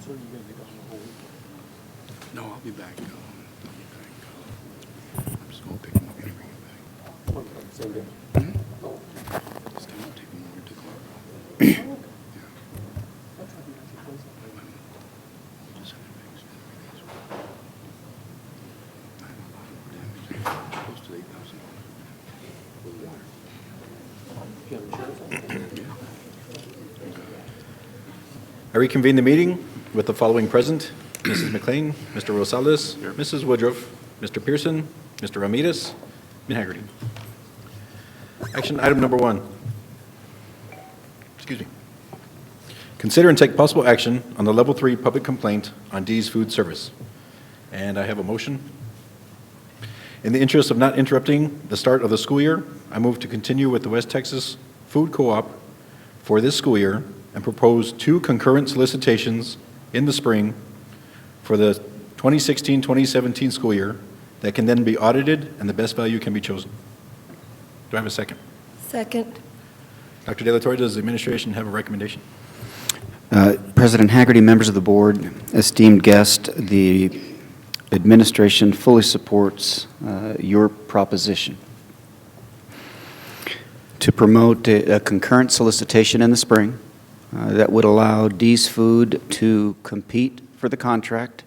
So you're going to be gone the whole week? No, I'll be back. I'm just going to pick him up and bring him back. On the same day? Oh. This time I'll take him over to Colorado. Yeah. I'll try to be at your place. Just send him back. I have a lot of damage. Close to $8,000 with water. You have insurance on it? I reconvene the meeting with the following present: Mrs. McLean, Mr. Rosales, Mrs. Woodruff, Mr. Pearson, Mr. Ramirez, Ms. Haggerty. Action item number 1. Excuse me. Consider and take possible action on the Level 3 public complaint on D's Food Service. And I have a motion. In the interest of not interrupting the start of the school year, I move to continue with the West Texas Food Co-op for this school year and propose 2 concurrent solicitations in the spring for the 2016-2017 school year that can then be audited and the best value can be chosen. Do I have a second? Second. Dr. De La Torre, does the administration have a recommendation? President Haggerty, members of the board, esteemed guest, the administration fully supports your proposition to promote a concurrent solicitation in the spring that would allow D's Food to compete for the contract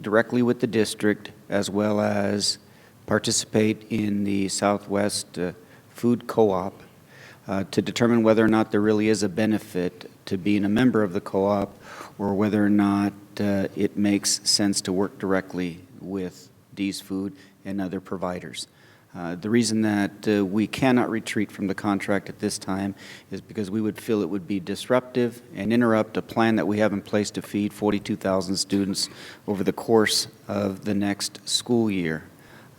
directly with the district, as well as participate in the Southwest Food Co-op to determine whether or not there really is a benefit to being a member of the co-op, or whether or not it makes sense to work directly with D's Food and other providers. The reason that we cannot retreat from the contract at this time is because we would feel it would be disruptive and interrupt a plan that we have in place to feed 42,000 students over the course of the next school year.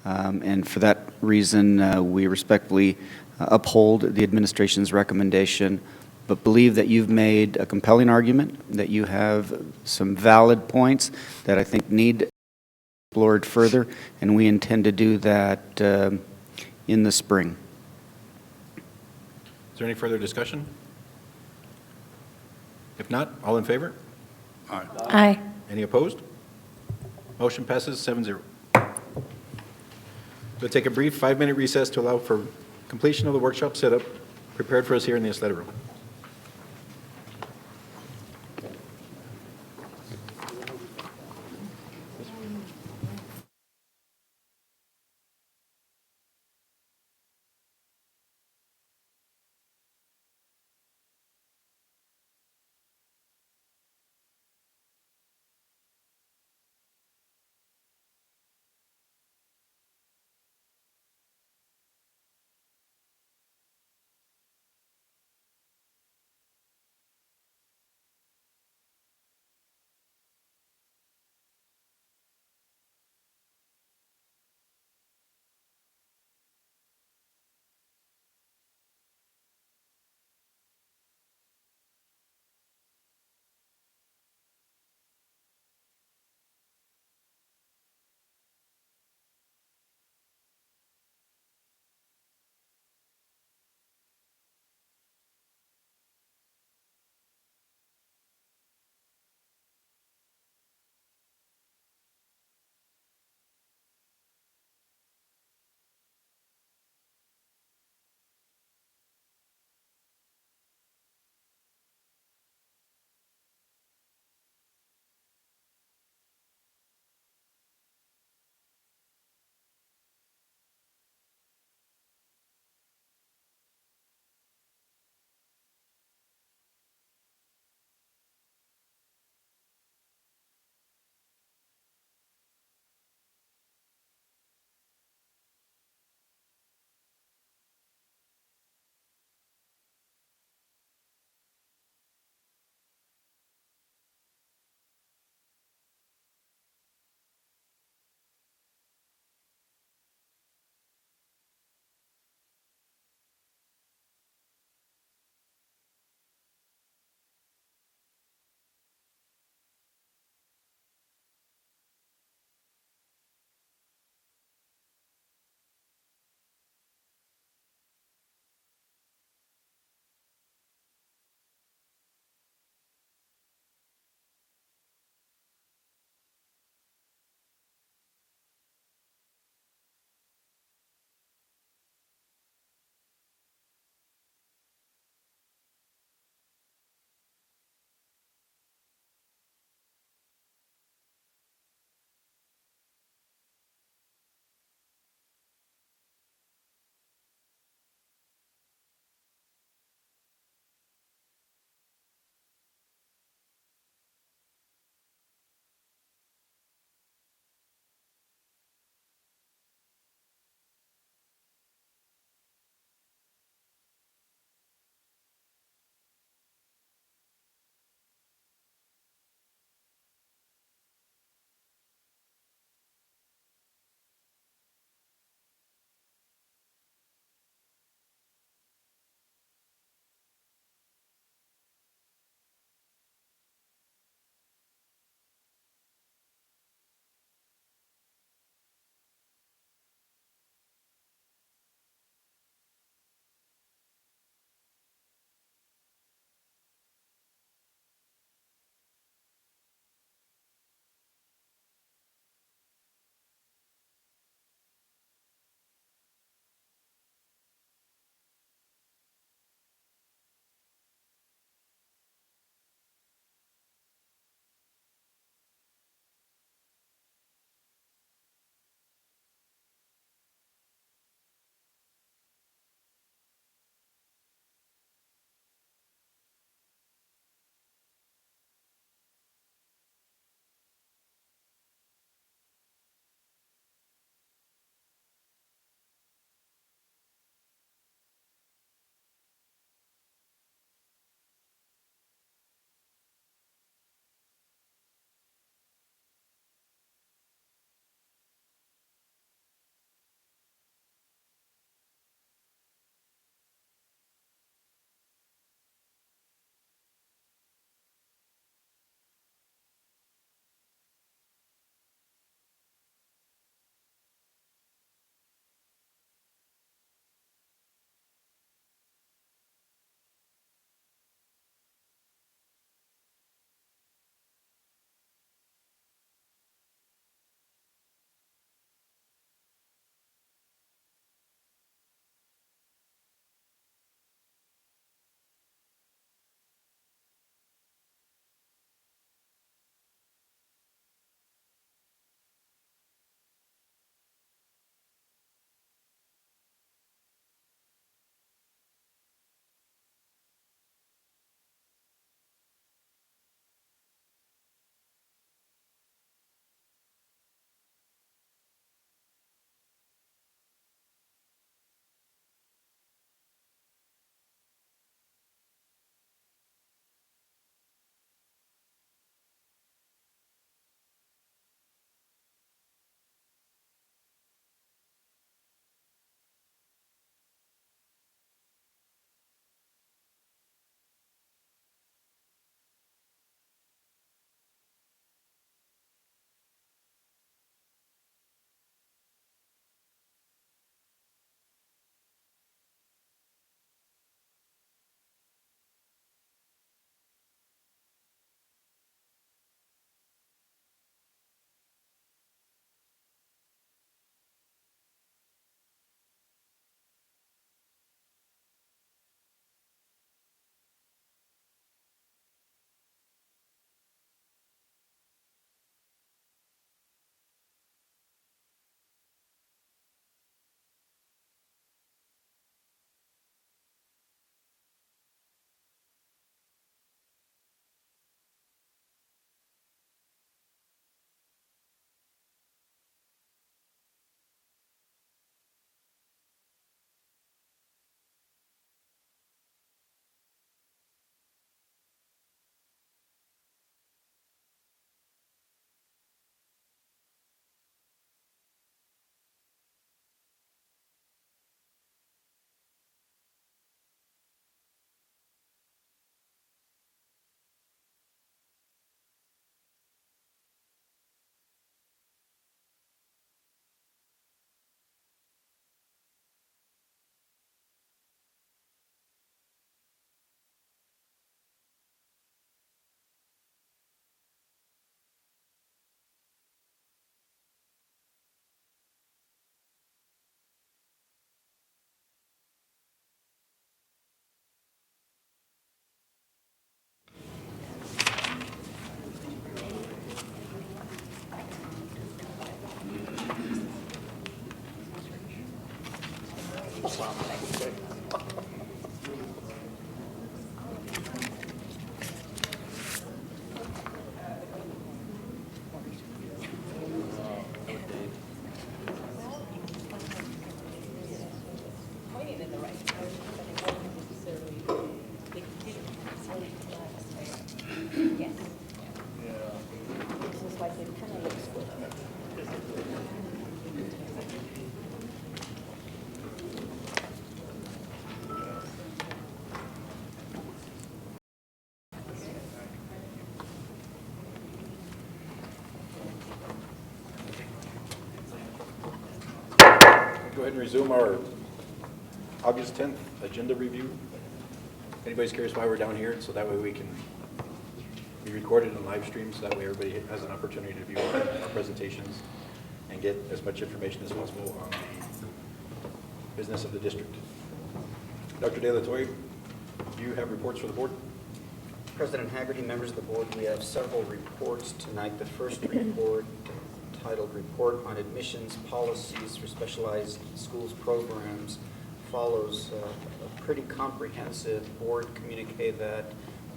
And for that reason, we respectfully uphold the administration's recommendation, but believe that you've made a compelling argument, that you have some valid points that I think need explored further, and we intend to do that in the spring. Is there any further discussion? If not, all in favor? Aye. Aye. Any opposed? Motion passes 7-0. We'll take a brief 5-minute recess to allow for completion of the workshop setup prepared for us here in the Ysleta room. ahead and resume our August 10th agenda review. If anybody's curious why we're down here, so that way we can be recorded and live streamed, so that way everybody has an opportunity to view our presentations and get as much information as possible on the business of the district. Dr. De La Torre, do you have reports for the board? President Haggerty, members of the board, we have several reports tonight. The first report, titled Report on Admissions Policies for Specialized Schools Programs, follows a pretty comprehensive board communique that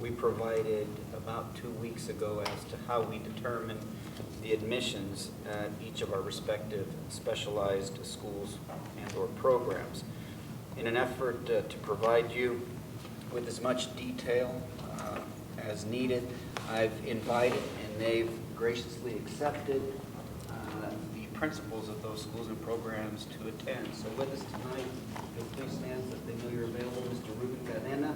we provided about 2 weeks ago as to how we determine the admissions at each of our respective specialized schools and or programs. In an effort to provide you with as much detail as needed, I've invited, and they've graciously accepted, the principals of those schools and programs to attend. So with us tonight, you'll please stand if they know you're available. Mr. Ruben Cadena,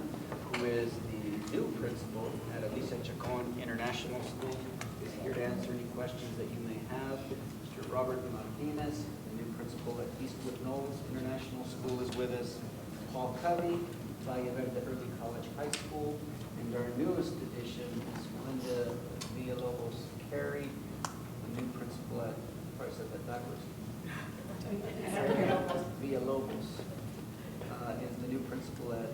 who is the new principal at Ysleta Chacon International School, is here to answer any questions that you may have. Mr. Robert Martinez, the new principal at Eastwood Knolls International School, is with us. Paul Covey, Valle Verde Early College High School, and our newest addition is Linda Villalobos-Carey, the new principal at, probably said that backwards. Villalobos is the new principal at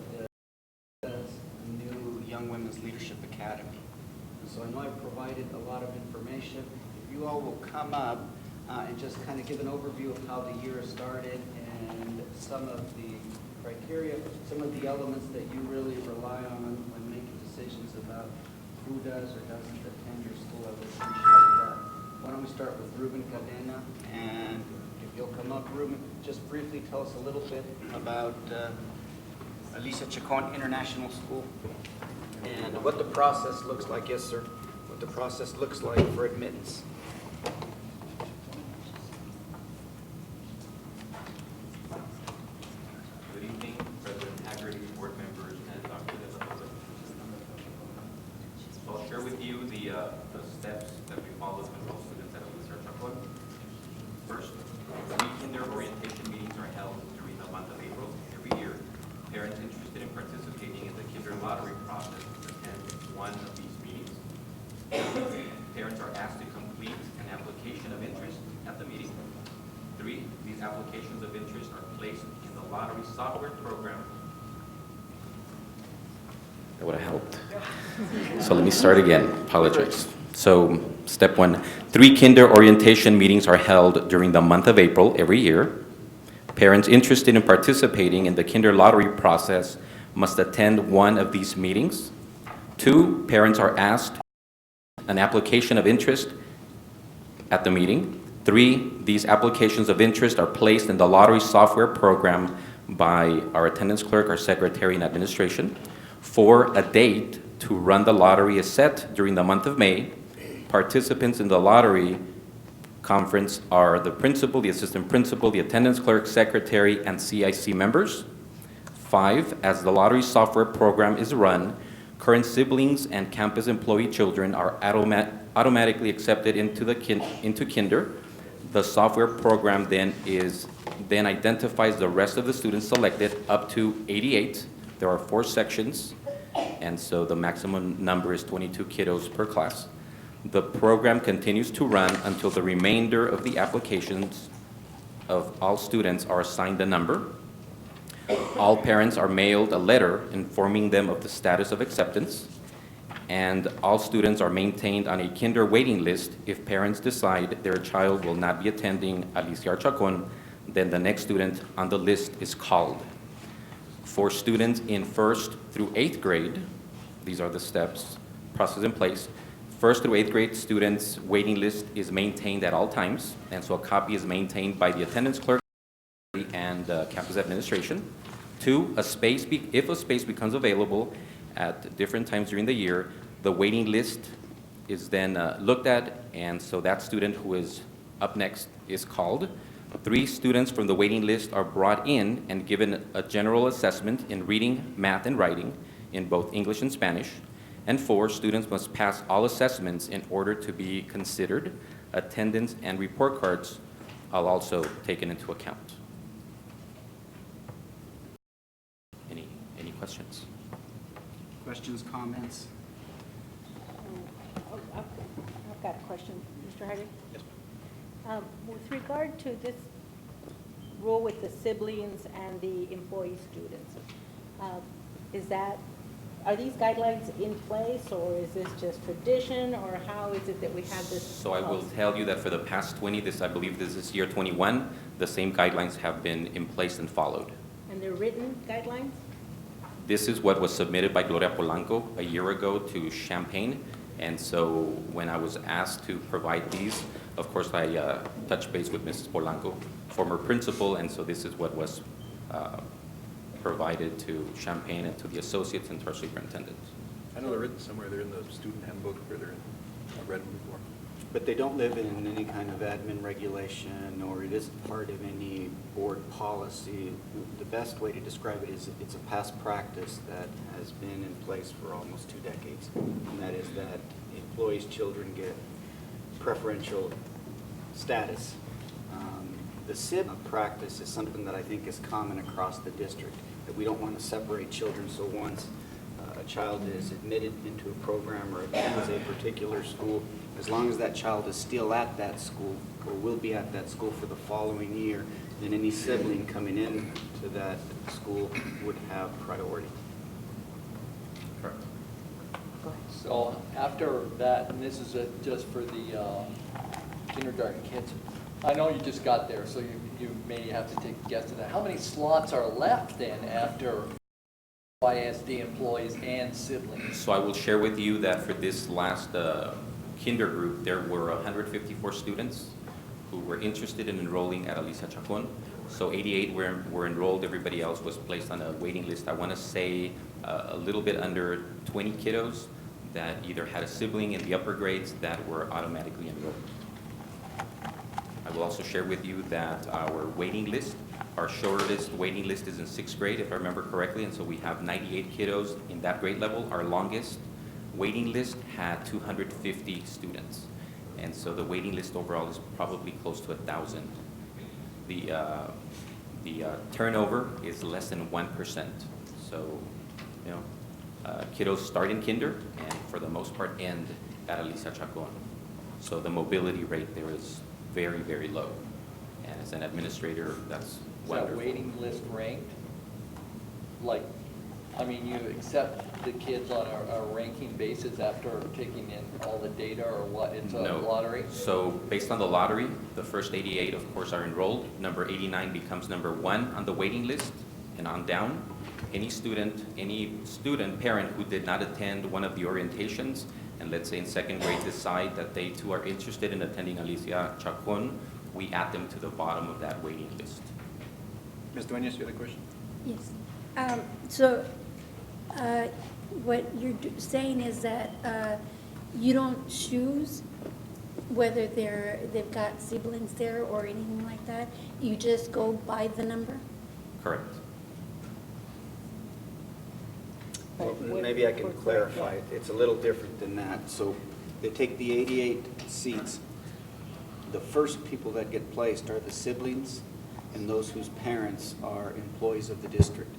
the new Young Women's Leadership Academy. And so I know I've provided a lot of information. If you all will come up and just kind of give an overview of how the year started and some of the criteria, some of the elements that you really rely on when making decisions about who does or doesn't attend your school, I would appreciate that. Why don't we start with Ruben Cadena, and if you'll come up, Ruben, just briefly tell us a little bit about Ysleta Chacon International School and what the process looks like. Yes, sir. What the process looks like for admittance. Good evening, President Haggerty, board members, and Dr. De La Torre. So I'll share with you the steps that we follow to enroll students at Ysleta Chacon. First, kinder orientation meetings are held during the month of April every year. Parents interested in participating in the kinder lottery process attend one of these meetings. Parents are asked to complete an application of interest at the meeting. 3, these applications of interest are placed in the lottery software program. That would have helped. So let me start again. Apologize. So step 1, 3 kinder orientation meetings are held during the month of April every year. Parents interested in participating in the kinder lottery process must attend one of these meetings. 2, parents are asked an application of interest at the meeting. 3, these applications of interest are placed in the lottery software program by our attendance clerk, our secretary, and administration. 4, a date to run the lottery is set during the month of May. Participants in the lottery conference are the principal, the assistant principal, the attendance clerk, secretary, and CIC members. 5, as the lottery software program is run, current siblings and campus employee children are automatically accepted into kinder. The software program then identifies the rest of the students selected, up to 88. There are 4 sections, and so the maximum number is 22 kiddos per class. The program continues to run until the remainder of the applications of all students are assigned a number. All parents are mailed a letter informing them of the status of acceptance, and all students are maintained on a kinder waiting list. If parents decide their child will not be attending Ysleta Chacon, then the next student on the list is called. For students in 1st through 8th grade, these are the steps, process in place. 1st through 8th grade students' waiting list is maintained at all times, and so a copy is maintained by the attendance clerk and campus administration. 2, if a space becomes available at different times during the year, the waiting list is then looked at, and so that student who is up next is called. 3 students from the waiting list are brought in and given a general assessment in reading, math, and writing in both English and Spanish. And 4, students must pass all assessments in order to be considered. Attendance and report cards are also taken into account. questions. Questions, comments? I've got a question, Mr. Hardy. Yes. With regard to this rule with the siblings and the employee students, are these guidelines in place, or is this just tradition, or how is it that we have this? So I will policy? tell you that for the past 20, I believe this is year 21, the same guidelines have been in place and followed. And they're written guidelines? This is what was submitted by Gloria Polanco a year ago to Champaign. And so when I was asked to provide these, of course, I touched base with Mrs. Polanco, former principal, and so this is what was provided to Champaign and to the associates and to our superintendent. I know they're written somewhere. They're in the student handbook, or they're in, I've read them before. But they don't live in any kind of admin regulation, or it isn't part of any board policy. The best way to describe it is it's a past practice that has been in place for almost 2 decades. And that is that employees' children get preferential status. The SIB practice is something that I think is common across the district, that we don't want to separate children. So once a child is admitted into a program or attends a particular school, as long as that child is still at that school or will be at that school for the following year, then any sibling coming in to that school would have priority. Correct. Go ahead. So after that, and this is just for the kindergarten kids, I know you just got there, so you may have to take a guess at that. How many slots are left then after YSD employees and siblings? So I will share with you that for this last kinder group, there were 154 students who were interested in enrolling at Alicia Chacon. So 88 were enrolled. Everybody else was placed on a waiting list. I want to say a little bit under 20 kiddos that either had a sibling in the upper grades that were automatically enrolled. I will also share with you that our waiting list, our shortest waiting list is in 6th grade, if I remember correctly, and so we have 98 kiddos in that grade level. Our longest waiting list had 250 students, and so the waiting list overall is probably close to 1,000. The turnover is less than 1%. So, you know, kiddos start in kinder and for the most part end at Alicia Chacon. So the mobility rate there is very, very low. And as an administrator, that's Is wonderful. that waiting list ranked? Like, I mean, you accept the kids on a ranking basis after taking in all the data, or what? It's a No. lottery? So based on the lottery, the first 88, of course, are enrolled. Number 89 becomes number 1 on the waiting list, and on down. Any student, parent who did not attend one of the orientations, and let's say in 2nd grade decide that they too are interested in attending Alicia Chacon, we add them to the bottom of that waiting list. Ms. Dueñas, you had a question? Yes. So what you're saying is that you don't choose whether they've got siblings there or anything like that? You just go by the number? Correct. Well, maybe I can clarify it. It's a little different than that. So they take the 88 seats. The first people that get placed are the siblings and those whose parents are employees of the district.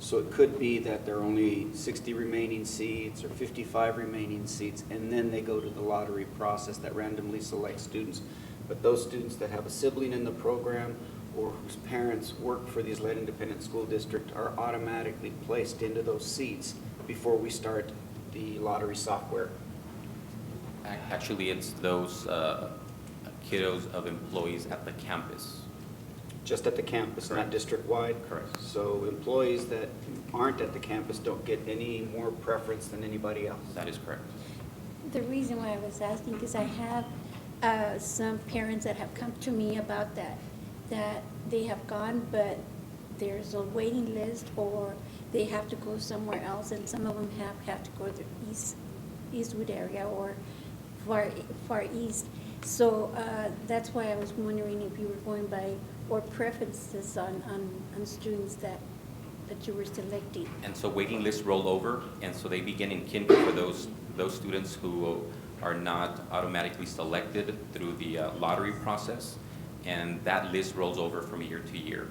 So it could be that there are only 60 remaining seats or 55 remaining seats, and then they go to the lottery process that randomly selects students. But those students that have a sibling in the program or whose parents work for the Ysleta Independent School District are automatically placed into those seats before we start the lottery software. Actually, it's those kiddos of employees at the campus. Just at the campus, not Correct. district-wide? Correct. So employees that aren't at the campus don't get any more preference than anybody else? That is correct. The reason why I was asking is I have some parents that have come to me about that they have gone, but there's a waiting list, or they have to go somewhere else, and some of them have to go to the Eastwood area or far east. So that's why I was wondering if you were going by, or preferences on students that you were selecting. And so waiting lists roll over, and so they begin in kinder for those students who are not automatically selected through the lottery process, and that list rolls over from year to year.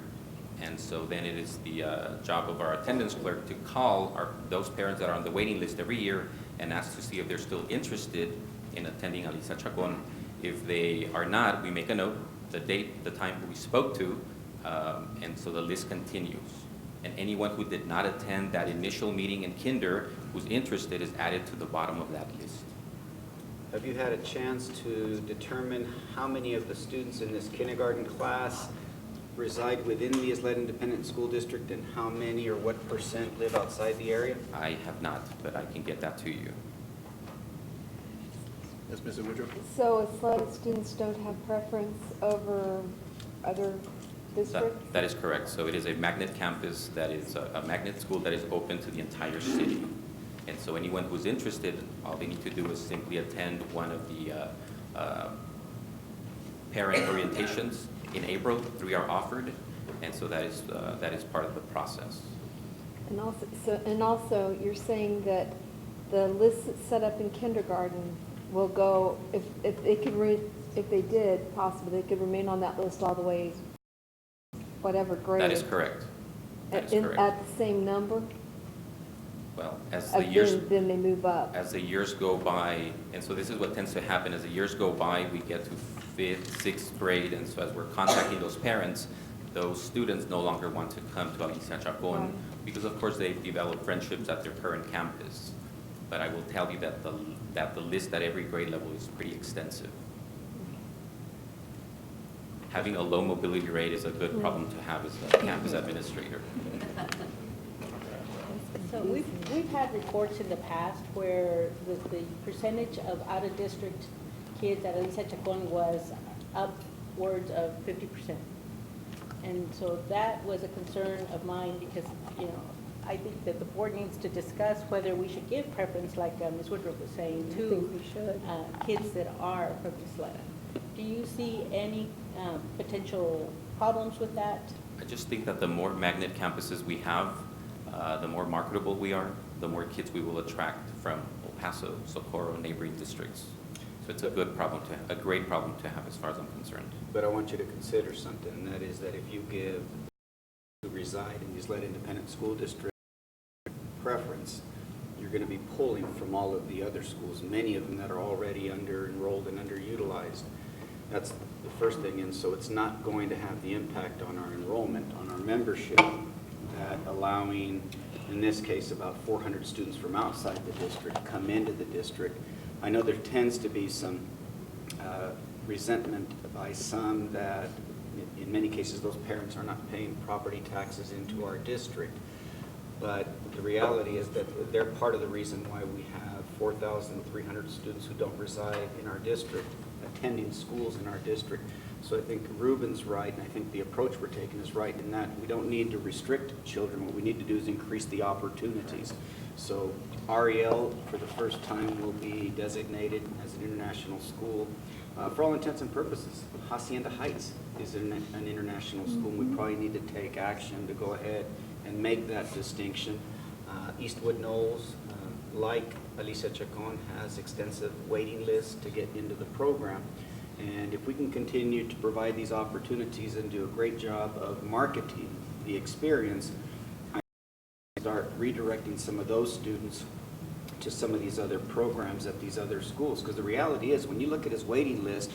And so then it is the job of our attendance clerk to call those parents that are on the waiting list every year and ask to see if they're still interested in attending Alicia Chacon. If they are not, we make a note, the date, the time we spoke to, and so the list continues. And anyone who did not attend that initial meeting in kinder who's interested is added to the bottom of that list. Have you had a chance to determine how many of the students in this kindergarten class reside within the Ysleta Independent School District and how many or what % live outside the area? I have not, but I can get that to you. Yes, Mrs. Woodruff? So Ysleta students don't have preference over other districts? That is correct. So it is a magnet campus that is a magnet school that is open to the entire city. And so anyone who's interested, all they need to do is simply attend one of the parent orientations in April. 3 are offered, and so that is part of the process. And also, you're saying that the list that's set up in kindergarten will go, if they did, possibly, they could remain on that list all the way, whatever grade. That is correct. That is correct. At the same number? Well, as the years Then they move up. as the years go by, and so this is what tends to happen, as the years go by, we get to 5th, 6th grade, and so as we're contacting those parents, those students no longer want to come to Alicia Chacon Right. because of course they've developed friendships at their current campus. But I will tell you that the list at every grade level is pretty extensive. Having a low mobility rate is a good problem to have as a campus administrator. So we've had reports in the past where the percentage of out-of-district kids at Alicia Chacon was upwards of 50%. And so that was a concern of mine because, I think that the board needs to discuss whether we should give preference, like Ms. Woodruff was saying, I to think we should. kids that are from Ysleta. Do you see any potential problems with that? I just think that the more magnet campuses we have, the more marketable we are, the more kids we will attract from El Paso, Socorro, neighboring districts. So it's a good problem a great problem to have as far as I'm concerned. But I want you to consider something, and that is that if you give who reside in the Ysleta Independent School District preference, you're going to be pulling from all of the other schools, many of them that are already under-enrolled and underutilized. That's the first thing, and so it's not going to have the impact on our enrollment, on our membership, that allowing, in this case, about 400 students from outside the district come into the district. I know there tends to be some resentment by some that, in many cases, those parents are not paying property taxes into our district. But the reality is that they're part of the reason why we have 4,300 students who don't reside in our district, attending schools in our district. So I think Ruben's right, and I think the approach we're taking is right in that we don't need to restrict children. What we need to do is increase the opportunities. So REL, for the first time, will be designated as an international school. For all intents and purposes, Hacienda Heights is an international school, and we probably need to take action to go ahead and make that distinction. Eastwood Knolls, like Alicia Chacon, has extensive waiting lists to get into the program. And if we can continue to provide these opportunities and do a great job of marketing the experience, I start redirecting some of those students to some of these other programs at these other schools. Because the reality is, when you look at his waiting list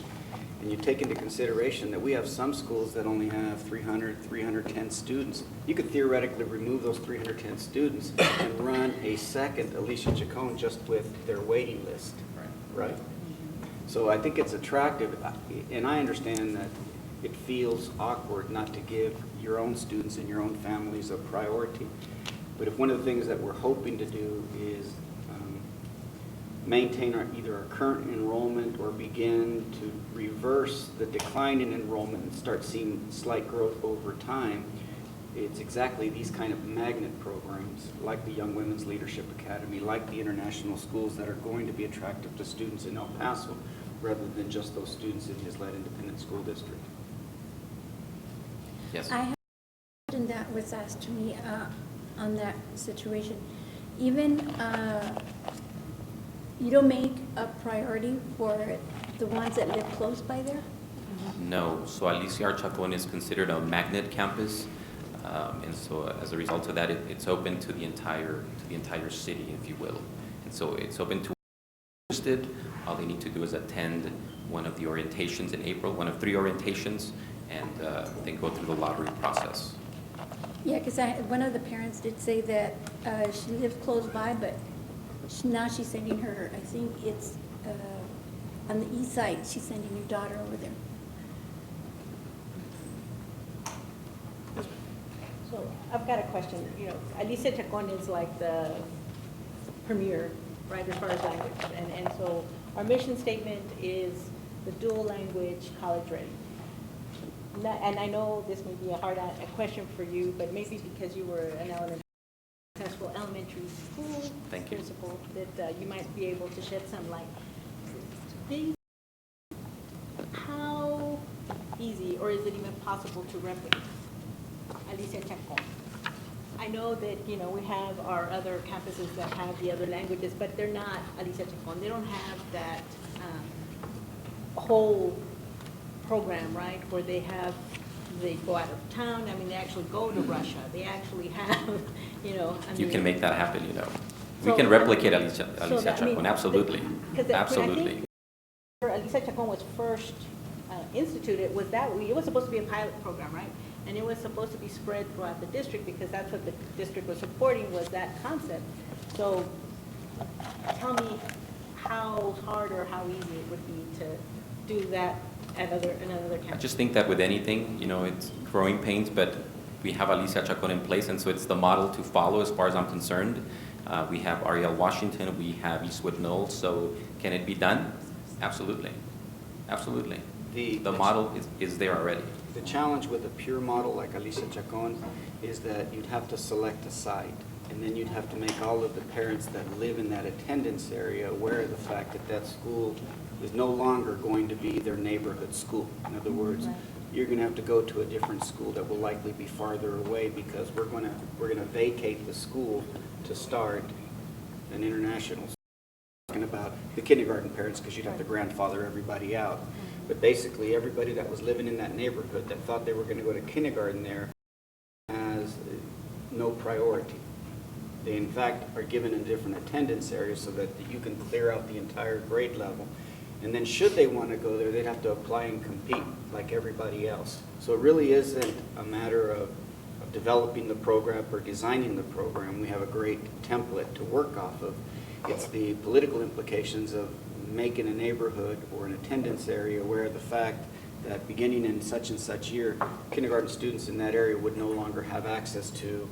and you take into consideration that we have some schools that only have 300, 310 students, you could theoretically remove those 310 students and run a second Alicia Chacon just with their waiting list. Right? So I think it's attractive, and I understand that it feels awkward not to give your own students and your own families a priority. But if one of the things that we're hoping to do is maintain either our current enrollment or begin to reverse the decline in enrollment and start seeing slight growth over time, it's exactly these kind of magnet programs, like the Young Women's Leadership Academy, like the international schools, that are going to be attractive to students in El Paso, rather than just those students in the Ysleta Independent School District. Yes. I have a question that was asked to me on that situation. Even you don't make a priority for the ones that live close by there? No. So Alicia Chacon is considered a magnet campus. And so as a result of that, it's open to the entire city, if you will. And so it's open to interested. All they need to do is attend one of the orientations in April, one of 3 orientations, and then go through the lottery process. Yeah, because one of the parents did say that she lives close by, but now she's sending her, I think it's on the east side, she's sending her daughter over there. So I've got a question. You know, Alicia Chacon is like the premier, right, as far as language. And so our mission statement is the dual language college ready. And I know this may be a question for you, but maybe because you were an successful elementary school Thank you. principal, that you might be able to shed some light. How easy, or is it even possible to replicate Alicia Chacon? I know that, you know, we have our other campuses that have the other languages, but they're not Alicia Chacon. They don't have that whole program, right, where they go out of town. I mean, they actually go to Russia. They actually have, you know, I mean. You can make that happen, you know. We So, can replicate Alicia so that- I mean, Chacon, absolutely. Because I Absolutely. think where Alicia Chacon was first instituted, was that, it was supposed to be a pilot program, right? And it was supposed to be spread throughout the district, because that's what the district was supporting, was that concept. So tell me how hard or how easy it would be to do that at another campus. I just think that with anything, you know, it's growing pains, but we have Alicia Chacon in place, and so it's the model to follow as far as I'm concerned. We have Ariel Washington, we have Eastwood Knowles, so can it be done? Absolutely. Absolutely. The model is there already. The challenge with a pure model like Alicia Chacon is that you'd have to select a site, and then you'd have to make all of the parents that live in that attendance area aware of the fact that that school is no longer going to be their neighborhood school. In other words, you're going to have to go to a different school that will likely be farther away, because we're going to vacate the school to start an international school. Talking about the kindergarten parents, because you'd have to grandfather everybody out. But basically, everybody that was living in that neighborhood that thought they were going to go to kindergarten there has no priority. They, in fact, are given a different attendance area so that you can clear out the entire grade level. And then should they want to go there, they'd have to apply and compete like everybody else. So it really isn't a matter of developing the program or designing the program. We have a great template to work off of. It's the political implications of making a neighborhood or an attendance area aware of the fact that beginning in such and such year, kindergarten students in that area would no longer have access to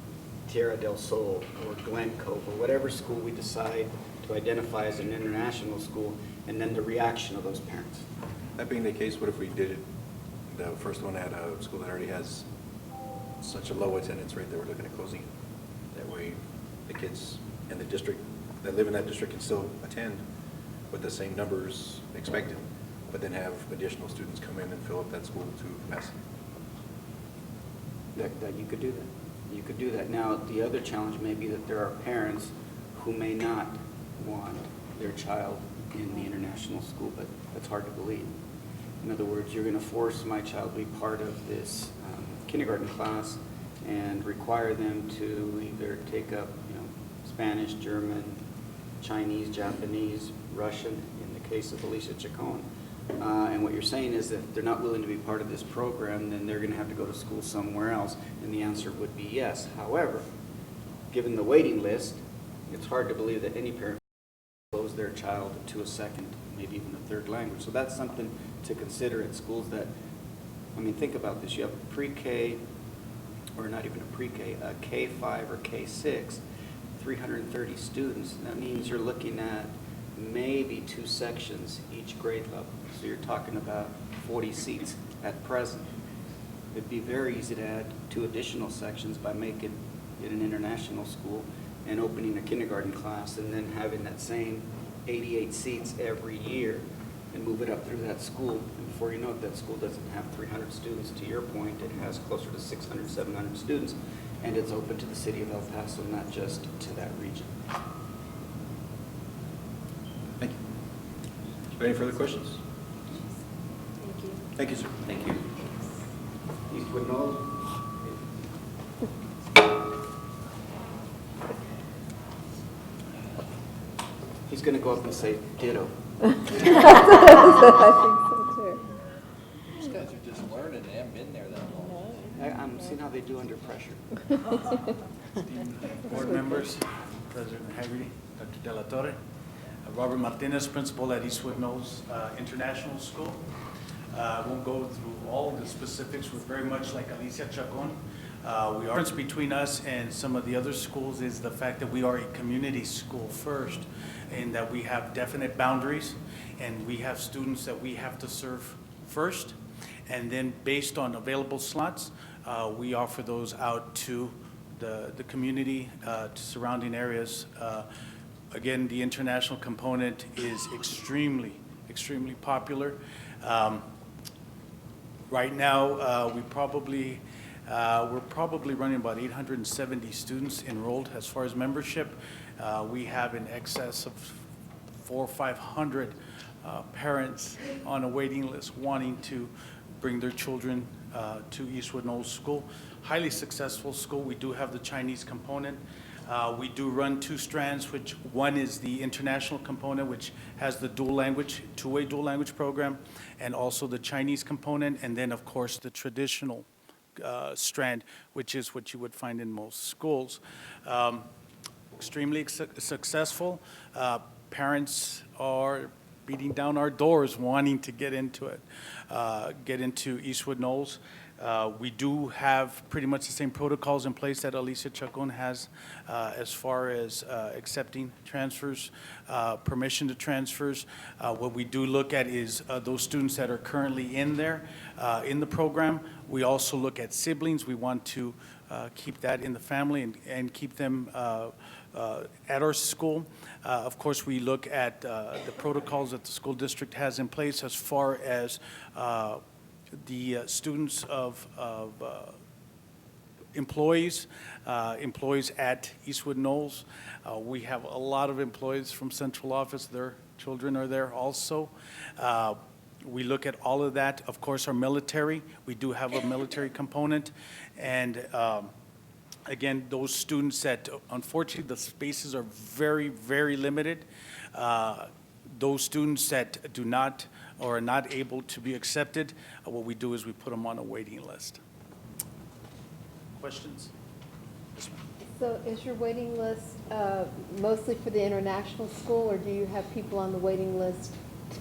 Tierra del Sol or Glen Cove or whatever school we decide to identify as an international school, and then the reaction of those parents. That being the case, what if we did it, the first one at a school that already has such a low attendance rate that we're looking at closing it? That way, the kids in the district that live in that district can still attend with the same numbers expected, but then have additional students come in and fill up that school to capacity. That you could do that. You could do that. Now, the other challenge may be that there are parents who may not want their child in the international school, but that's hard to believe. In other words, you're going to force my child to be part of this kindergarten class and require them to either take up, you know, Spanish, German, Chinese, Japanese, Russian, in the case of Alicia Chacon. And what you're saying is that if they're not willing to be part of this program, then they're going to have to go to school somewhere else, and the answer would be yes. However, given the waiting list, it's hard to believe that any parent will close their child to a second, maybe even a third language. So that's something to consider at schools that, I mean, think about this. You have pre-K, or not even a pre-K, a K-5 or K-6, 330 students. That means you're looking at maybe 2 sections each grade level. So you're talking about 40 seats at present. It'd be very easy to add 2 additional sections by making it an international school and opening a kindergarten class, and then having that same 88 seats every year and move it up through that school. And before you know it, that school doesn't have 300 students. To your point, it has closer to 600, 700 students, and it's open to the city of El Paso, not just to that region. Thank you. Any further questions? Thank you. Thank you, sir. Thank you. Eastwood Knowles? He's going to go up and say ditto. I think so too. These guys are just learning, they haven't been there that long. I'm seeing how they do under pressure. Board members, President Haggerty, Dr. De La Torre, Robert Martinez, principal at Eastwood Knolls International School. I won't go through all the specifics. We're very much like Alicia Chacon. The difference between us and some of the other schools is the fact that we are a community school first, and that we have definite boundaries, and we have students that we have to serve first. And then based on available slots, we offer those out to the community, to surrounding areas. Again, the international component is extremely popular. Right now, we're probably running about 870 students enrolled as far as membership. We have in excess of 400 or 500 parents on a waiting list wanting to bring their children to Eastwood Knolls School. Highly successful school. We do have the Chinese component. We do run 2 strands, which one is the international component, which has the dual language, 2-way dual language program, and also the Chinese component, and then of course the traditional strand, which is what you would find in most schools. Extremely successful. Parents are beating down our doors wanting to get into it, get into Eastwood Knolls. We do have pretty much the same protocols in place that Alicia Chacon has as far as accepting transfers, permission to transfers. What we do look at is those students that are currently in there, in the program. We also look at siblings. We want to keep that in the family and keep them at our school. Of course, we look at the protocols that the school district has in place as far as the students of employees at Eastwood Knolls. We have a lot of employees from central office. Their children are there also. We look at all of that. Of course, our military, we do have a military component. And again, those students that, unfortunately, the spaces are very limited. Those students that do not or are not able to be accepted, what we do is we put them on a waiting list. Questions? Yes, ma'am. So is your waiting list mostly for the international school, or do you have people on the waiting list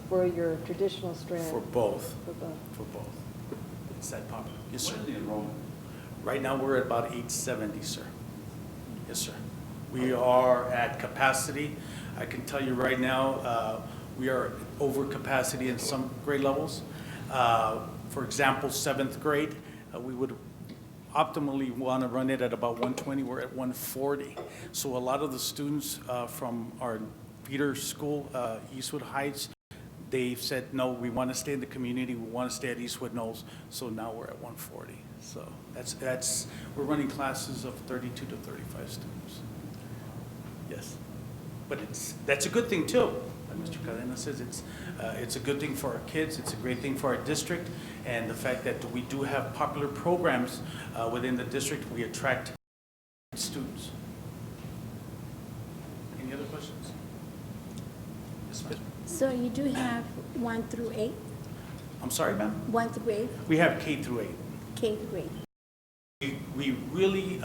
for your traditional strand? For both. For both. For both. It's that popular. Yes, sir. What is the enrollment? Right now, we're at about 870, sir. Yes, sir. We are at capacity. I can tell you right now, we are over capacity in some grade levels. For example, 7th grade, we would optimally want to run it at about 120. We're at 140. So a lot of the students from our feeder school, Eastwood Heights, they've said, no, we want to stay in the community. We want to stay at Eastwood Knolls. So now we're at 140. So that's we're running classes of 32 to 35 students. Yes, but that's a good thing too. Like Mr. Cadena says, it's a good thing for our kids. It's a great thing for our district, and the fact that we do have popular programs within the district, we attract students. Any other questions? Yes, ma'am. So you do have 1 through 8? I'm sorry, ma'am. 1 through 8, We have K through 8. K through 8. We really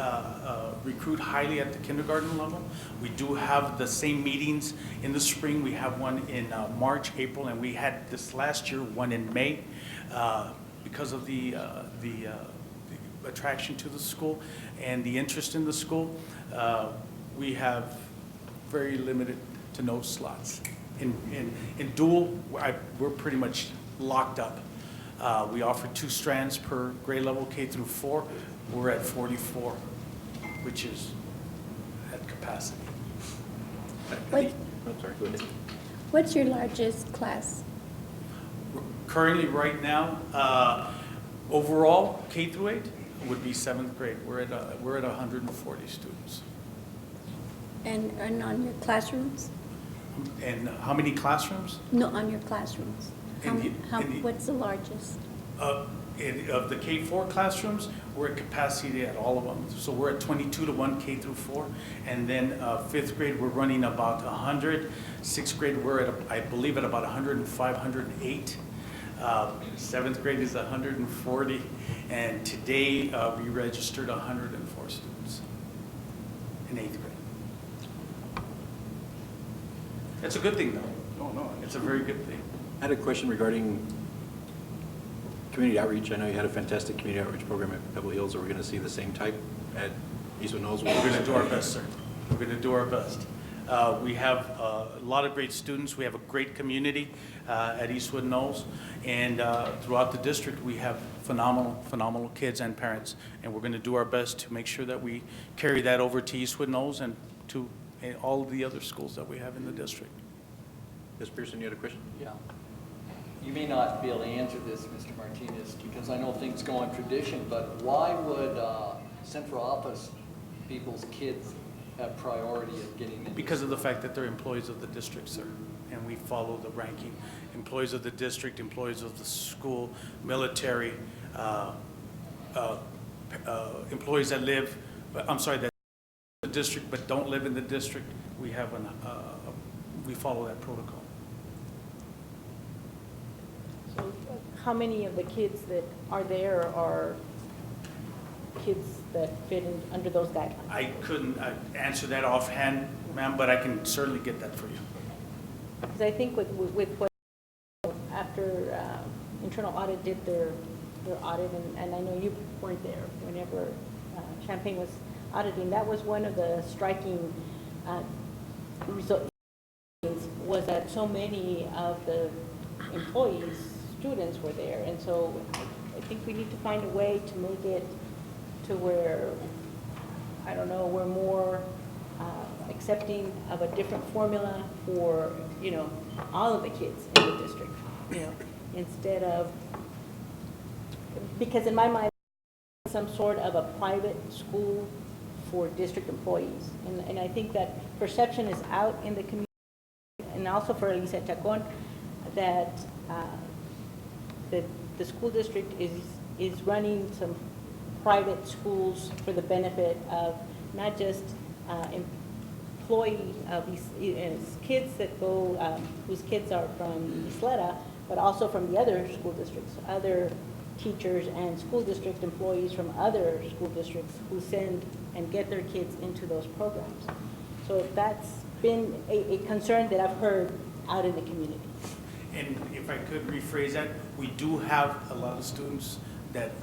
recruit highly at the kindergarten level. We do have the same meetings in the spring. We have one in March, April, and we had this last year one in May because of the attraction to the school and the interest in the school. We have very limited to no slots. In dual, we're pretty much locked up. We offer 2 strands per grade level, K through 4. We're at 44, which is at capacity. What, I'm sorry, go ahead. what's your largest class? Currently, right now, overall, K through 8 would be 7th grade. We're at 140 students. And on your classrooms? And how many classrooms? No, on your classrooms. In the- What's the largest? of the K-4 classrooms, we're at capacity at all of them. So we're at 22 to 1 K through 4. And then fifth grade, we're running about 100. Sixth grade, we're at, I believe, at about 105, 108. Seventh grade is 140. And today, we registered 104 students in eighth grade. It's a good thing, though. Oh, no, it's a very good thing. I had a question regarding community outreach. I know you had a fantastic community outreach program at Pebble Hills. Are we going to see the same type at Eastwood Knolls? We're going to do our best, sir. We're going to do our best. We have a lot of great students. We have a great community at Eastwood Knolls. And throughout the district, we have phenomenal kids and parents. And we're going to do our best to make sure that we carry that over to Eastwood Knolls and to all of the other schools that we have in the district. Ms. Pearson, you had a question? Yeah. You may not be able to answer this, Mr. Martinez, because I know things go on tradition, but why would central office people's kids have priority of getting into? Because of the fact that they're employees of the district, sir, and we follow the ranking. Employees of the district, employees of the school, military, employees that live, that the district but don't live in the district, we have we follow that protocol. So how many of the kids that are there are kids that fit in under those guidelines? I couldn't answer that offhand, ma'am, but I can certainly get that for you. Because I think with what, after internal audit did their audit, and I know you weren't there whenever Champaign was auditing, that was one of the striking results, was that so many of the employees, students were there. And so I think we need to find a way to make it to where, I don't know, we're more accepting of a different formula for, you know, all of the kids in the district, you know, instead of, because in my mind, some sort of a private school for district employees. And I think that perception is out in the community, and also for Ysleta, that the school district is running some private schools for the benefit of not just employee of these kids that go, whose kids are from Ysleta, but also from the other school districts, other teachers and school district employees from other school districts who send and get their kids into those programs. So that's been a concern that I've heard out in the community. And if I could rephrase that, we do have a lot of students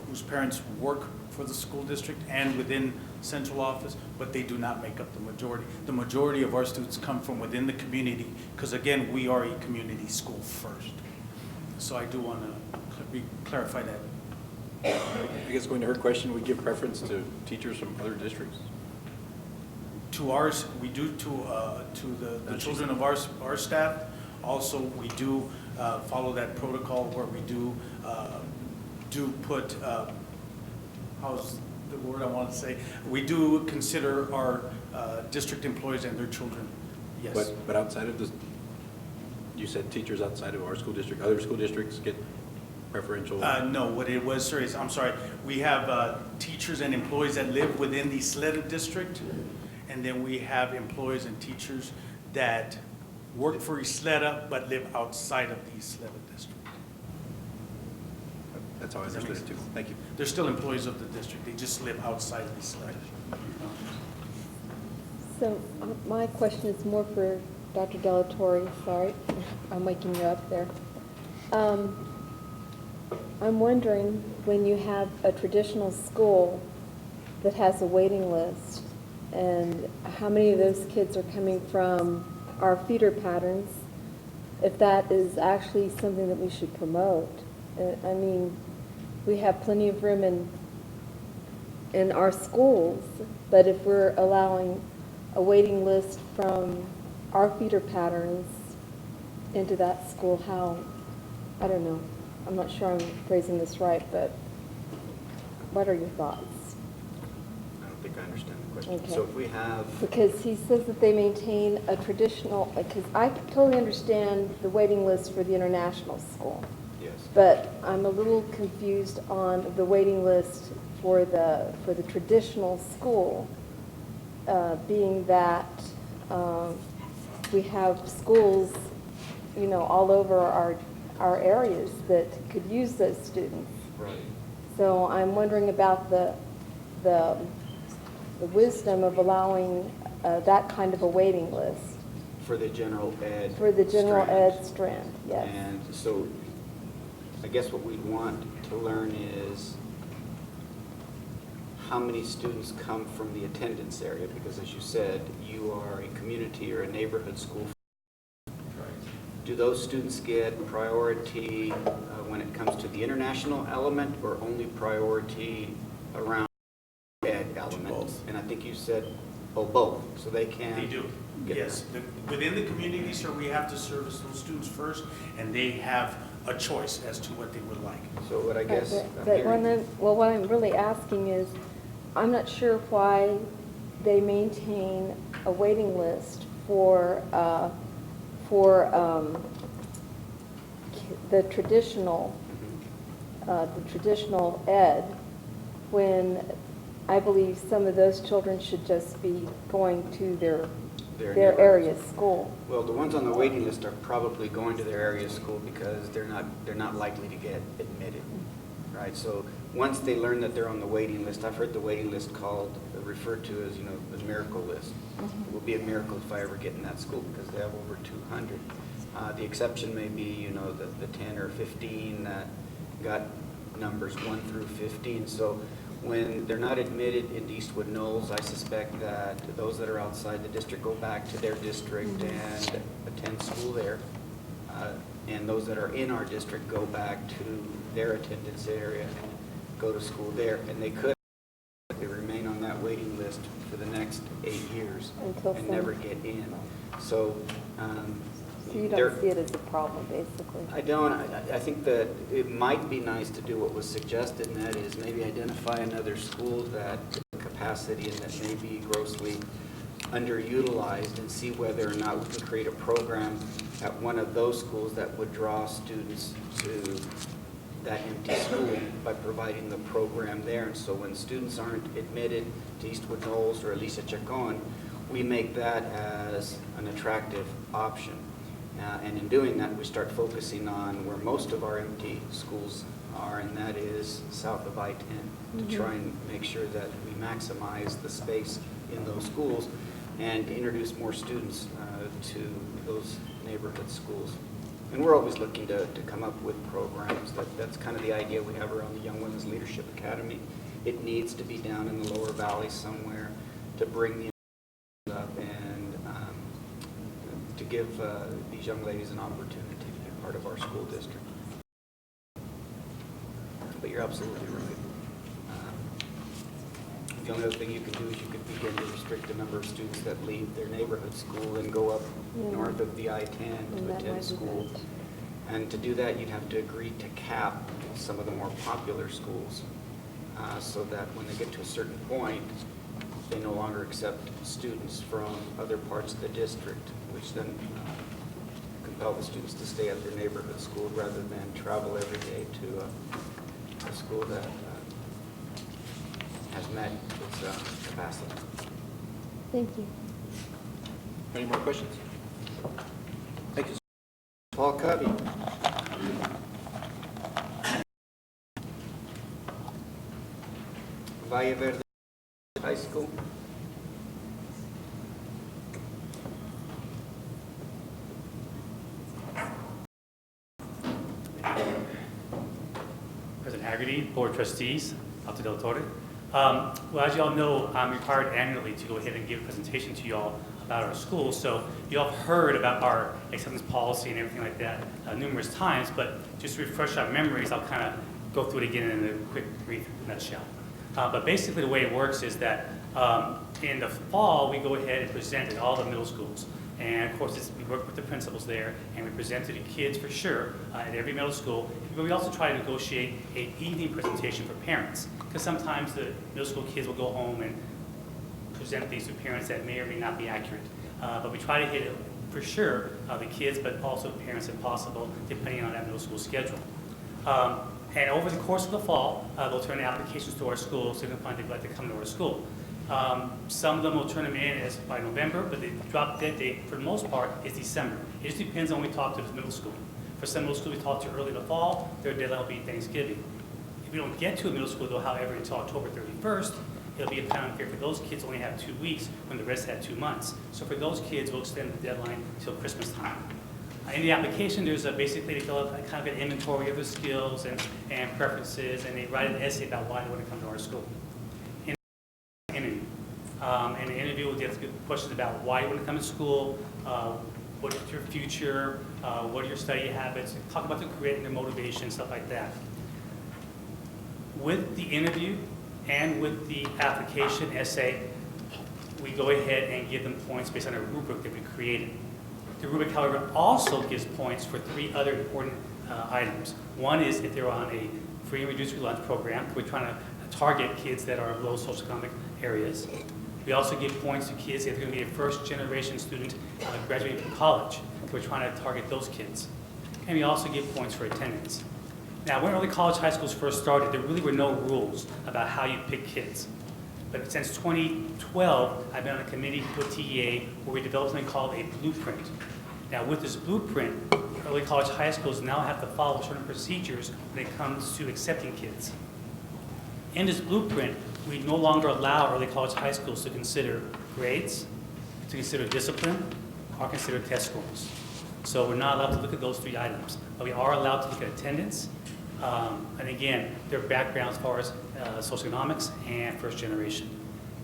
whose parents work for the school district and within central office, but they do not make up the majority. The majority of our students come from within the community, because again, we are a community school first. So I do want to clarify that. I guess going to her question, we give preference to teachers from other districts? To ours, we do to the children of our staff. Also, we do follow that protocol where we do put, how's the word I want to say? We do consider our district employees and their children, yes. But outside of this, you said teachers outside of our school district, other school districts get preferential? No, what it was, sir, is, I'm sorry, we have teachers and employees that live within the Ysleta district, and then we have employees and teachers that work for Ysleta but live outside of the Ysleta district. That's how I understood it too. Thank you. They're still employees of the district, they just live outside of Ysleta. So my question is more for Dr. Delatorre. Sorry, I'm waking you up there. I'm wondering, when you have a traditional school that has a waiting list, and how many of those kids are coming from our feeder patterns, if that is actually something that we should promote. I mean, we have plenty of room in our schools, but if we're allowing a waiting list from our feeder patterns into that school, how, I don't know. I'm not sure I'm phrasing this right, but what are your thoughts? I don't think I understand the question. Okay. So if we have, Because he says that they maintain a traditional, because I totally understand the waiting list for the international school. Yes. But I'm a little confused on the waiting list for the traditional school, being that we have schools, you know, all over our areas that could use those students. Right. So I'm wondering about the wisdom of allowing that kind of a waiting list For the general ed. for the general strand. ed strand, yes. And so I guess what we'd want to learn is how many students come from the attendance area, because as you said, you are a community or a neighborhood school. Do those students get priority when it comes to the international element, or only priority around ed element? Both. And I think you said, oh, both, so they can. They do, get- yes. Within the community, sir, we have to service those students first, and they have a choice as to what they would like. So what I guess I'm But hearing. what I'm really asking is, I'm not sure why they maintain a waiting list for the traditional ed, when I believe some of those children should just be going to their neighborhood. area school. Well, the ones on the waiting list are probably going to their area school because they're not likely to get admitted, right? So once they learn that they're on the waiting list, I've heard the waiting list referred to as, the miracle list. It will be a miracle if I ever get in that school because they have over 200. The exception may be, the 10 or 15 that got numbers 1 through 15. So when they're not admitted into Eastwood Knolls, I suspect that those that are outside the district go back to their district and attend school there. And those that are in our district go back to their attendance area and go to school there. And they could remain on that waiting list for the next 8 years Until and some- never get in. So So you there- don't see it as a problem, basically. I don't. I think that it might be nice to do what was suggested, and that is maybe identify another school that capacity and that may be grossly underutilized, and see whether or not we can create a program at one of those schools that would draw students to that empty school by providing the program there. And so when students aren't admitted to Eastwood Knolls or Alicia Chacon, we make that as an attractive option. And in doing that, we start focusing on where most of our empty schools are, and that is south of I-10, to try and make sure that we maximize the space in those schools and introduce more students to those neighborhood schools. And we're always looking to come up with programs. That's kind of the idea we have around the Young Women's Leadership Academy. It needs to be down in the lower valley somewhere to bring the up and to give these young ladies an opportunity to be part of our school district. But you're absolutely right. The only other thing you could do is you could begin to restrict the number of students that leave their neighborhood school and go up north of the I-10 And to that attend might be school. good. And to do that, you'd have to agree to cap some of the more popular schools so that when they get to a certain point, they no longer accept students from other parts of the district, which then compel the students to stay at their neighborhood school rather than travel every day to a school that has met its capacity. Thank you. Any more questions? Thank you. Paul Covey. Valle Verde High School. President Haggerty, Board of Trustees, Alto del Torre. Well, as you all know, I'm required annually to go ahead and give a presentation to you all about our school. So you all have heard about our acceptance policy and everything like that numerous times, but just to refresh our memories, I'll kind of go through it again in a quick, brief nutshell. But basically the way it works is that in the fall, we go ahead and present at all the middle schools. And of course, we work with the principals there, and we present to the kids for sure at every middle school. But we also try to negotiate an evening presentation for parents, because sometimes the middle school kids will go home and present these to parents that may or may not be accurate. But we try to hit it for sure, the kids, but also the parents if possible, depending on that middle school schedule. And over the course of the fall, they'll turn in applications to our school, so they can find they'd like to come to our school. Some of them will turn them in as by November, but the drop dead date, for the most part, is December. It just depends on when we talk to the middle school. For some middle school we talk to early in the fall, their deadline will be Thanksgiving. If we don't get to a middle school, though, however, until October 31st, it'll be a pound fair for those kids only have 2 weeks when the rest had 2 months. So for those kids, we'll extend the deadline till Christmas time. In the application, there's basically they fill out kind of an inventory of their skills and preferences, and they write an essay about why they want to come to our school. In the interview, and the interview will get questions about why you want to come to school, what is your future, what are your study habits, talk about the grit and their motivation, stuff like that. With the interview and with the application essay, we go ahead and give them points based on a rubric that we created. The rubric, however, also gives points for 3 other important items. One is if they're on a free and reduced lunch program. We're trying to target kids that are of low socioeconomic areas. We also give points to kids if they're going to be a first-generation student graduating from college. We're trying to target those kids. And we also give points for attendance. Now, when early college high schools first started, there really were no rules about how you pick kids. But since 2012, I've been on a committee with TEA where we developed something called a blueprint. Now, with this blueprint, early college high schools now have to follow certain procedures when it comes to accepting kids. In this blueprint, we no longer allow early college high schools to consider grades, to consider discipline, or consider test scores. So we're not allowed to look at those 3 items, but we are allowed to look at attendance, and again, their background as far as socioeconomics and first generation.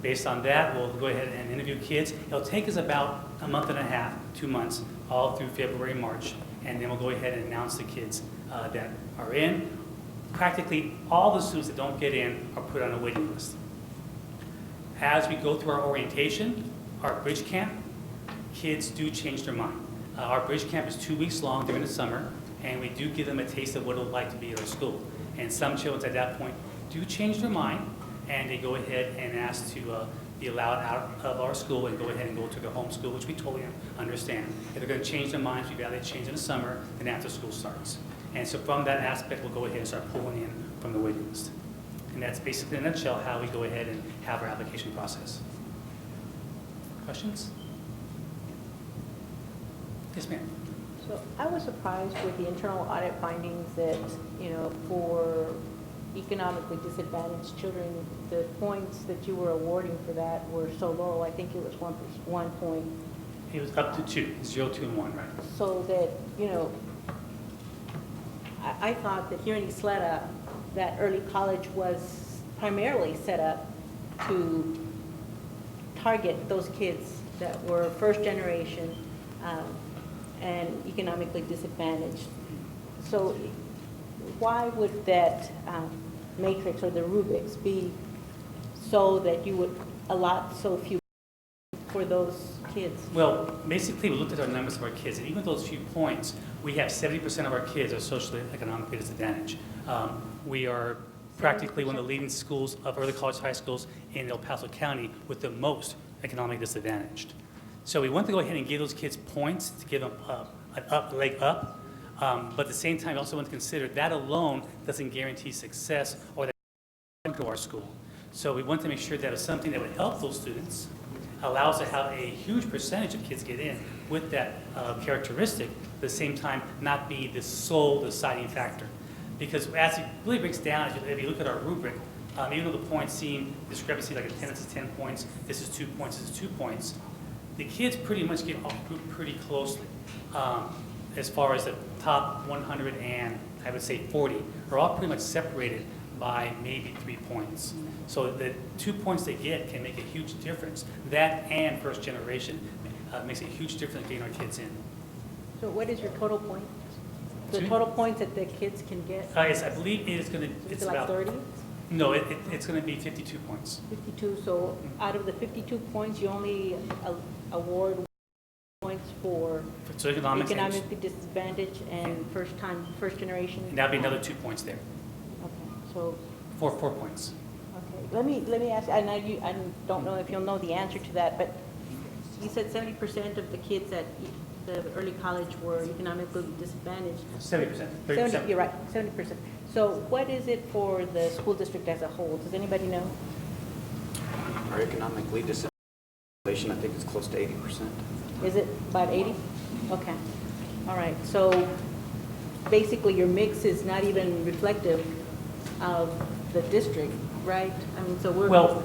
Based on that, we'll go ahead and interview kids. It'll take us about a month and a half, 2 months, all through February, March, and then we'll go ahead and announce the kids that are in. Practically all the students that don't get in are put on a waiting list. As we go through our orientation, our bridge camp, kids do change their mind. Our bridge camp is 2 weeks long during the summer, and we do give them a taste of what it would like to be at our school. And some children at that point do change their mind, and they go ahead and ask to be allowed out of our school and go ahead and go to their home school, which we totally understand. If they're going to change their minds, we'd rather they change in the summer than after school starts. And so from that aspect, we'll go ahead and start pulling in from the waiting list. And that's basically in a nutshell how we go ahead and have our application process. Questions? Yes, ma'am. So I was surprised with the internal audit findings that, for economically disadvantaged children, the points that you were awarding for that were so low. I think it was 1 point. It was up to 2, 0, 2, and 1, right? So that, I thought that here in Ysleta, that early college was primarily set up to target those kids that were first generation and economically disadvantaged. So why would that matrix or the rubrics be so that you would allot so few for those kids? Well, basically, we looked at our numbers of our kids, and even those few points, we have 70% of our kids are socially economically disadvantaged. We are practically one of the leading schools of early college high schools in El Paso County with the most economically disadvantaged. So we want to go ahead and give those kids points to give them a leg up, but at the same time, we also want to consider that alone doesn't guarantee success or that they come to our school. So we want to make sure that it's something that would help those students, allows to have a huge percentage of kids get in with that characteristic, at the same time not be the sole deciding factor. Because as it really breaks down, if you look at our rubric, even though the points seem discrepancy, like attendance is 10 points, this is 2 points, this is 2 points, the kids pretty much get all grouped pretty closely. As far as the top 100 and I would say 40 are all pretty much separated by maybe 3 points. So the 2 points they get can make a huge difference. That and first generation makes a huge difference in getting our kids in. So what is your total points? The Excuse me? total points that the kids can get? Yes, I believe it is going to, Is it's it like about, 30? no, it's going to be 52 points. 52, so out of the 52 points, you only award points for So economics, economically disadvantaged and first generation? and that'll be another 2 points there. Okay, so, 4 points. okay, let me ask, I don't know if you'll know the answer to that, but you said 70% of the kids that the early college were economically disadvantaged. 70%, 70, 30%. you're right, 70%. So what is it for the school district as a whole? Does anybody know? Our economically disadvantaged population, I think, is close to 80%. Is it about 80? Okay. All right. So basically, your mix is not even reflective of the district, right? I mean, so we're. Well,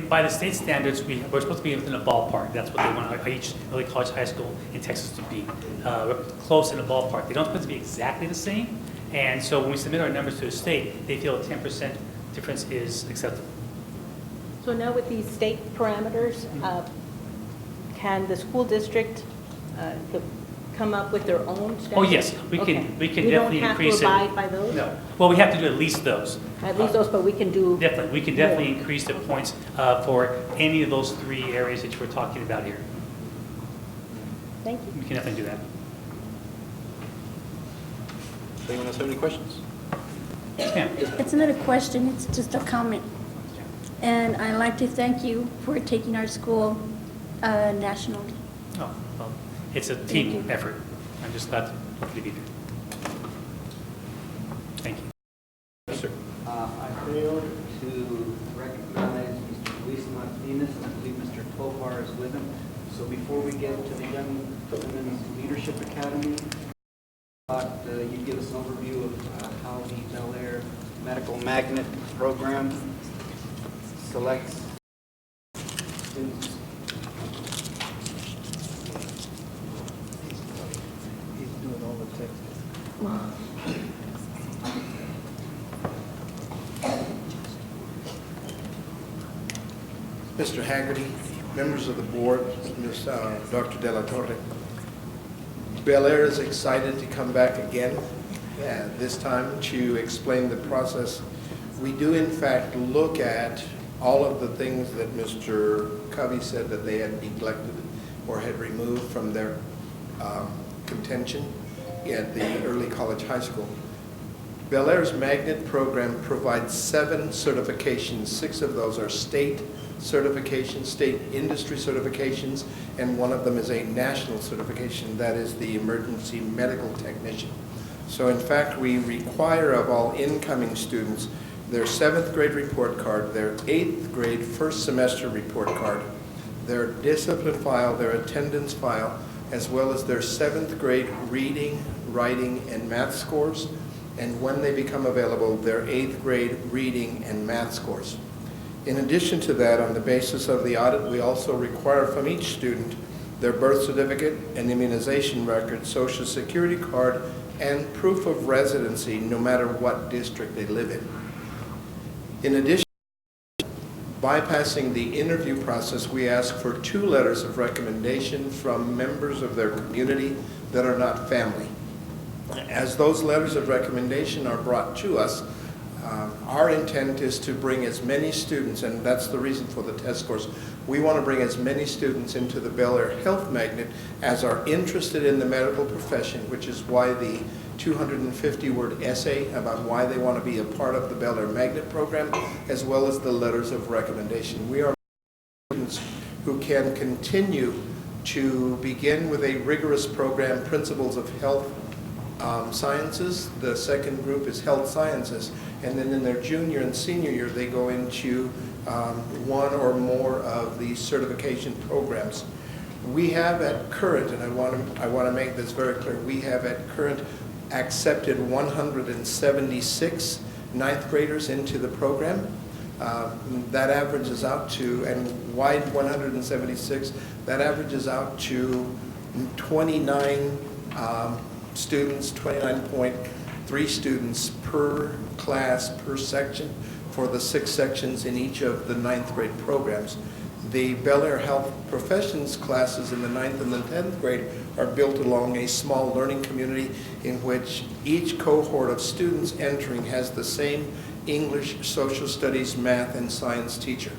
by the state standards, we're supposed to be within a ballpark. That's what they want each early college high school in Texas to be. We're close in a ballpark. They don't supposed to be exactly the same. And so when we submit our numbers to the state, they feel a 10% difference is acceptable. So now with these state parameters, can the school district come up with their own standards? Oh, yes, we Okay. can definitely increase it. We don't have to abide by those? No. Well, we have to do at least those. At least those, but we can do. Definitely, we can definitely more. increase the points for any of those 3 areas that you were talking about here. Thank you. We can definitely do that. Does anyone else have any questions? Yes, ma'am. It's not a question, it's just a comment. And I'd like to thank you for taking our school nationally. Oh, well, it's a team effort. I'm just glad to be here. Thank you. Yes, sir. I failed to recognize Mr. Luis Martinez, and I believe Mr. Tovar is with him. So before we get to the Young Women's Leadership Academy, I thought you'd give us an overview of how the Bel Air Medical Magnet Program selects students. He's doing all the texting. Mr. Haggerty, members of the board, Ms. Dr. De La Torre. Bel Air is excited to come back again, this time to explain the process. We do in fact look at all of the things that Mr. Covey said that they had neglected or had removed from their contention at the early college high school. Bel Air's magnet program provides 7 certifications. 6 of those are state certifications, state industry certifications, and one of them is a national certification, that is the emergency medical technician. So in fact, we require of all incoming students their 7th grade report card, their 8th grade first semester report card, their discipline file, their attendance file, as well as their 7th grade reading, writing, and math scores, and when they become available, their 8th grade reading and math scores. In addition to that, on the basis of the audit, we also require from each student their birth certificate and immunization record, social security card, and proof of residency, no matter what district they live in. In addition, bypassing the interview process, we ask for 2 letters of recommendation from members of their community that are not family. As those letters of recommendation are brought to us, our intent is to bring as many students, and that's the reason for the test scores. We want to bring as many students into the Bel Air Health Magnet as are interested in the medical profession, which is why the 250-word essay about why they want to be a part of the Bel Air Magnet program, as well as the letters of recommendation. We are students who can continue to begin with a rigorous program, Principles of Health Sciences. The second group is Health Sciences. And then in their junior and senior year, they go into one or more of these certification programs. We have at current, and I want to make this very clear, we have at current accepted 176 ninth graders into the program. That averages out to, and why 176? That averages out to 29 students, 29.3 students per class, per section, for the 6 sections in each of the 9th grade programs. The Bel Air Health Professions classes in the 9th and the 10th grade are built along a small learning community in which each cohort of students entering has the same English, social studies, math, and science teacher.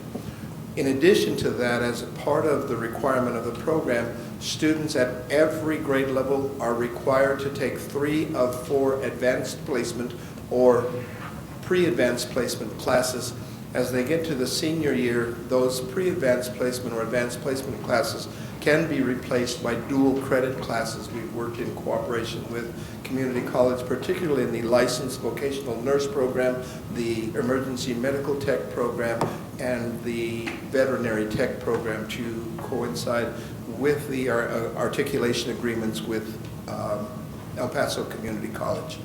In addition to that, as a part of the requirement of the program, students at every grade level are required to take 3 of 4 advanced placement or pre-advanced placement classes. As they get to the senior year, those pre-advanced placement or advanced placement classes can be replaced by dual credit classes. We've worked in cooperation with community college, particularly in the licensed vocational nurse program, the emergency medical tech program, and the veterinary tech program to coincide with the articulation agreements with El Paso Community College.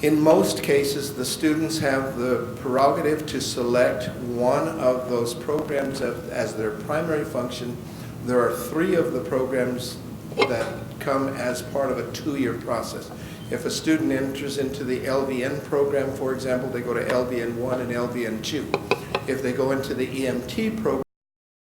In most cases, the students have the prerogative to select one of those programs as their primary function. There are 3 of the programs that come as part of a 2-year process. If a student enters into the LVN program, for example, they go to LVN 1 and LVN 2. If they go into the EMT program,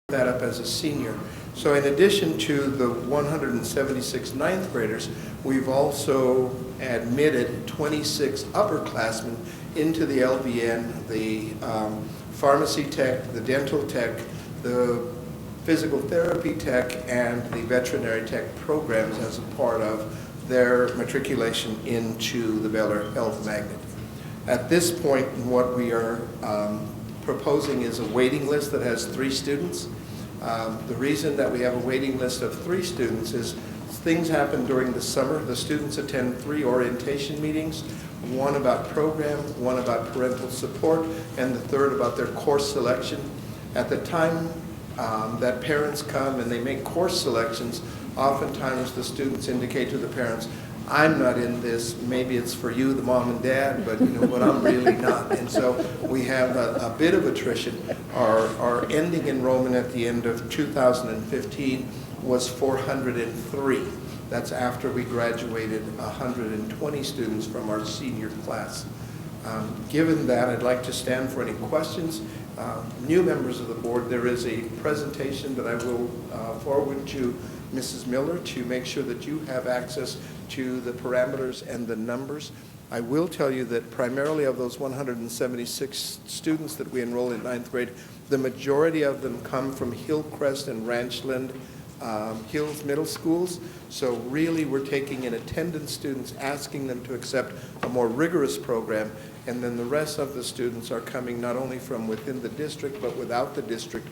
that up as a senior. So in addition to the 176 ninth graders, we've also admitted 26 upperclassmen into the LVN, the pharmacy tech, the dental tech, the physical therapy tech, and the veterinary tech programs as a part of their matriculation into the Bel Air Health Magnet. At this point, what we are proposing is a waiting list that has 3 students. The reason that we have a waiting list of 3 students is things happen during the summer. The students attend 3 orientation meetings, one about program, one about parental support, and the third about their course selection. At the time that parents come and they make course selections, oftentimes the students indicate to the parents, I'm not in this, maybe it's for you, the mom and dad, but I'm really not. And so we have a bit of attrition. Our ending enrollment at the end of 2015 was 403. That's after we graduated 120 students from our senior class. Given that, I'd like to stand for any questions. New members of the board, there is a presentation that I will forward to Mrs. Miller to make sure that you have access to the parameters and the numbers. I will tell you that primarily of those 176 students that we enroll in 9th grade, the majority of them come from Hillcrest and Ranchland Hills Middle Schools. So really we're taking in attendance students, asking them to accept a more rigorous program, and then the rest of the students are coming not only from within the district but without the district.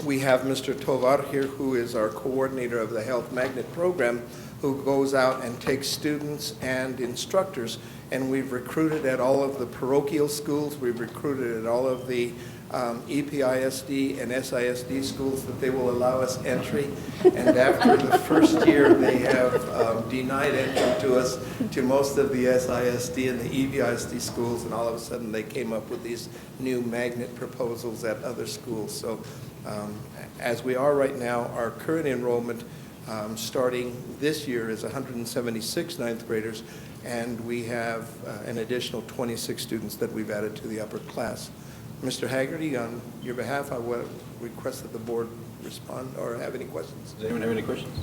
We have Mr. Tovar here, who is our coordinator of the Health Magnet program, who goes out and takes students and instructors, and we've recruited at all of the parochial schools, we've recruited at all of the EPISD and SISD schools that they will allow us entry, and after the first year they have denied entry to us to most of the SISD and the EPISD schools, and all of a sudden they came up with these new magnet proposals at other schools. So as we are right now, our current enrollment starting this year is 176 ninth graders, and we have an additional 26 students that we've added to the upper class. Mr. Haggerty, on your behalf, I would request that the board respond or have any questions. Does anyone have any questions?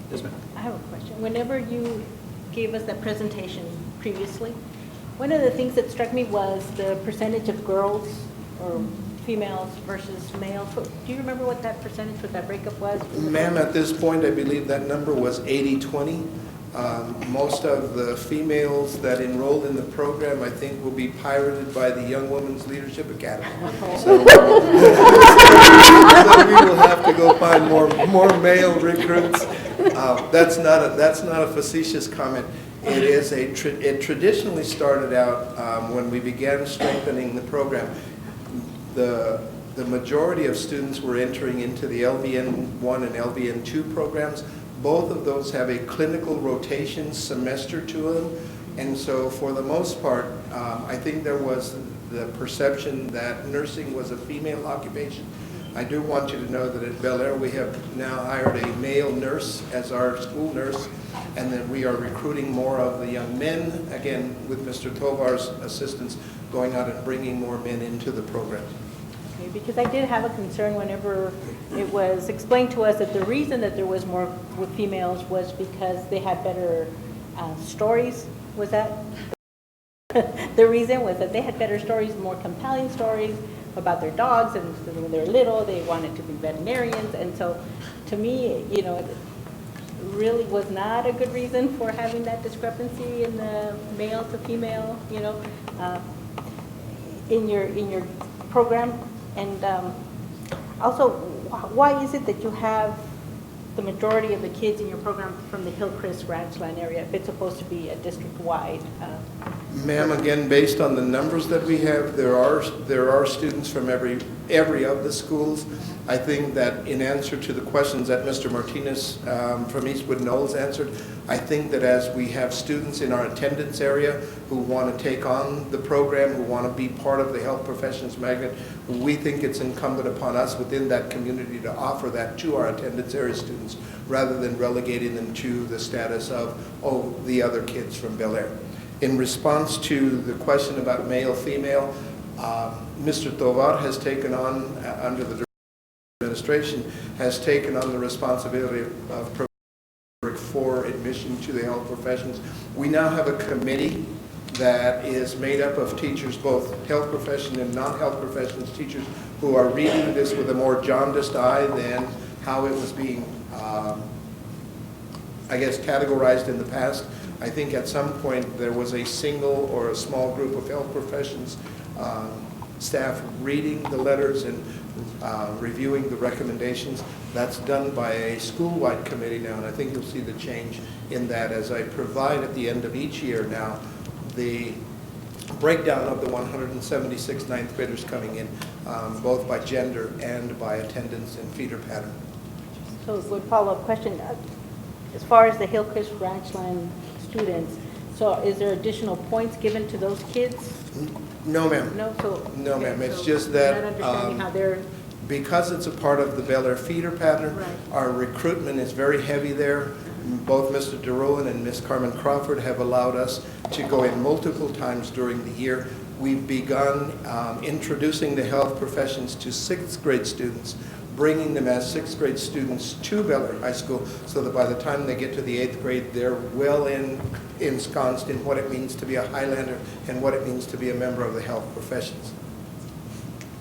Yes, ma'am. I have a question. Whenever you gave us that presentation previously, one of the things that struck me was the percentage of girls or females versus males. Do you remember what that percentage, what that breakup was? Ma'am, at this point, I believe that number was 80-20. Most of the females that enrolled in the program, I think, will be pirated by the Young Women's Leadership Academy. So we will have to go find more male recruits. That's not a facetious comment. It traditionally started out when we began strengthening the program. The majority of students were entering into the LVN 1 and LVN 2 programs. Both of those have a clinical rotation semester to them, and so for the most part, I think there was the perception that nursing was a female occupation. I do want you to know that at Bel Air we have now hired a male nurse as our school nurse, and that we are recruiting more of the young men, again with Mr. Tovar's assistance, going out and bringing more men into the program. Okay, because I did have a concern whenever it was explained to us that the reason that there was more with females was because they had better stories. Was that the reason? Was that they had better stories, more compelling stories about their dogs, and when they were little they wanted to be veterinarians, and so to me, it really was not a good reason for having that discrepancy in the male to female, in your program. And also, why is it that you have the majority of the kids in your program from the Hillcrest Ranchland area if it's supposed to be a district-wide? Ma'am, again, based on the numbers that we have, there are students from every of the schools. I think that in answer to the questions that Mr. Martinez from Eastwood Knolls answered, I think that as we have students in our attendance area who want to take on the program, who want to be part of the health professions magnet, we think it's incumbent upon us within that community to offer that to our attendance area students rather than relegating them to the status of, oh, the other kids from Bel Air. In response to the question about male-female, Mr. Tovar has taken on, under the administration, has taken on the responsibility of for admission to the health professions. We now have a committee that is made up of teachers, both health profession and non-health professions teachers, who are reading this with a more jaundiced eye than how it was being, I guess, categorized in the past. I think at some point there was a single or a small group of health professions staff reading the letters and reviewing the recommendations. That's done by a school-wide committee now, and I think you'll see the change in that as I provide at the end of each year now the breakdown of the 176 ninth graders coming in, both by gender and by attendance and feeder pattern. So good follow-up question. As far as the Hillcrest Ranchland students, so is there additional points given to those kids? No, ma'am. No, so. No, ma'am. It's so just you're that not understanding how they're. because it's a part of the Bel Air feeder pattern, Right. our recruitment is very heavy there. Both Mr. DeRowan and Ms. Carmen Crawford have allowed us to go in multiple times during the year. We've begun introducing the health professions to 6th grade students, bringing them as 6th grade students to Bel Air High School so that by the time they get to the 8th grade, they're well ensconced in what it means to be a Highlander and what it means to be a member of the health professions.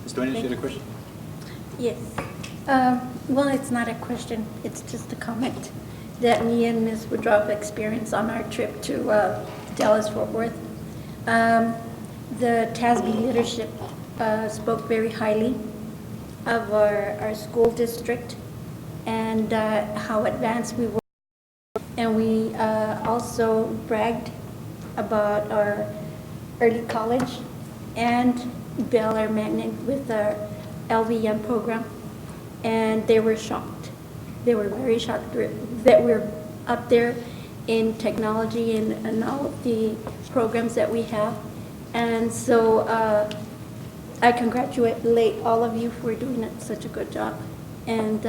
Ms. Duenas, you had a question? Yes. Well, it's not a question, it's just a comment that me and Ms. Woodruff experienced on our trip to Dallas-Fort Worth. The TASB leadership spoke very highly of our school district and how advanced we were. And we also bragged about our early college and Bel Air Magnet with our LVM program. And they were shocked. They were very shocked that we're up there in technology and all of the programs that we have. And so I congratulate all of you for doing such a good job. And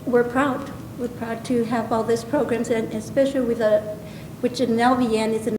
we're proud. We're proud to have all these programs, and especially with which an LVN is a degree.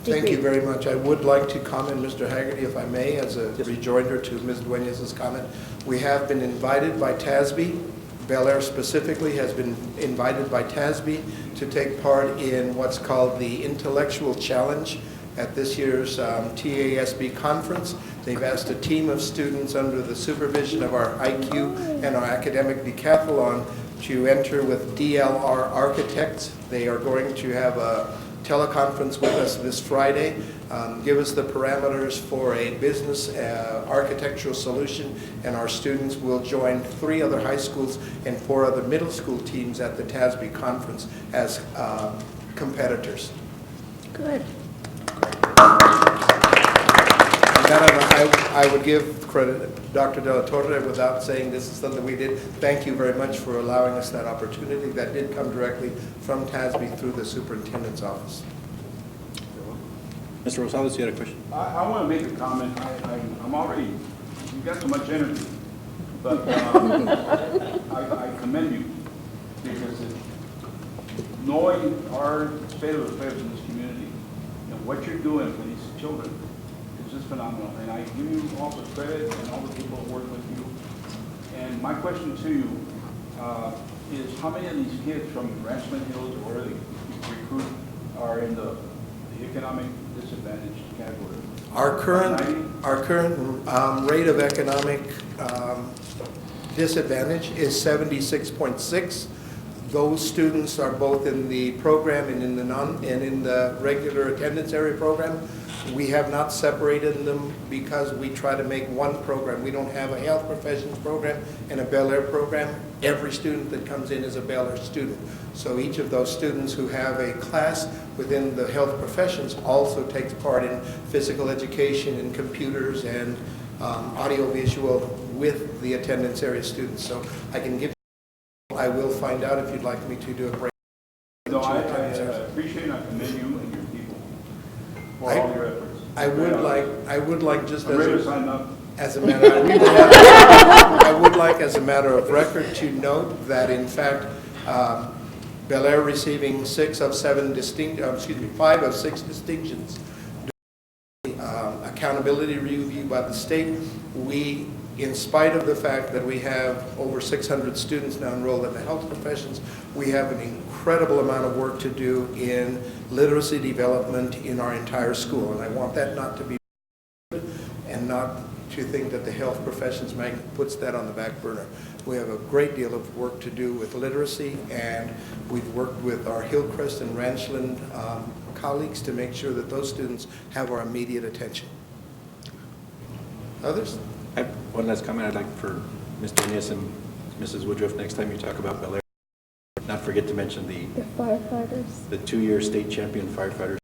Thank you very much. I would like to comment, Mr. Haggerty, if I may, as a rejoinder to Ms. Duenas' comment. We have been invited by TASB. Bel Air specifically has been invited by TASB to take part in what's called the Intellectual Challenge at this year's TASB conference. They've asked a team of students under the supervision of our IQ and our academic decathlon to enter with DLR architects. They are going to have a teleconference with us this Friday, give us the parameters for a business architectural solution, and our students will join 3 other high schools and 4 other middle school teams at the TASB conference as competitors. Good. That I would give credit to Dr. De La Torre without saying this is something we did. Thank you very much for allowing us that opportunity. That did come directly from TASB through the superintendent's office. Mr. Rosales, you had a question? I want to make a comment. I'm already, you've got so much energy, but I commend you because knowing our state of affairs in this community and what you're doing for these children is just phenomenal. And I give you all the credit and all the people that work with you. And my question to you is how many of these kids from Ranchland Hills or where they recruit are in the economic disadvantaged category? Our current rate of economic disadvantage is 76.6. Those students are both in the program and in the regular attendance area program. We have not separated them because we try to make one program. We don't have a health professions program and a Bel Air program. Every student that comes in is a Bel Air student. So each of those students who have a class within the health professions also takes part in physical education and computers and audiovisual with the attendance area students. So I can give you, I will find out if you'd like me to do a break. No, I appreciate and I commend you and your people for all your efforts. I would like just I'm ready to sign up. as a matter, I would like as a matter of record to note that in fact, Bel Air receiving 5 of 6 distinctions. Accountability review by the state, we, in spite of the fact that we have over 600 students now enrolled in the health professions, we have an incredible amount of work to do in literacy development in our entire school. And I want that not to be, and not to think that the health professions puts that on the back burner. We have a great deal of work to do with literacy, and we've worked with our Hillcrest and Ranchland colleagues to make sure that those students have our immediate attention. Others? I have one last comment I'd like for Mr. Inez and Mrs. Woodruff, next time you talk about Bel Air, not forget to mention The firefighters. the 2-year state champion firefighters.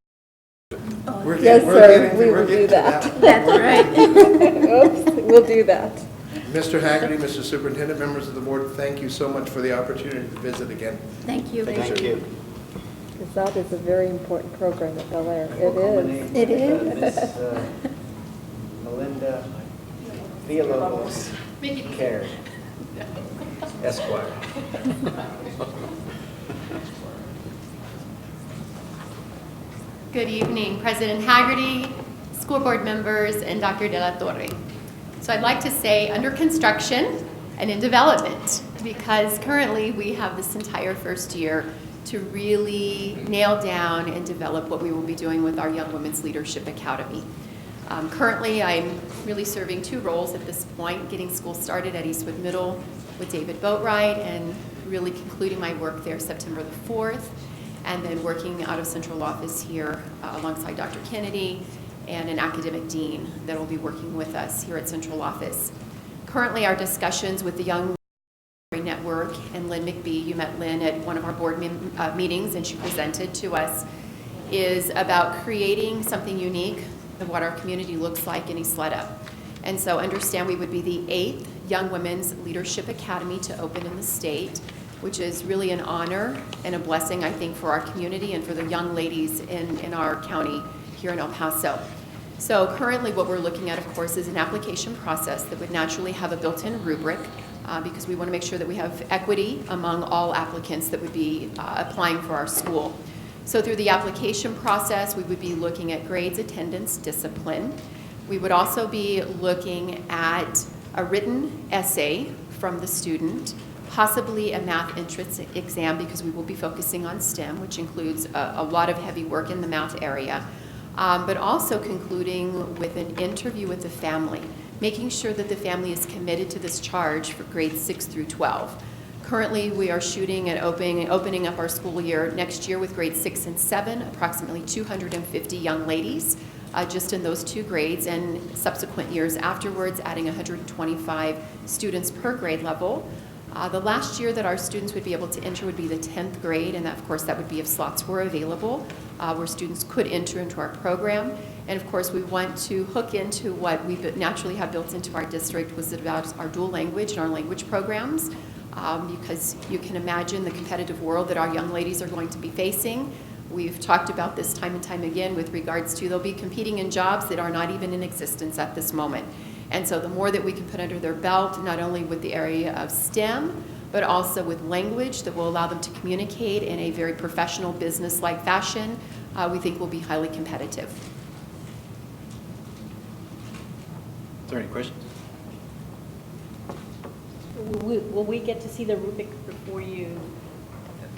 Yes, sir, we will do that. That's right. Oops, we'll do that. Mr. Haggerty, Mr. Superintendent, members of the board, thank you so much for the opportunity to visit again. Thank you. Thank you. Because that is a very important program at Bel Air. We'll culminate It with, is. Miss Melinda Villalobos Carey, Esquire. Good evening, President Haggerty, school board members, and Dr. De La Torre. So I'd like to say under construction and in development, because currently we have this entire first year to really nail down and develop what we will be doing with our Young Women's Leadership Academy. Currently, I'm really serving 2 roles at this point, getting school started at Eastwood Middle with David Boatwright and really concluding my work there September the 4th, and then working out of central office here alongside Dr. Kennedy and an academic dean that will be working with us here at central office. Currently, our discussions with the Young Network and Lynn McBee, you met Lynn at one of our board meetings and she presented to us, is about creating something unique of what our community looks like in Ysleta. And so understand we would be the 8th Young Women's Leadership Academy to open in the state, which is really an honor and a blessing, I think, for our community and for the young ladies in our county here in El Paso. So currently what we're looking at, of course, is an application process that would naturally have a built-in rubric because we want to make sure that we have equity among all applicants that would be applying for our school. So through the application process, we would be looking at grades, attendance, discipline. We would also be looking at a written essay from the student, possibly a math entrance exam because we will be focusing on STEM, which includes a lot of heavy work in the math area, but also concluding with an interview with the family, making sure that the family is committed to this charge for grades 6 through 12. Currently, we are shooting at opening up our school year next year with grades 6 and 7, approximately 250 young ladies just in those 2 grades, and subsequent years afterwards, adding 125 students per grade level. The last year that our students would be able to enter would be the 10th grade, and that, of course, that would be if slots were available, where students could enter into our program. And of course, we want to hook into what we naturally have built into our district, was about our dual language and our language programs, because you can imagine the competitive world that our young ladies are going to be facing. We've talked about this time and time again with regards to they'll be competing in jobs that are not even in existence at this moment. And so the more that we can put under their belt, not only with the area of STEM, but also with language that will allow them to communicate in a very professional, business-like fashion, we think will be highly competitive. Is there any questions? Will we get to see the rubric before you?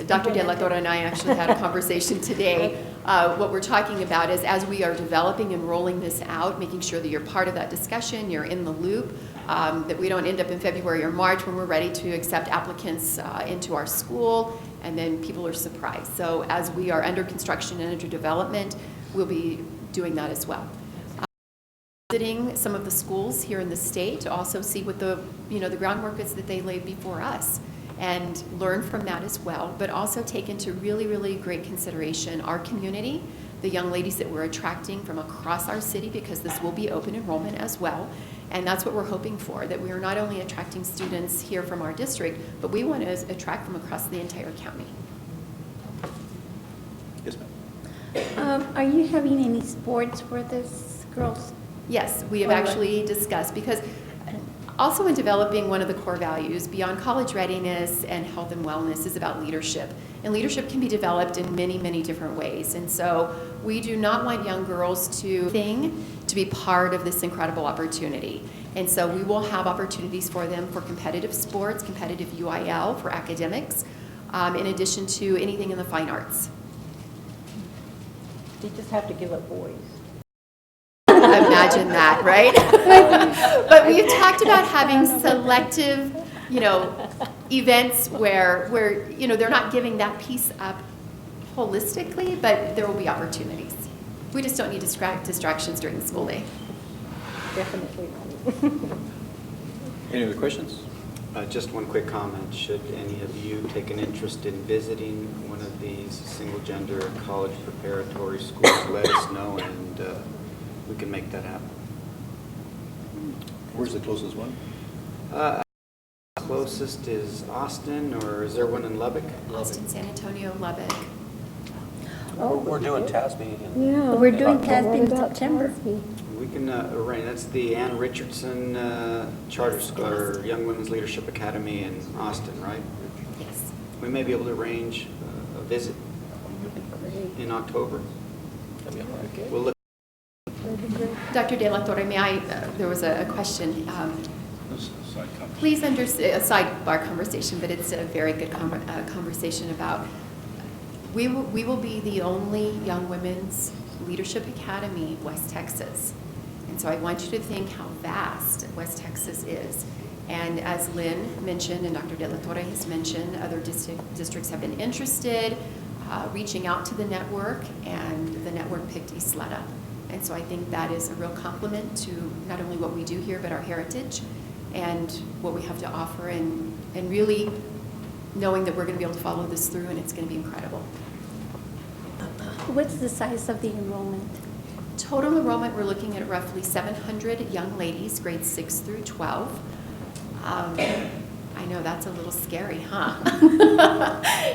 Dr. De La Torre and I actually had a conversation today. What we're talking about is as we are developing and rolling this out, making sure that you're part of that discussion, you're in the loop, that we don't end up in February or March when we're ready to accept applicants into our school, and then people are surprised. So as we are under construction and under development, we'll be doing that as well. Visiting some of the schools here in the state to also see what the groundwork is that they laid before us and learn from that as well, but also take into really, really great consideration our community, the young ladies that we're attracting from across our city, because this will be open enrollment as well. And that's what we're hoping for, that we are not only attracting students here from our district, but we want to attract from across the entire county. Yes, ma'am. Are you having any sports for this girls? Yes, we have All right. actually discussed, because also in developing one of the core values beyond college readiness and health and wellness is about leadership. And leadership can be developed in many, many different ways. And so we do not want young girls to be part of this incredible opportunity. And so we will have opportunities for them for competitive sports, competitive UIL, for academics, in addition to anything in the fine arts. You just have to give up boys. Imagine that, right? But we've talked about having selective, events where they're not giving that piece up holistically, but there will be opportunities. We just don't need distractions during the school day. Definitely. Any other questions? Just one quick comment. Should any of you take an interest in visiting one of these single-gender college preparatory schools, let us know, and we can make that happen. Where's the closest one? Closest is Austin, or is there one in Lubbock? Austin, San Antonio, Lubbock. We're doing TASB. Yeah. We're doing What TASB in about September. TASB? We can arrange. That's the Ann Richardson Charter School, or Young Women's Leadership Academy in Austin, right? Yes. We may be able to arrange a visit in October. We'll look. Dr. De La Torre, may I, there was a question. This is a side conversation. Please understand, a sidebar conversation, but it's a very good conversation about, we will be the only Young Women's Leadership Academy West Texas. And so I want you to think how vast West Texas is. And as Lynn mentioned, and Dr. De La Torre has mentioned, other districts have been interested, reaching out to the network, and the network picked Ysleta. And so I think that is a real compliment to not only what we do here, but our heritage and what we have to offer, and really knowing that we're going to be able to follow this through, and it's going to be incredible. What's the size of the enrollment? Total enrollment, we're looking at roughly 700 young ladies, grades 6 through 12. I know that's a little scary, huh?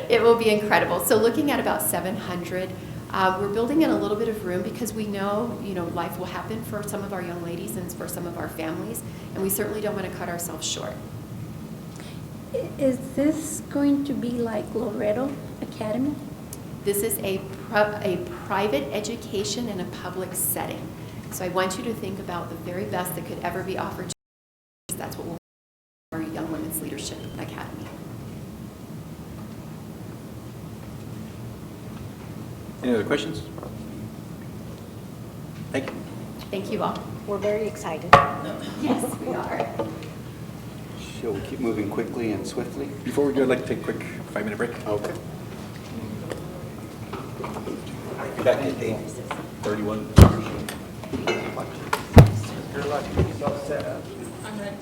It will be incredible. So looking at about 700. We're building in a little bit of room because we know, life will happen for some of our young ladies and for some of our families, and we certainly don't want to cut ourselves short. Is this going to be like Loretto Academy? This is a private education in a public setting. So I want you to think about the very best that could ever be offered to you. That's what we'll do our Young Women's Leadership Academy. Any other questions? Thank you. Thank you all. We're very excited. Yes, we are. Shall we keep moving quickly and swiftly? Before we do, I'd like to take a quick 5-minute break. Okay. Back at 8:31. Good luck. He's all set up. I'm ready.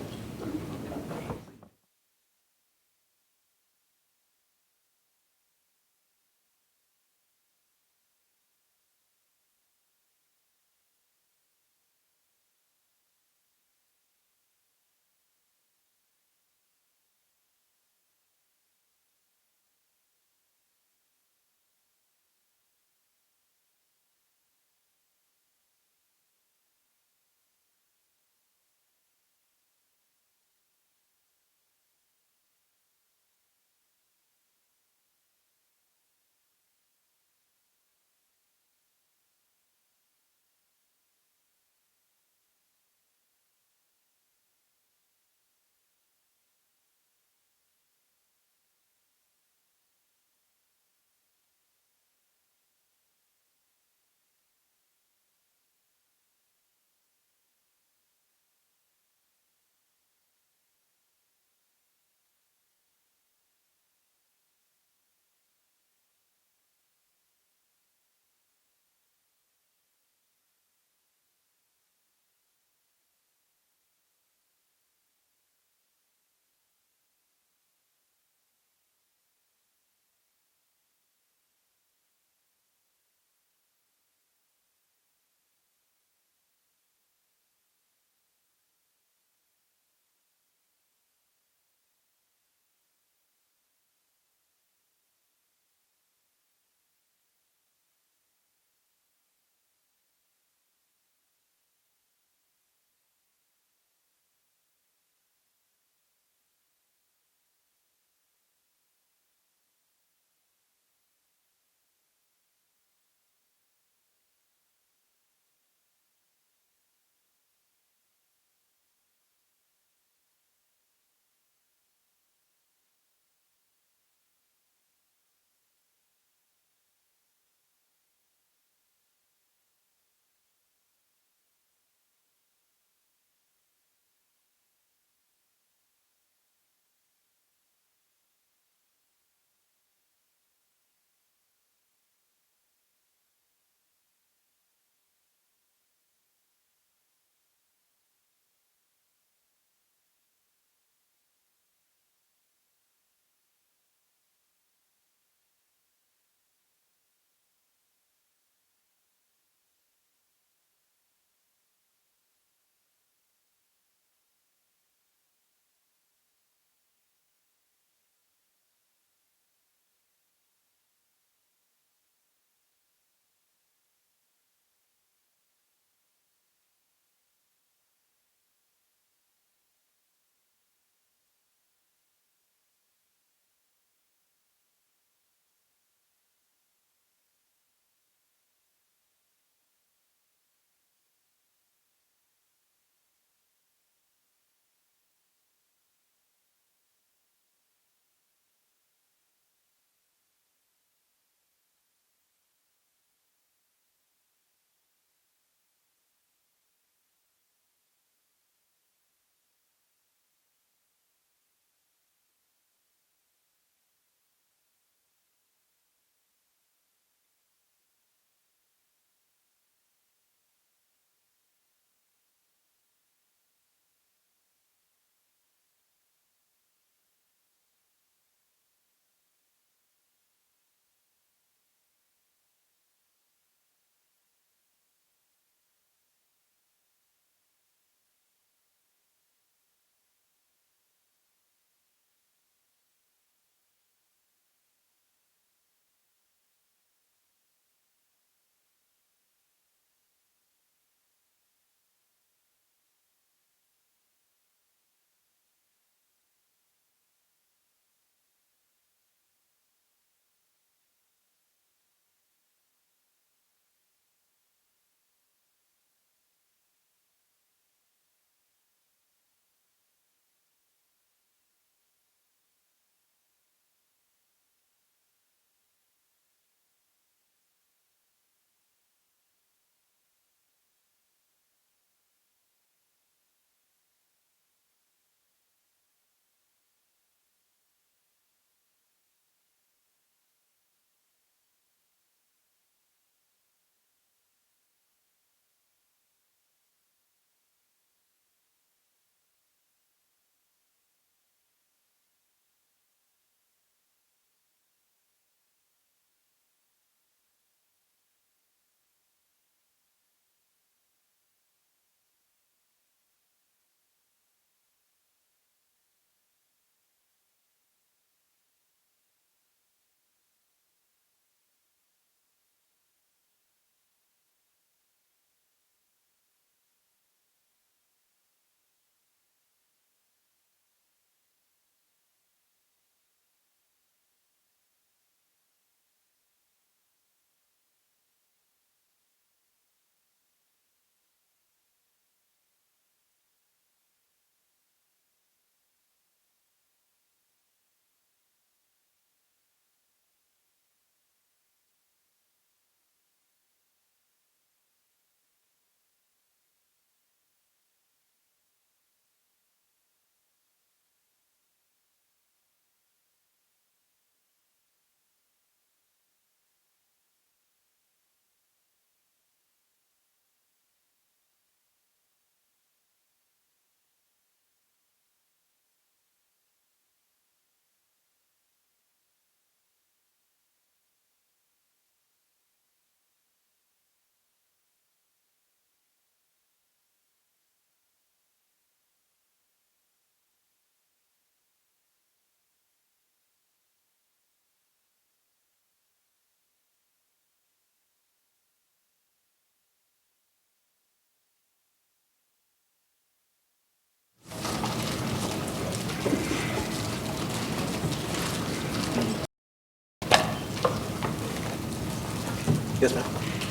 Yes, ma'am.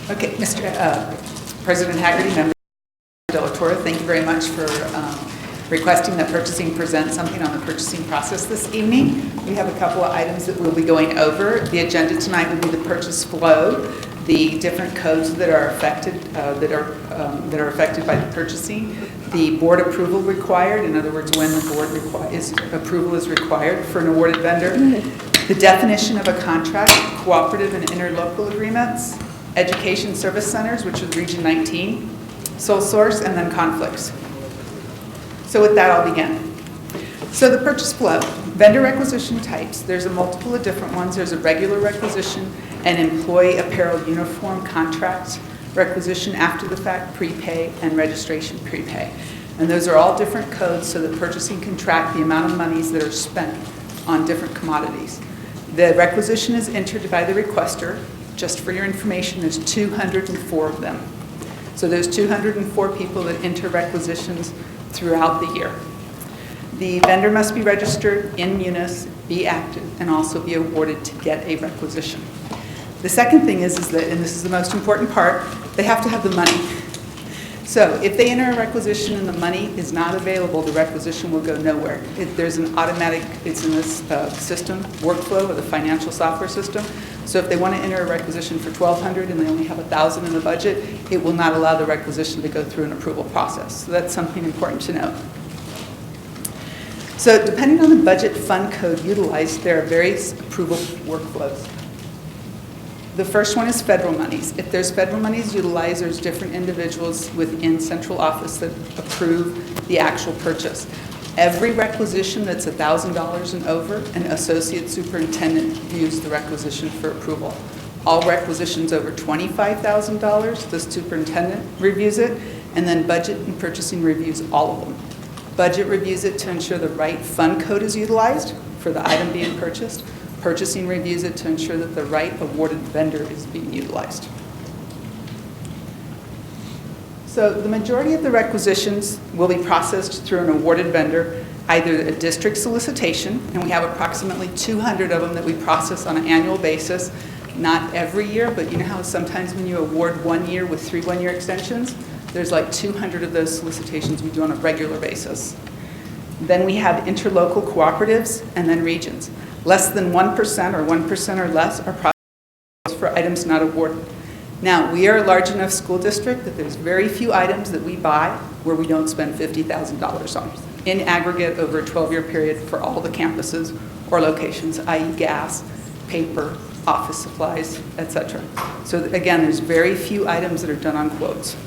Okay, President Haggerty, members of De La Torre, thank you very much for requesting that purchasing present something on the purchasing process this evening. We have a couple of items that we'll be going over. The agenda tonight will be the purchase flow, the different codes that are affected by the purchasing, the board approval required, in other words, when the board approval is required for an awarded vendor, the definition of a contract, cooperative and interlocal agreements, education service centers, which is Region 19, sole source, and then conflicts. So with that, I'll begin. So the purchase flow, vendor requisition types, there's a multiple of different ones. There's a regular requisition, an employee apparel uniform contract requisition after the fact, prepay, and registration prepay. And those are all different codes so that purchasing can track the amount of monies that are spent on different commodities. The requisition is entered by the requester. Just for your information, there's 204 of them. So there's 204 people that enter requisitions throughout the year. The vendor must be registered in Munis, be active, and also be awarded to get a requisition. The second thing is that, and this is the most important part, they have to have the money. So if they enter a requisition and the money is not available, the requisition will go nowhere. There's an automatic, it's in this system, workflow of the financial software system. So if they want to enter a requisition for $1,200 and they only have $1,000 in the budget, it will not allow the requisition to go through an approval process. So that's something important to note. So depending on the budget fund code utilized, there are various approval workflows. The first one is federal monies. If there's federal monies utilized, there's different individuals within central office that approve the actual purchase. Every requisition that's $1,000 and over, an associate superintendent views the requisition for approval. All requisitions over $25,000, the superintendent reviews it, and then budget and purchasing reviews all of them. Budget reviews it to ensure the right fund code is utilized for the item being purchased. Purchasing reviews it to ensure that the right awarded vendor is being utilized. So the majority of the requisitions will be processed through an awarded vendor, either a district solicitation, and we have approximately 200 of them that we process on an annual basis, not every year, but you know how sometimes when you award 1 year with 3 one-year extensions, there's like 200 of those solicitations we do on a regular basis. Then we have interlocal cooperatives and then regions. Less than 1% or 1% or less are processed for items not awarded. Now, we are a large enough school district that there's very few items that we buy where we don't spend $50,000 on in aggregate over a 12-year period for all the campuses or locations, i.e. gas, paper, office supplies, etc. So again, there's very few items that are done on quotes.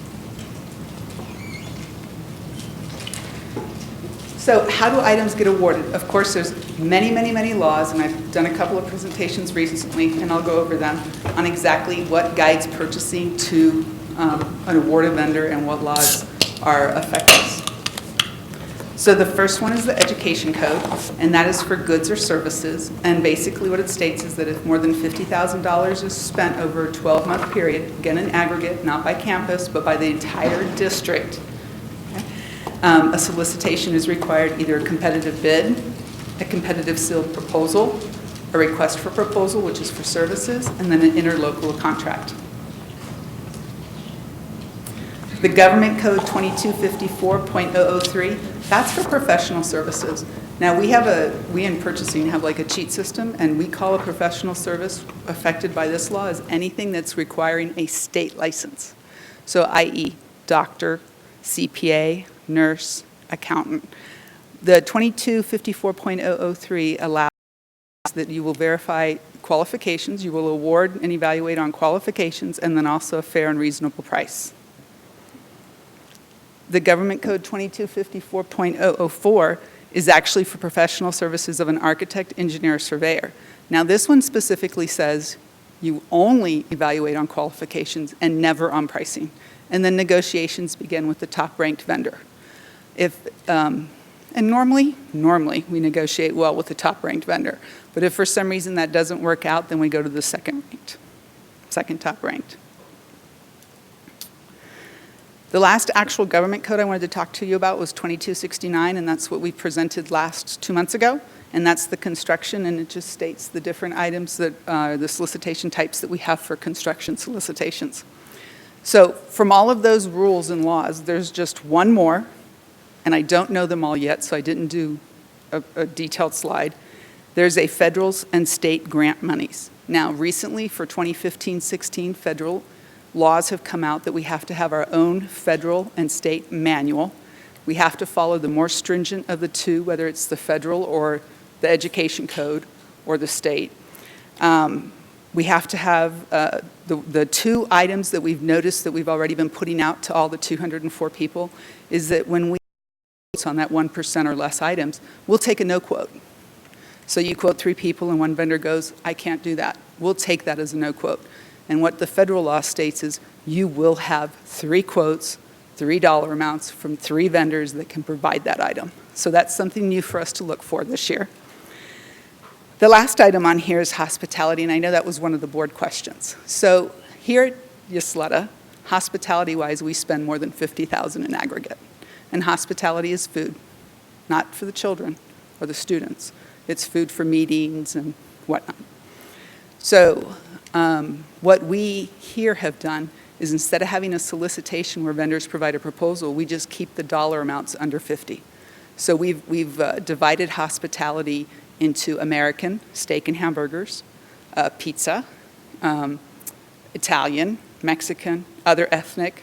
So how do items get awarded? Of course, there's many, many, many laws, and I've done a couple of presentations recently, and I'll go over them, on exactly what guides purchasing to an awarded vendor and what laws are effective. So the first one is the Education Code, and that is for goods or services. And basically what it states is that if more than $50,000 is spent over a 12-month period, again in aggregate, not by campus, but by the entire district, a solicitation is required, either a competitive bid, a competitive sealed proposal, a request for proposal, which is for services, and then an interlocal contract. The Government Code 2254.003, that's for professional services. Now we in purchasing have like a cheat system, and we call a professional service affected by this law as anything that's requiring a state license. So i.e. doctor, CPA, nurse, accountant. The 2254.003 allows that you will verify qualifications, you will award and evaluate on qualifications, and then also a fair and reasonable price. The Government Code 2254.004 is actually for professional services of an architect, engineer, or surveyor. Now this one specifically says you only evaluate on qualifications and never on pricing. And then negotiations begin with the top-ranked vendor. And normally we negotiate well with the top-ranked vendor. But if for some reason that doesn't work out, then we go to the second top-ranked. The last actual government code I wanted to talk to you about was 2269, and that's what we presented 2 months ago, and that's the construction, and it just states the different items that, the solicitation types that we have for construction solicitations. So from all of those rules and laws, there's just one more, and I don't know them all yet, so I didn't do a detailed slide. There's a federal and state grant monies. Now, recently, for 2015-16, federal laws have come out that we have to have our own federal and state manual. We have to follow the more stringent of the two, whether it's the federal or the education code or the state. We have to have the two items that we've noticed that we've already been putting out to all the 204 people is that when we on that 1% or less items, we'll take a no quote. So you quote 3 people and one vendor goes, I can't do that. We'll take that as a no quote. And what the federal law states is you will have 3 quotes, $3 amounts from 3 vendors that can provide that item. So that's something new for us to look for this year. The last item on here is hospitality, and I know that was one of the board questions. So here at Ysleta, hospitality-wise, we spend more than $50,000 in aggregate. And hospitality is food, not for the children or the students. It's food for meetings and whatnot. So what we here have done is instead of having a solicitation where vendors provide a proposal, we just keep the dollar amounts under 50. So we've divided hospitality into American, steak and hamburgers, pizza, Italian, Mexican, other ethnic,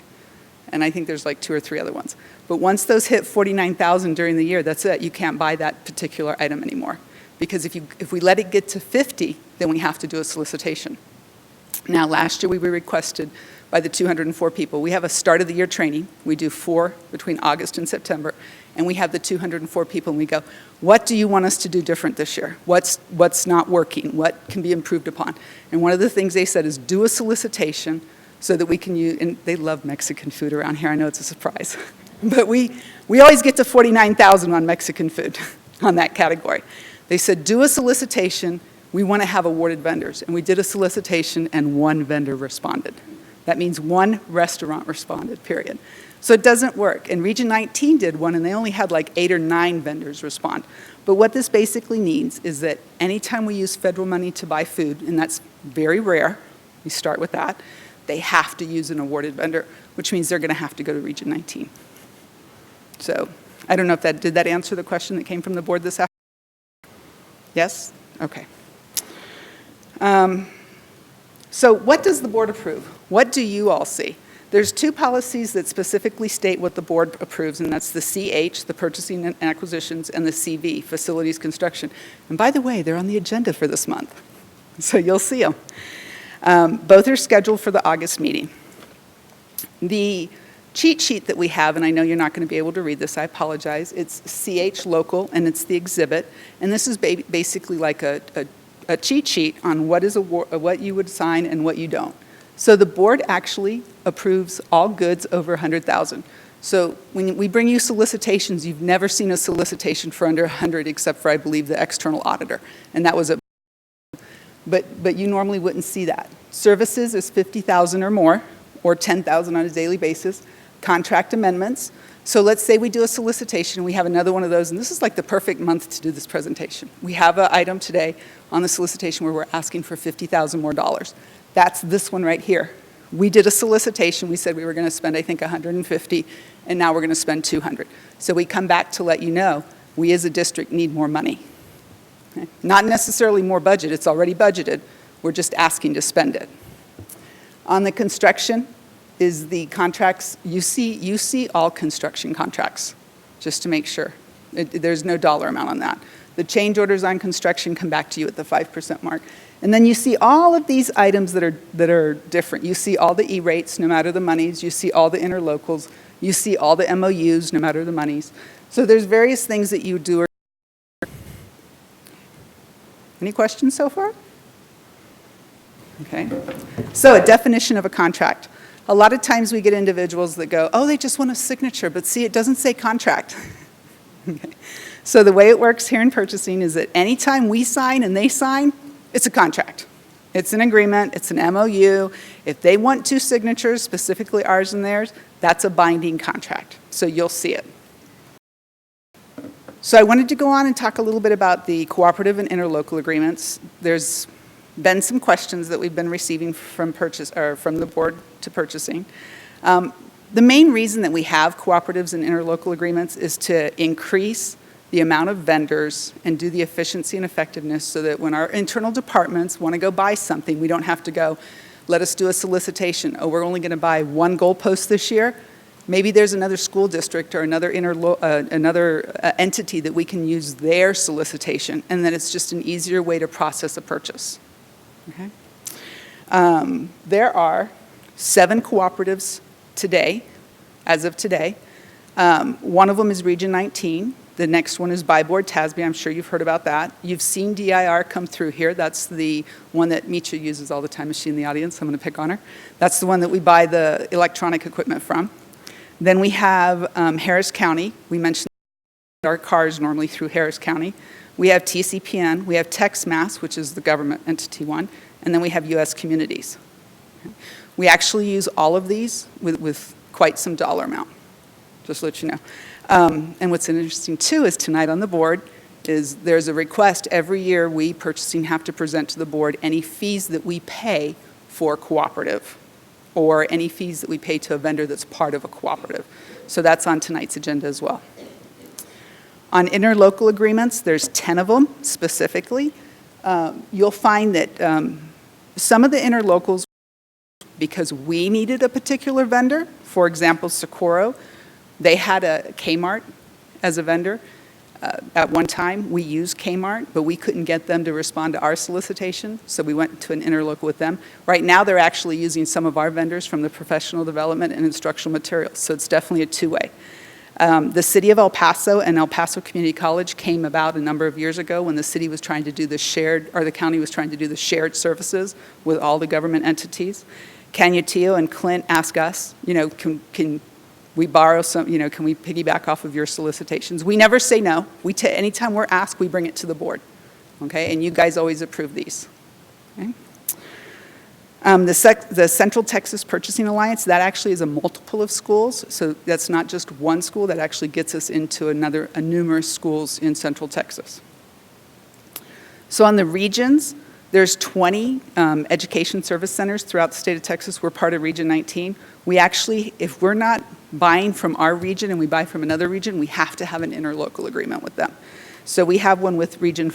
and I think there's like 2 or 3 other ones. But once those hit 49,000 during the year, that's it. You can't buy that particular item anymore. Because if we let it get to 50, then we have to do a solicitation. Now, last year we were requested by the 204 people. We have a start of the year training. We do 4 between August and September. And we have the 204 people and we go, what do you want us to do different this year? What's not working? What can be improved upon? And one of the things they said is do a solicitation so that we can use, and they love Mexican food around here. I know it's a surprise. But we always get to 49,000 on Mexican food on that category. They said, do a solicitation. We want to have awarded vendors. And we did a solicitation and 1 vendor responded. That means 1 restaurant responded, period. So it doesn't work. And Region 19 did one, and they only had like 8 or 9 vendors respond. But what this basically means is that anytime we use federal money to buy food, and that's very rare, we start with that, they have to use an awarded vendor, which means they're going to have to go to Region 19. So I don't know if did that answer the question that came from the board this afternoon? Yes? Okay. So what does the board approve? What do you all see? There's 2 policies that specifically state what the board approves, and that's the CH, the purchasing and acquisitions, and the CV, facilities construction. And by the way, they're on the agenda for this month, so you'll see them. Both are scheduled for the August meeting. The cheat sheet that we have, and I know you're not going to be able to read this, I apologize, it's CH local, and it's the exhibit, and this is basically like a cheat sheet on what you would sign and what you don't. So the board actually approves all goods over 100,000. So when we bring you solicitations, you've never seen a solicitation for under 100 except for, I believe, the external auditor, and that was but you normally wouldn't see that. Services is 50,000 or more, or 10,000 on a daily basis. Contract amendments. So let's say we do a solicitation, we have another one of those, and this is like the perfect month to do this presentation. We have an item today on the solicitation where we're asking for $50,000 more dollars. That's this one right here. We did a solicitation, we said we were going to spend, I think, 150, and now we're going to spend 200. So we come back to let you know, we as a district need more money. Okay? Not necessarily more budget, it's already budgeted, we're just asking to spend it. On the construction, is the contracts, you see all construction contracts, just to make sure. There's no dollar amount on that. The change orders on construction come back to you at the 5% mark. And then you see all of these items that are different. You see all the E-rates, no matter the monies. You see all the interlocals. You see all the MOUs, no matter the monies. So there's various things that you do. Any questions so far? Okay. So a definition of a contract. A lot of times we get individuals that go, oh, they just want a signature, but see, it doesn't say contract. Okay. So the way it works here in purchasing is that anytime we sign and they sign, it's a contract. It's an agreement, it's an MOU. If they want 2 signatures, specifically ours and theirs, that's a binding contract, so you'll see it. So I wanted to go on and talk a little bit about the cooperative and interlocal agreements. There's been some questions that we've been receiving from the board to purchasing. The main reason that we have cooperatives and interlocal agreements is to increase the amount of vendors and do the efficiency and effectiveness so that when our internal departments want to go buy something, we don't have to go, let us do a solicitation. Oh, we're only going to buy 1 goalpost this year. Maybe there's another school district or another entity that we can use their solicitation, and then it's just an easier way to process a purchase. Okay? There are 7 cooperatives today, as of today. One of them is Region 19. The next one is Buy Board TASB. I'm sure you've heard about that. You've seen DIR come through here. That's the one that Micha uses all the time. Is she in the audience? I'm going to pick on her. That's the one that we buy the electronic equipment from. Then we have Harris County. We mentioned our cars normally through Harris County. We have TCPN. We have TexMass, which is the government entity one. And then we have U.S. Communities. We actually use all of these with quite some dollar amount, just to let you know. And what's interesting, too, is tonight on the board is there's a request every year we purchasing have to present to the board any fees that we pay for cooperative or any fees that we pay to a vendor that's part of a cooperative. So that's on tonight's agenda as well. On interlocal agreements, there's 10 of them specifically. You'll find that some of the interlocals, because we needed a particular vendor, for example, Socorro, they had a Kmart as a vendor. At one time, we used Kmart, but we couldn't get them to respond to our solicitation, so we went to an interlocal with them. Right now, they're actually using some of our vendors from the professional development and instructional materials, so it's definitely a two-way. The city of El Paso and El Paso Community College came about a number of years ago when the city was trying to do the shared, or the county was trying to do the shared services with all the government entities. Canutillo and Clint asked us, can we borrow some, can we piggyback off of your solicitations? We never say no. Anytime we're asked, we bring it to the board, okay? And you guys always approve these, okay? The Central Texas Purchasing Alliance, that actually is a multiple of schools, so that's not just one school, that actually gets us into numerous schools in Central Texas. So on the regions, there's 20 education service centers throughout the state of Texas. We're part of Region 19. We actually, if we're not buying from our region and we buy from another region, we have to have an interlocal agreement with them. So we have one with Region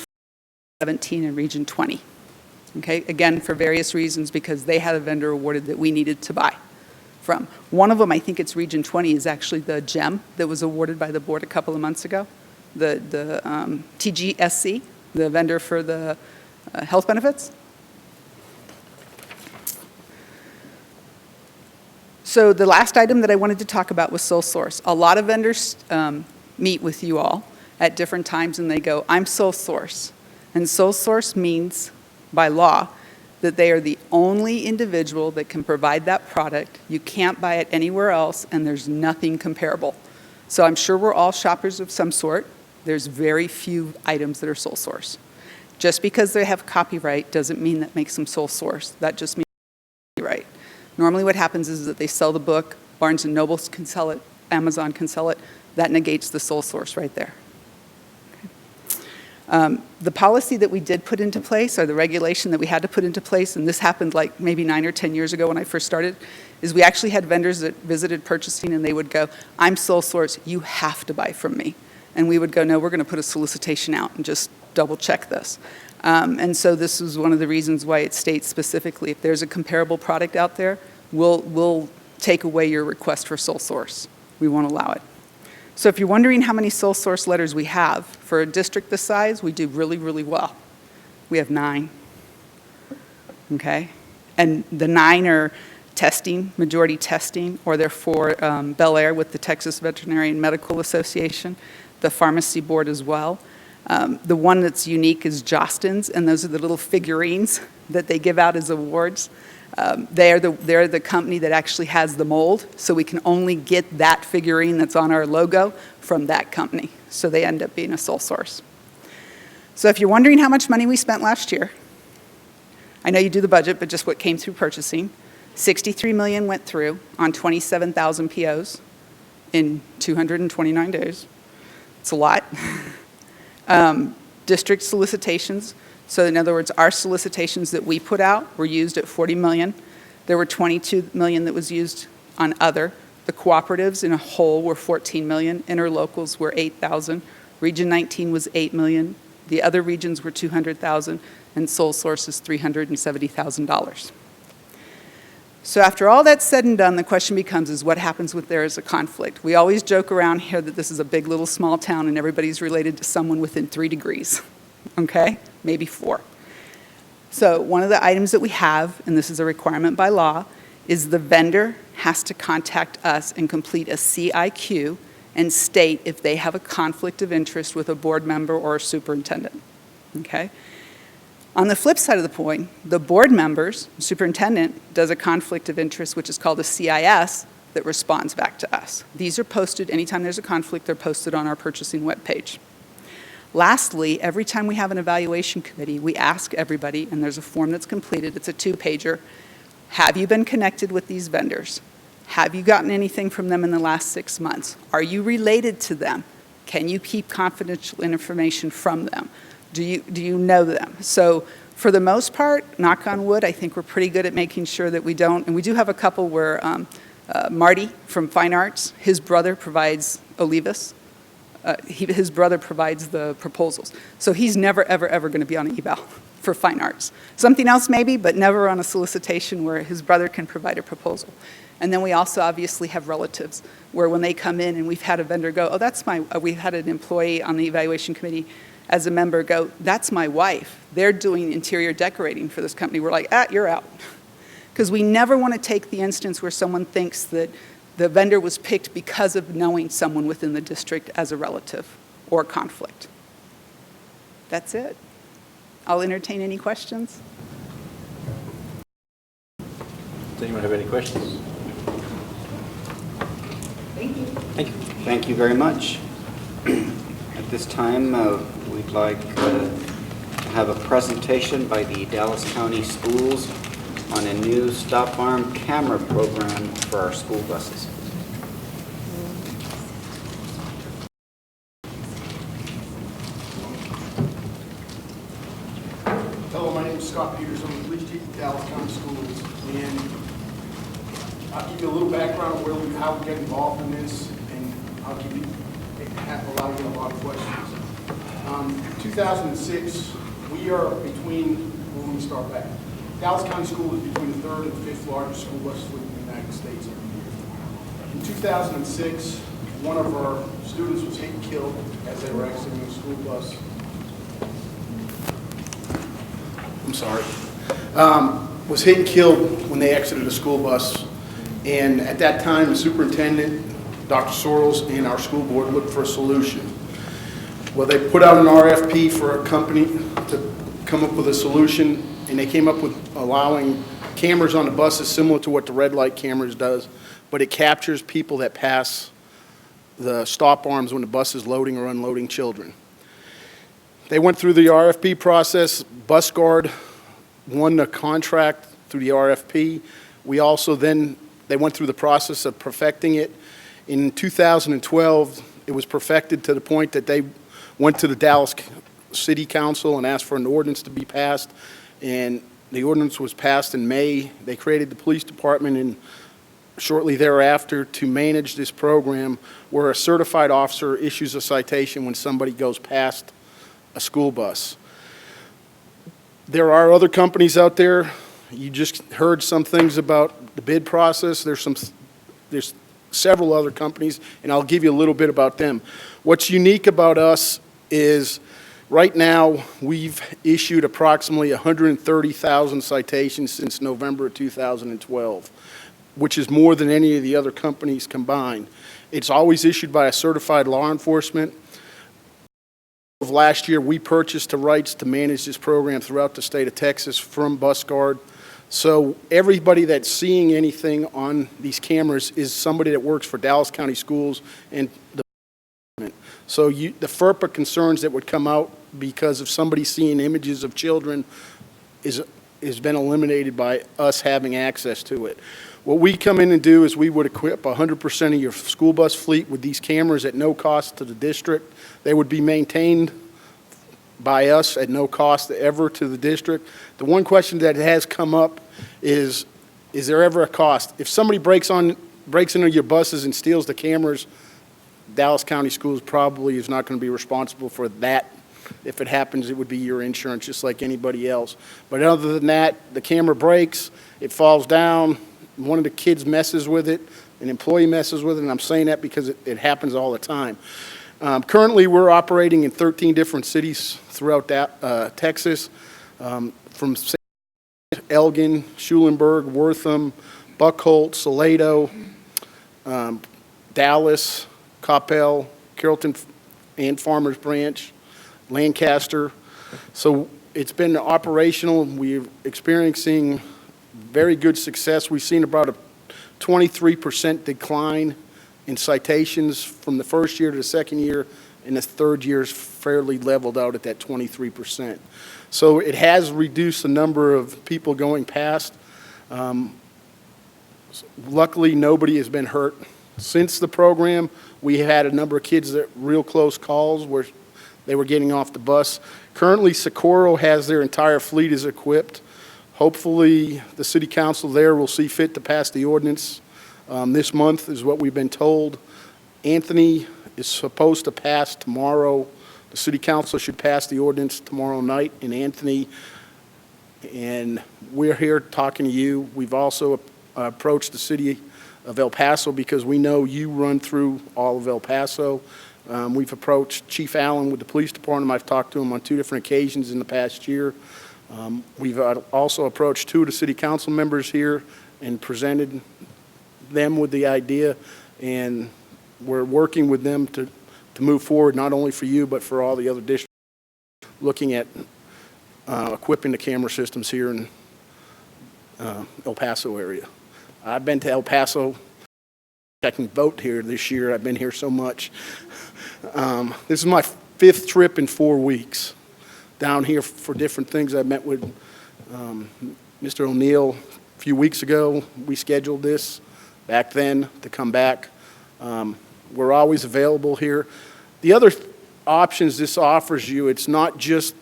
17 and Region 20. Okay, again, for various reasons, because they had a vendor awarded that we needed to buy from. One of them, I think it's Region 20, is actually the GEM that was awarded by the board a couple of months ago, the TGSC, the vendor for the health benefits. So the last item that I wanted to talk about was sole source. A lot of vendors meet with you all at different times and they go, I'm sole source. And sole source means, by law, that they are the only individual that can provide that product. You can't buy it anywhere else and there's nothing comparable. So I'm sure we're all shoppers of some sort. There's very few items that are sole source. Just because they have copyright doesn't mean that makes them sole source. That just means copyright. Normally what happens is that they sell the book, Barnes & Noble can sell it, Amazon can sell it. That negates the sole source right there. The policy that we did put into place, or the regulation that we had to put into place, and this happened like maybe 9 or 10 years ago when I first started, is we actually had vendors that visited purchasing and they would go, I'm sole source, you have to buy from me. And we would go, no, we're going to put a solicitation out and just double check this. And so this is one of the reasons why it states specifically, if there's a comparable product out there, we'll take away your request for sole source. We won't allow it. So if you're wondering how many sole source letters we have, for a district this size, we do really, really well. We have 9, okay? And the 9 are testing, majority testing, or they're for Bel Air with the Texas Veterinary and Medical Association, the Pharmacy Board as well. The one that's unique is Jostens, and those are the little figurines that they give out as awards. They're the company that actually has the mold, so we can only get that figurine that's on our logo from that company. So they end up being a sole source. So if you're wondering how much money we spent last year, I know you do the budget, but just what came through purchasing. 63 million went through on 27,000 POs in 229 days. It's a lot. District solicitations, so in other words, our solicitations that we put out were used at 40 million. There were 22 million that was used on other. The cooperatives in a whole were 14 million. Interlocals were 8,000. Region 19 was 8 million. The other regions were 200,000, and sole source is $370,000. So after all that's said and done, the question becomes is what happens if there is a conflict? We always joke around here that this is a big little small town and everybody's related to someone within 3 degrees, okay? Maybe 4. So one of the items that we have, and this is a requirement by law, is the vendor has to contact us and complete a CIQ and state if they have a conflict of interest with a board member or a superintendent, okay? On the flip side of the coin, the board members, superintendent, does a conflict of interest, which is called a CIS, that responds back to us. These are posted, anytime there's a conflict, they're posted on our purchasing webpage. Lastly, every time we have an evaluation committee, we ask everybody, and there's a form that's completed, it's a 2-pager, have you been connected with these vendors? Have you gotten anything from them in the last 6 months? Are you related to them? Can you keep confidential information from them? Do you know them? So for the most part, knock on wood, I think we're pretty good at making sure that we don't. And we do have a couple where Marty from Fine Arts, his brother provides Olivas. His brother provides the proposals. So he's never, ever, ever going to be on an eval for Fine Arts. Something else maybe, but never on a solicitation where his brother can provide a proposal. And then we also obviously have relatives where when they come in and we've had a vendor go, oh, that's my, we've had an employee on the evaluation committee as a member go, that's my wife. They're doing interior decorating for this company. We're like, you're out. Because we never want to take the instance where someone thinks that the vendor was picked because of knowing someone within the district as a relative or conflict. That's it. I'll entertain any questions. Does anyone have any questions? Thank you. Thank you. Thank you very much. At this time, we'd like to have a presentation by the Dallas County Schools on a new stop arm camera program for our school buses. Hello, my name is Scott Peters. I'm the police chief of Dallas County Schools, and I'll give you a little background of how we get involved in this, and I'll allow you a lot of questions. 2006, we are between, well, let me start back. Dallas County School is between the 3rd and 5th largest school bus fleet in the United States every year. In 2006, one of our students was hit and killed as they were exiting the school bus. I'm sorry. Was hit and killed when they exited a school bus. And at that time, the superintendent, Dr. Sorrells, and our school board looked for a solution. Well, they put out an RFP for a company to come up with a solution, and they came up with allowing cameras on the buses similar to what the red light cameras does, but it captures people that pass the stop arms when the bus is loading or unloading children. They went through the RFP process. Bus Guard won the contract through the RFP. We also then, they went through the process of perfecting it. In 2012, it was perfected to the point that they went to the Dallas City Council and asked for an ordinance to be passed, and the ordinance was passed in May. They created the police department, and shortly thereafter to manage this program where a certified officer issues a citation when somebody goes past a school bus. There are other companies out there. You just heard some things about the bid process. There's several other companies, and I'll give you a little bit about them. What's unique about us is right now we've issued approximately 130,000 citations since November of 2012, which is more than any of the other companies combined. It's always issued by a certified law enforcement. Of last year, we purchased the rights to manage this program throughout the state of Texas from Bus Guard. So everybody that's seeing anything on these cameras is somebody that works for Dallas County Schools and the department. So the FERPA concerns that would come out because of somebody seeing images of children is has been eliminated by us having access to it. What we come in and do is we would equip 100% of your school bus fleet with these cameras at no cost to the district. They would be maintained by us at no cost ever to the district. The one question that has come up is there ever a cost? If somebody breaks into your buses and steals the cameras, Dallas County Schools probably is not going to be responsible for that. If it happens, it would be your insurance, just like anybody else. But other than that, the camera breaks, it falls down, one of the kids messes with it, an employee messes with it, and I'm saying that because it happens all the time. Currently, we're operating in 13 different cities throughout Texas, from Elgin, Schulenburg, Wortham, Buckholt, Ysleta, Dallas, Coppell, Carrollton and Farmers Branch, Lancaster. So it's been operational. We're experiencing very good success. We've seen about a 23% decline in citations from the first year to the second year, and the third year is fairly leveled out at that 23%. So it has reduced the number of people going past. Luckily, nobody has been hurt. Since the program, we had a number of kids that real close calls where they were getting off the bus. Currently, Socorro has their entire fleet is equipped. Hopefully, the city council there will see fit to pass the ordinance this month, is what we've been told. Anthony is supposed to pass tomorrow. The city council should pass the ordinance tomorrow night in Anthony. And we're here talking to you. We've also approached the city of El Paso because we know you run through all of El Paso. We've approached Chief Allen with the police department. I've talked to him on 2 different occasions in the past year. We've also approached 2 of the city council members here and presented them with the idea, and we're working with them to move forward, not only for you, but for all the other districts, looking at equipping the camera systems here in El Paso area. I've been to El Paso. I can vote here this year. I've been here so much. This is my 5th trip in 4 weeks down here for different things. I met with Mr. O'Neill a few weeks ago. We scheduled this back then to come back. We're always available here. The other options this offers you, it's not just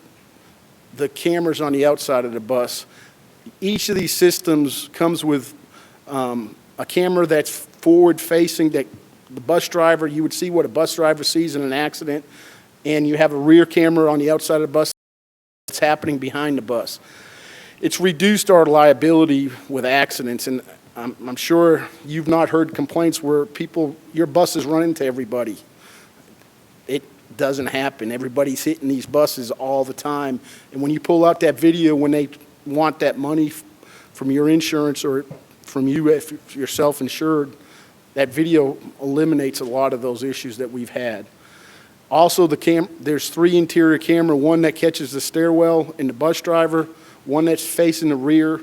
the cameras on the outside of the bus. Each of these systems comes with a camera that's forward-facing, that the bus driver, you would see what a bus driver sees in an accident, and you have a rear camera on the outside of the bus that's happening behind the bus. It's reduced our liability with accidents, and I'm sure you've not heard complaints where your buses run into everybody. It doesn't happen. Everybody's hitting these buses all the time, and when you pull out that video when they want that money from your insurance or from you if you're self-insured, that video eliminates a lot of those issues that we've had. Also, there's 3 interior camera, one that catches the stairwell and the bus driver, one that's facing the rear,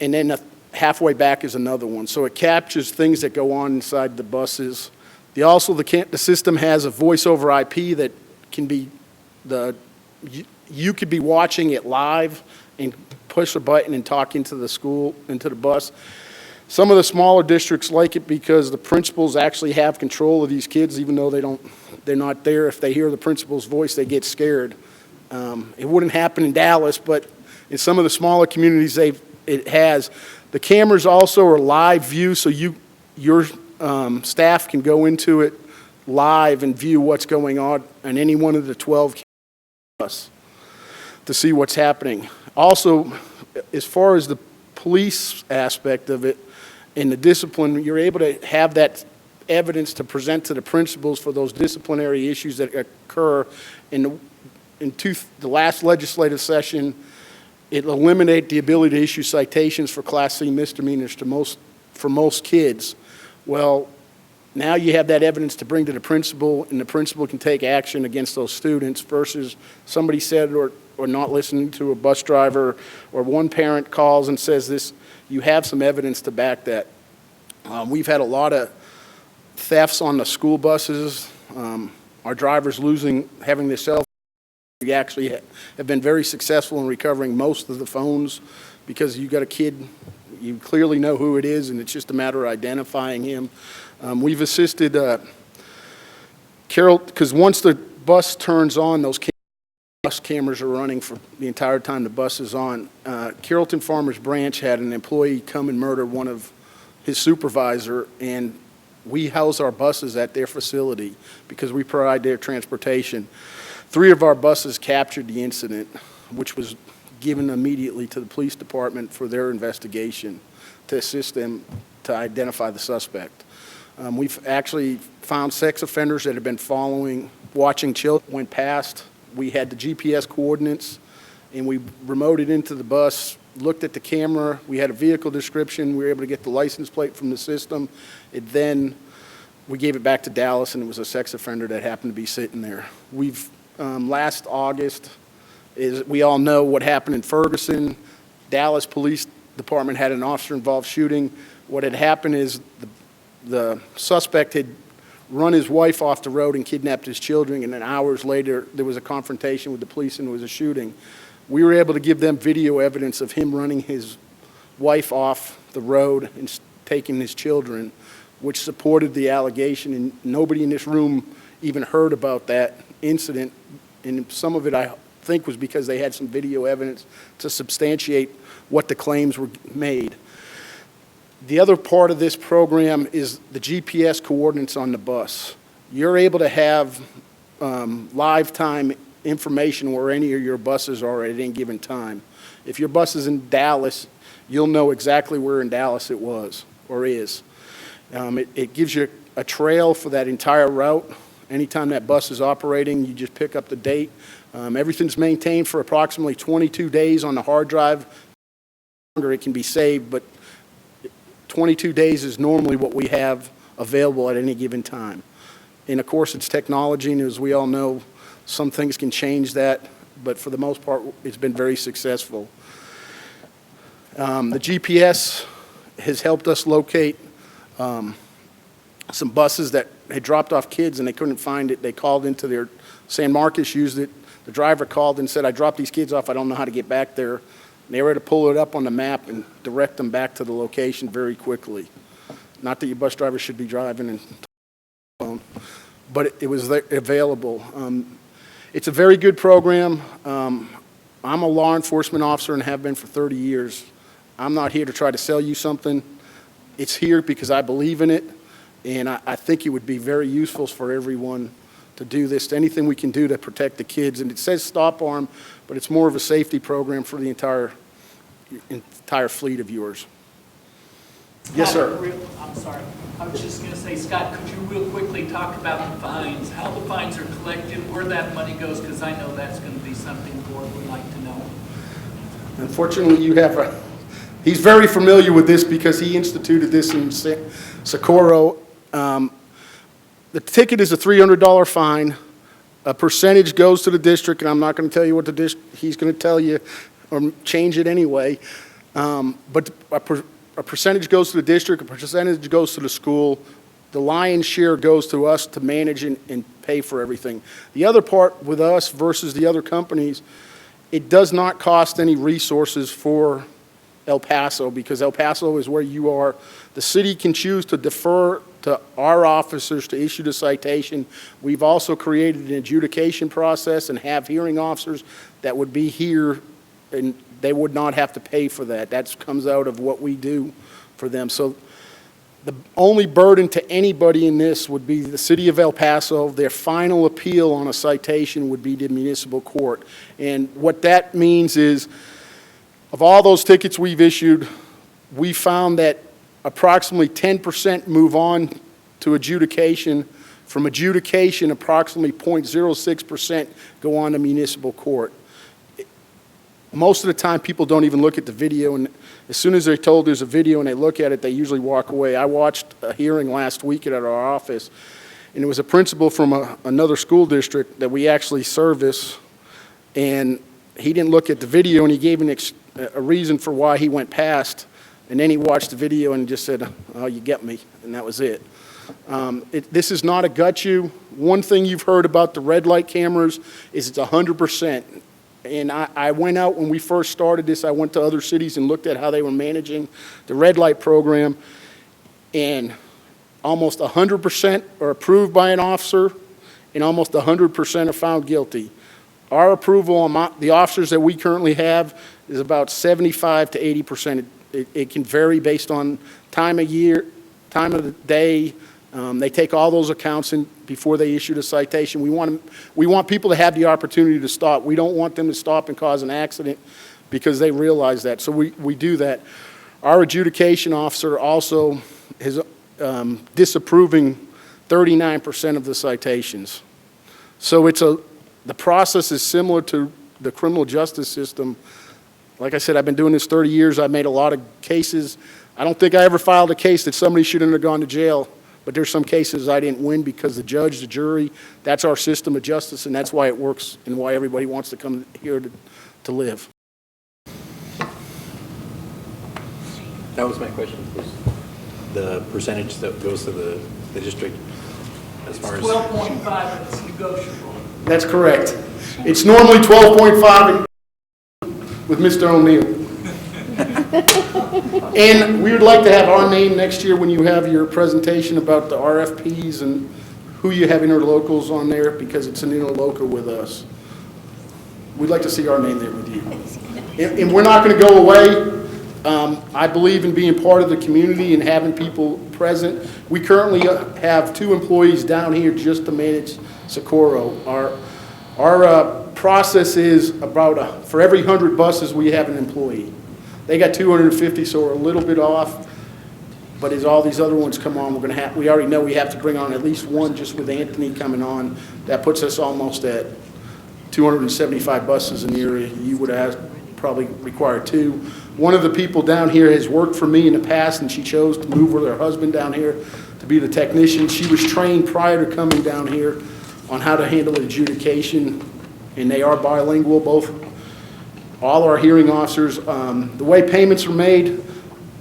and then halfway back is another one. So it captures things that go on inside the buses. The system has a voice over IP that can be, you could be watching it live and push a button and talk into the bus. Some of the smaller districts like it because the principals actually have control of these kids, even though they're not there. If they hear the principal's voice, they get scared. It wouldn't happen in Dallas, but in some of the smaller communities, it has. The cameras also are live view, so your staff can go into it live and view what's going on in any one of the 12 cameras to see what's happening. Also, as far as the police aspect of it and the discipline, you're able to have that evidence to present to the principals for those disciplinary issues that occur. In the last legislative session, it eliminated the ability to issue citations for Class C misdemeanors for most kids. Well, now you have that evidence to bring to the principal, and the principal can take action against those students versus somebody said or not listening to a bus driver, or one parent calls and says this. You have some evidence to back that. We've had a lot of thefts on the school buses. Our drivers having their cell We actually have been very successful in recovering most of the phones because you got a kid, you clearly know who it is, and it's just a matter of identifying him. We've assisted Carroll, because once the bus turns on, those bus cameras are running for the entire time the bus is on. Carrollton Farmers Branch had an employee come and murder one of his supervisor, and we house our buses at their facility because we provide their transportation. 3 of our buses captured the incident, which was given immediately to the police department for their investigation to assist them to identify the suspect. We've actually found sex offenders that have been watching children went past. We had the GPS coordinates, and we remoted into the bus, looked at the camera. We had a vehicle description. We were able to get the license plate from the system. Then we gave it back to Dallas, and it was a sex offender that happened to be sitting there. We've last August, we all know what happened in Ferguson. Dallas Police Department had an officer-involved shooting. What had happened is the suspect had run his wife off the road and kidnapped his children, and then hours later there was a confrontation with the police and it was a shooting. We were able to give them video evidence of him running his wife off the road and taking his children, which supported the allegation, and nobody in this room even heard about that incident, and some of it I think was because they had some video evidence to substantiate what the claims were made. The other part of this program is the GPS coordinates on the bus. You're able to have live time information where any of your buses are at any given time. If your bus is in Dallas, you'll know exactly where in Dallas it was or is. It gives you a trail for that entire route. Anytime that bus is operating, you just pick up the date. Everything's maintained for approximately 22 days on the hard drive. Longer it can be saved, but 22 days is normally what we have available at any given time. And of course, it's technology, and as we all know, some things can change that, but for the most part, it's been very successful. The GPS has helped us locate some buses that had dropped off kids and they couldn't find it. They called into their, San Marcos used it. The driver called and said, I dropped these kids off, I don't know how to get back there. And they were able to pull it up on the map and direct them back to the location very quickly. Not that your bus driver should be driving and phone, but it was available. It's a very good program. I'm a law enforcement officer and have been for 30 years. I'm not here to try to sell you something. It's here because I believe in it, and I think it would be very useful for everyone to do this, anything we can do to protect the kids. And it says stop arm, but it's more of a safety program for the entire fleet of yours. Yes, sir. I'm sorry. I was just going to say, Scott, could you real quickly talk about the fines, how the fines are collected, where that money goes, because I know that's going to be something the board would like to know. Unfortunately, you have he's very familiar with this because he instituted this in Socorro. The ticket is a $300 fine. A percentage goes to the district, and I'm not going to tell you what the district, he's going to tell you, or change it anyway. But a percentage goes to the district, a percentage goes to the school. The lion's share goes to us to manage and pay for everything. The other part with us versus the other companies, it does not cost any resources for El Paso because El Paso is where you are. The city can choose to defer to our officers to issue the citation. We've also created an adjudication process and have hearing officers that would be here, and they would not have to pay for that. That comes out of what we do for them. So the only burden to anybody in this would be the city of El Paso. Their final appeal on a citation would be to municipal court. And what that means is, of all those tickets we've issued, we found that approximately 10% move on to adjudication. From adjudication, approximately 0.06% go on to municipal court. Most of the time, people don't even look at the video, and as soon as they're told there's a video and they look at it, they usually walk away. I watched a hearing last week at our office, and it was a principal from another school district that we actually service, and he didn't look at the video, and he gave a reason for why he went past, and then he watched the video and just said, oh, you get me, and that was it. This is not a gut you. One thing you've heard about the red light cameras is it's 100%. And I went out when we first started this, I went to other cities and looked at how they were managing the red light program. And almost 100% are approved by an officer, and almost 100% are found guilty. Our approval on the officers that we currently have is about 75 to 80%. It can vary based on time of year, time of the day. They take all those accounts in before they issue the citation. We want people to have the opportunity to stop. We don't want them to stop and cause an accident because they realize that. So we do that. Our adjudication officer also is disapproving 39% of the citations. So the process is similar to the criminal justice system. Like I said, I've been doing this 30 years. I've made a lot of cases. I don't think I ever filed a case that somebody shouldn't have gone to jail, but there's some cases I didn't win because the judge, the jury, that's our system of justice, and that's why it works and why everybody wants to come here to live. That was my question, was the percentage that goes to the district as far as... 12.5 and it's negotiable. That's correct. It's normally 12.5 with Mr. O'Neill. And we would like to have our name next year when you have your presentation about the RFPs and who you have interlocals on there, because it's an interlocal with us. We'd like to see our name there with you. And we're not going to go away. I believe in being part of the community and having people present. We currently have 2 employees down here just to manage Socorro. Our process is about, for every 100 buses, we have an employee. They got 250, so we're a little bit off. But as all these other ones come on, we already know we have to bring on at least one just with Anthony coming on. That puts us almost at 275 buses in the area. You would have probably required 2. One of the people down here has worked for me in the past, and she chose to move with her husband down here to be the technician. She was trained prior to coming down here on how to handle adjudication, and they are bilingual, all our hearing officers. The way payments are made,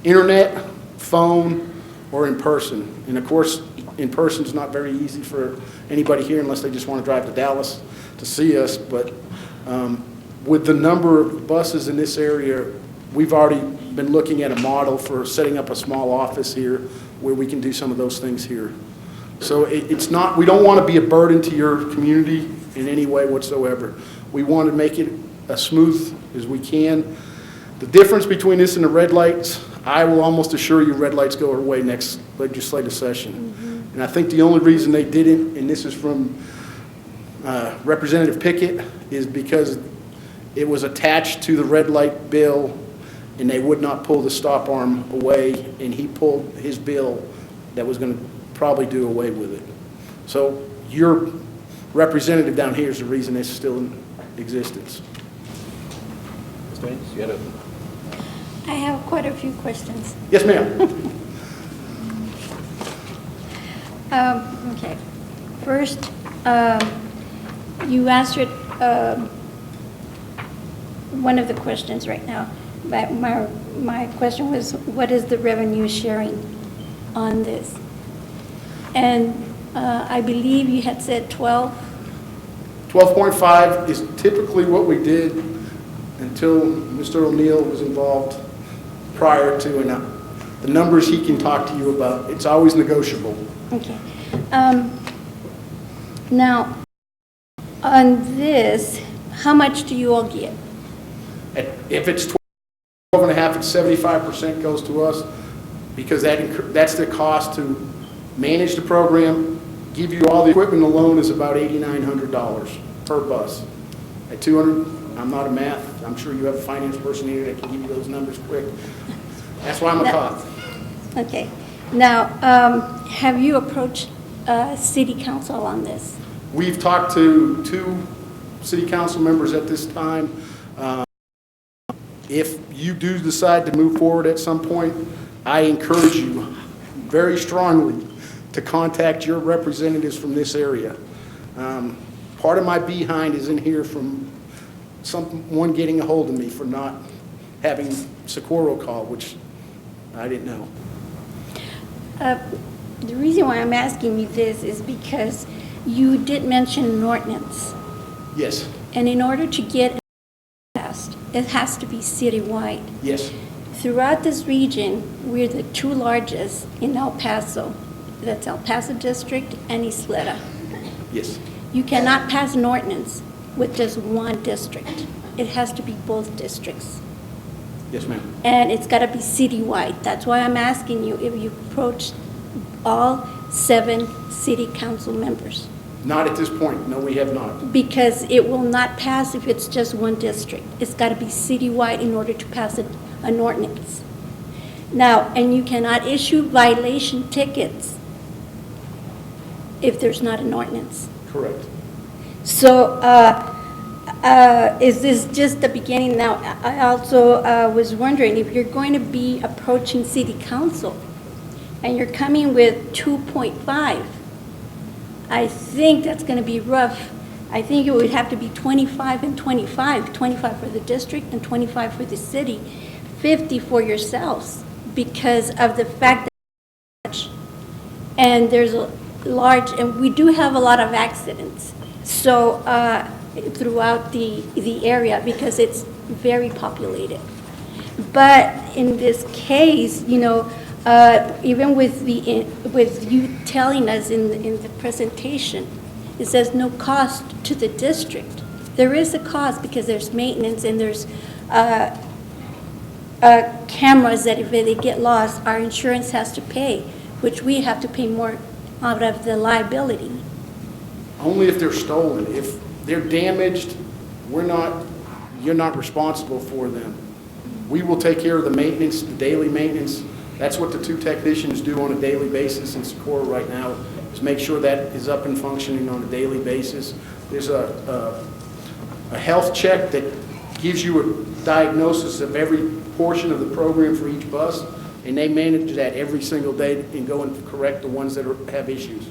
internet, phone, or in person. And of course, in person is not very easy for anybody here unless they just want to drive to Dallas to see us. But with the number of buses in this area, we've already been looking at a model for setting up a small office here where we can do some of those things here. So it's not, we don't want to be a burden to your community in any way whatsoever. We want to make it as smooth as we can. The difference between this and the red lights, I will almost assure you red lights go away next legislative session. Mm-hmm. And I think the only reason they didn't, and this is from Representative Pickett, is because it was attached to the red light bill and they would not pull the stop arm away, and he pulled his bill that was going to probably do away with it. So your representative down here is the reason it's still in existence. Ms. Daines, you had a... I have quite a few questions. Yes, ma'am. Okay. First, you answered one of the questions right now. But my question was, what is the revenue sharing on this? And I believe you had said 12? 12.5 is typically what we did until Mr. O'Neill was involved prior to, and the numbers he can talk to you about. It's always negotiable. Okay. Now, on this, how much do you all get? If it's 12.5, it's 75% goes to us, because that's the cost to manage the program. Give you all the equipment alone is about $8,900 per bus. At 200, I'm not a math. I'm sure you have a finance person here that can give you those numbers quick. That's why I'm a cop. Okay. Now, have you approached City Council on this? We've talked to 2 City Council members at this time. If you do decide to move forward at some point, I encourage you very strongly to contact your representatives from this area. Part of my behind is in here from someone getting a hold of me for not having Socorro call, which I didn't know. The reason why I'm asking you this is because you did mention an ordinance. Yes, And in order to get it passed, it has to be citywide. yes, Throughout this region, we're the two largest in El Paso. That's El Paso District and Ysleta. yes. You cannot pass an ordinance with just one district. It has to be both districts. Yes, ma'am. And it's got to be citywide. That's why I'm asking you if you approached all 7 city council members. Not at this point. No, we have not. Because it will not pass if it's just one district. It's got to be citywide in order to pass an ordinance. Now, and you cannot issue violation tickets if there's not an ordinance. Correct. So, is this just the beginning? Now, I also was wondering if you're going to be approaching city council and you're coming with 2.5, I think that's going to be rough. I think it would have to be 25 and 25, 25 for the district and 25 for the city, 50 for yourselves, because of the fact that, and there's a large, and we do have a lot of accidents. So throughout the area, because it's very populated. But in this case, you know, even with you telling us in the presentation, it says no cost to the district. There is a cost because there's maintenance and there's cameras that if they get lost, our insurance has to pay, which we have to pay more out of the liability. Only if they're stolen. If they're damaged, you're not responsible for them. We will take care of the maintenance, the daily maintenance. That's what the 2 technicians do on a daily basis in Socorro right now, is make sure that is up and functioning on a daily basis. There's a health check that gives you a diagnosis of every portion of the program for each bus, and they manage that every single day and go and correct the ones that have issues.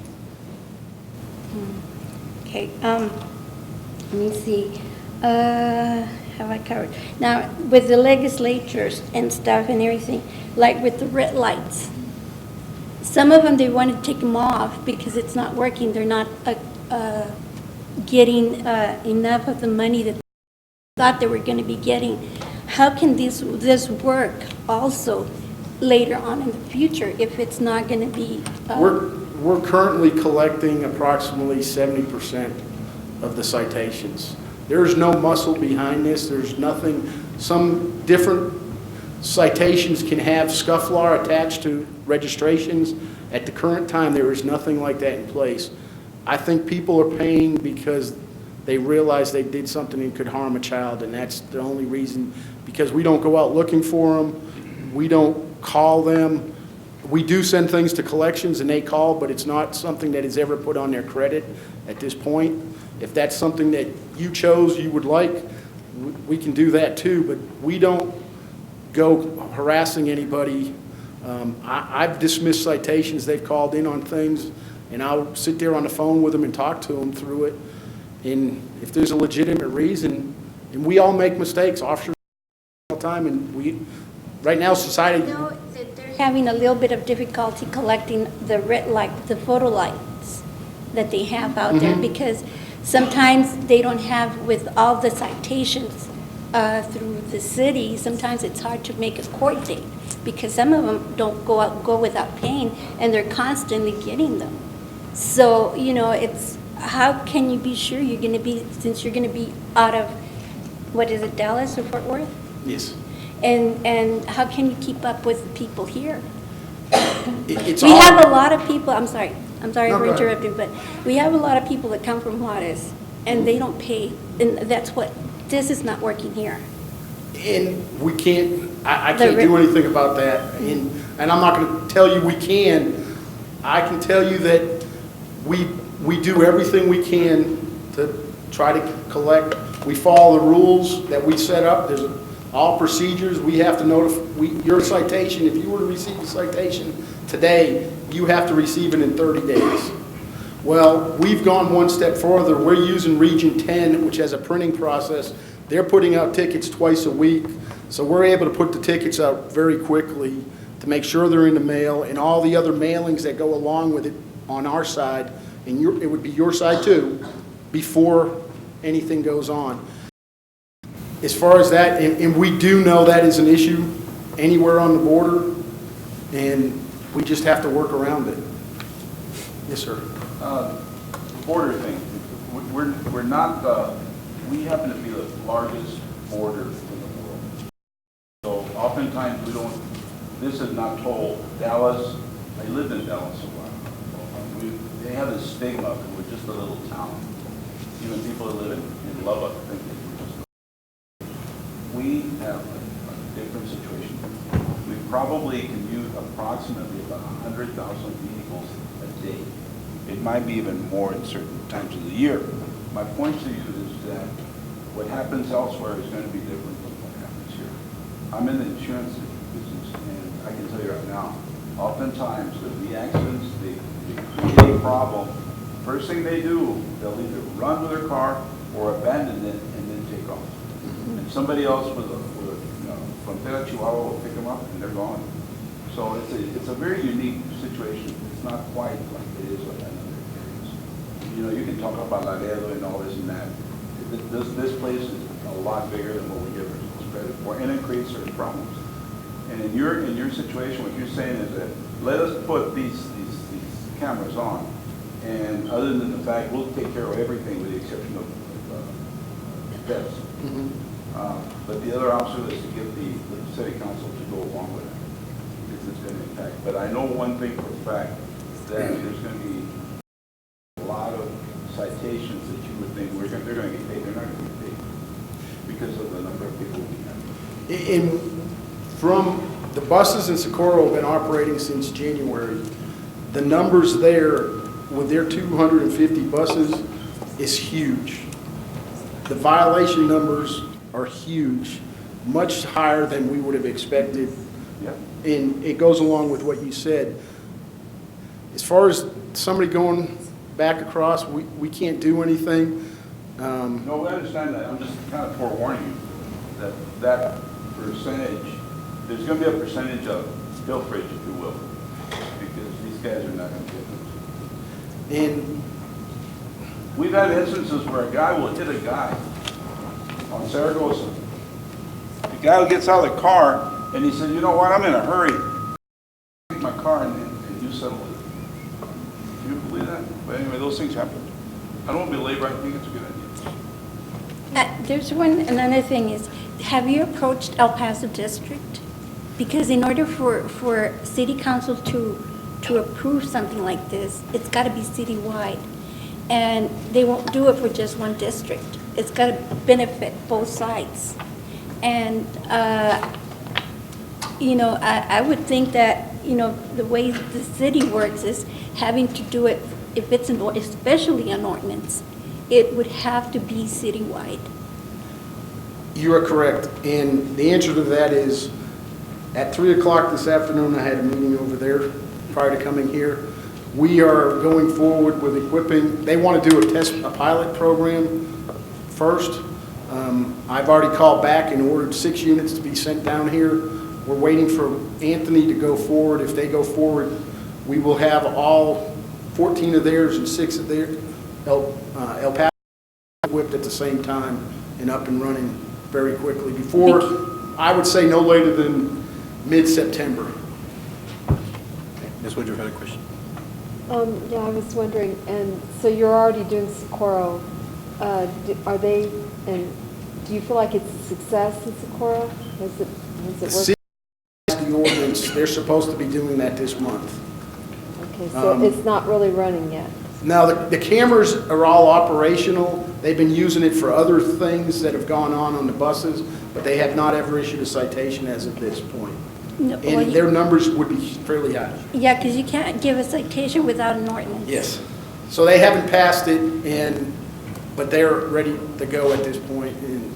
Okay, let me see. Have I covered? Now, with the legislatures and stuff and everything, like with the red lights, some of them, they want to take them off because it's not working. They're not getting enough of the money that they thought they were going to be getting. How can this work also later on in the future if it's not going to be? We're currently collecting approximately 70% of the citations. There's no muscle behind this. There's nothing. Some different citations can have scufflar attached to registrations. At the current time, there is nothing like that in place. I think people are paying because they realize they did something that could harm a child, and that's the only reason, because we don't go out looking for them. We don't call them. We do send things to collections and they call, but it's not something that is ever put on their credit at this point. If that's something that you chose, you would like, we can do that too, but we don't go harassing anybody. I've dismissed citations, they've called in on things, and I'll sit there on the phone with them and talk to them through it. And if there's a legitimate reason, and we all make mistakes, officers all the time, and right now society. No, that they're having a little bit of difficulty collecting the red light, the photo lights that they have out there, because sometimes they don't have, with all the citations through the city, sometimes it's hard to make a court date because some of them don't go without paying, and they're constantly getting them. So, you know, it's, how can you be sure you're going to be, since you're going to be out of, what is it, Dallas or Fort Worth? Yes. And how can you keep up with the people here? We all- have a lot of people, I'm sorry No, for go ahead. interrupting, but we have a lot of people that come from Juarez, and they don't pay, and that's what, this is not working here. And we can't, I The can't do anything about that. And I'm not going to tell you we can. I can tell you that we do everything we can to try to collect. We follow the rules that we set up. There's all procedures. We have to notify, your citation, if you were to receive a citation today, you have to receive it in 30 days. Well, we've gone one step further. We're using Region 10, which has a printing process. They're putting out tickets twice a week, so we're able to put the tickets out very quickly. to make sure they're in the mail, and all the other mailings that go along with it on our side, and it would be your side too, before anything goes on. As far as that, and we do know that is an issue anywhere on the border, and we just have to work around it. Yes, sir. Border thing, we're not, we happen to be the largest border in the world. So oftentimes we don't, this is not told. Dallas, I lived in Dallas a while. They have this stigma that we're just a little town. Even people that live in Lubbock think that we're just. We have a different situation. We probably commute approximately about 100,000 vehicles a day. It might be even more in certain times of the year. My point to you is that what happens elsewhere is going to be different from what happens here. I'm in the insurance business, and I can tell you right now, oftentimes there'll be accidents, they create a problem. First thing they do, they'll either run with their car or abandon it and then take off. And somebody else with a Frontera Chihuahua will pick them up and they're gone. So it's a very unique situation. It's not quite like it is with another areas. You know, you can talk about Laredo and all this and that. This place is a lot bigger than what we give ourselves credit for, and it creates certain problems. And in your situation, what you're saying is that let us put these cameras on, and other than the fact we'll take care of everything with the exception of thefts. But the other option is to get the city council to go along with it, because it's going to impact. But I know one thing for a fact, that there's going to be a lot of citations that you would think they're going to get paid. They're not going to get paid because of the number of people we have. From the buses in Socorro have been operating since January. The numbers there with their 250 buses is huge. The violation numbers are huge, much higher than we would have expected. Yeah. And it goes along with what you said. As far as somebody going back across, we can't do anything. No, we understand that. I'm just kind of forewarning you that percentage, there's going to be a percentage of pilferage, if you will, because these guys are not going to get it. And we've had instances where a guy will hit a guy on Zaragoza. The guy gets out of the car and he said, you know what, I'm in a hurry. Take my car and you settle it. Do you believe that? But anyway, those things happen. I don't want to belabor, I think it's a good idea. There's another thing is, have you approached El Paso District? Because in order for city council to approve something like this, it's got to be citywide. And they won't do it for just one district. It's got to benefit both sides. And, I would think that, the way the city works is having to do it, if it's especially an ordinance, it would have to be citywide. you are correct. And the answer to that is, at 3 o'clock this afternoon, I had a meeting over there prior to coming here. We are going forward with equipping, they want to do a pilot program first. I've already called back and ordered 6 units to be sent down here. We're waiting for Anthony to go forward. If they go forward, we will have all 14 of theirs and 6 of their El Paso equipped at the same time and up and running very quickly before, I would say no later than mid-September. Ms. Woodruff had a question. Yeah, I was wondering, and so you're already doing Socorro. Are they, and do you feel like it's a success in Socorro? Has it The city passed the ordinance, they're supposed to be doing that this month. Okay, so it's not really running yet. Now, the cameras are all operational. They've been using it for other things that have gone on the buses, but they have not ever issued a citation as of this point. No, And their numbers would be fairly high. Yeah, because you can't give a citation without an ordinance. Yes. So they haven't passed it, but they're ready to go at this point. And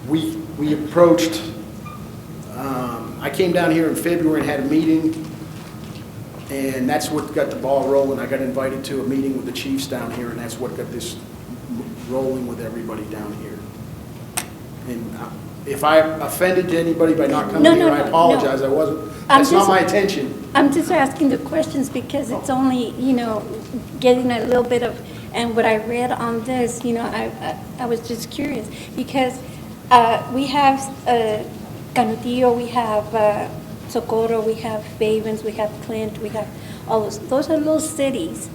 we approached, I came down here in February and had a meeting, and that's what got the ball rolling. I got invited to a meeting with the chiefs down here, and that's what got this rolling with everybody down here. And if I offended anybody by not coming No, here, no, I no, apologize. no. I wasn't, I'm that's not just- my intention. I'm just asking the questions because it's only, getting a little bit of, and what I read on this, I was just curious. Because we have Canutillo, we have Socorro, we have Favens, we have Clint, we have all those. Those are little cities,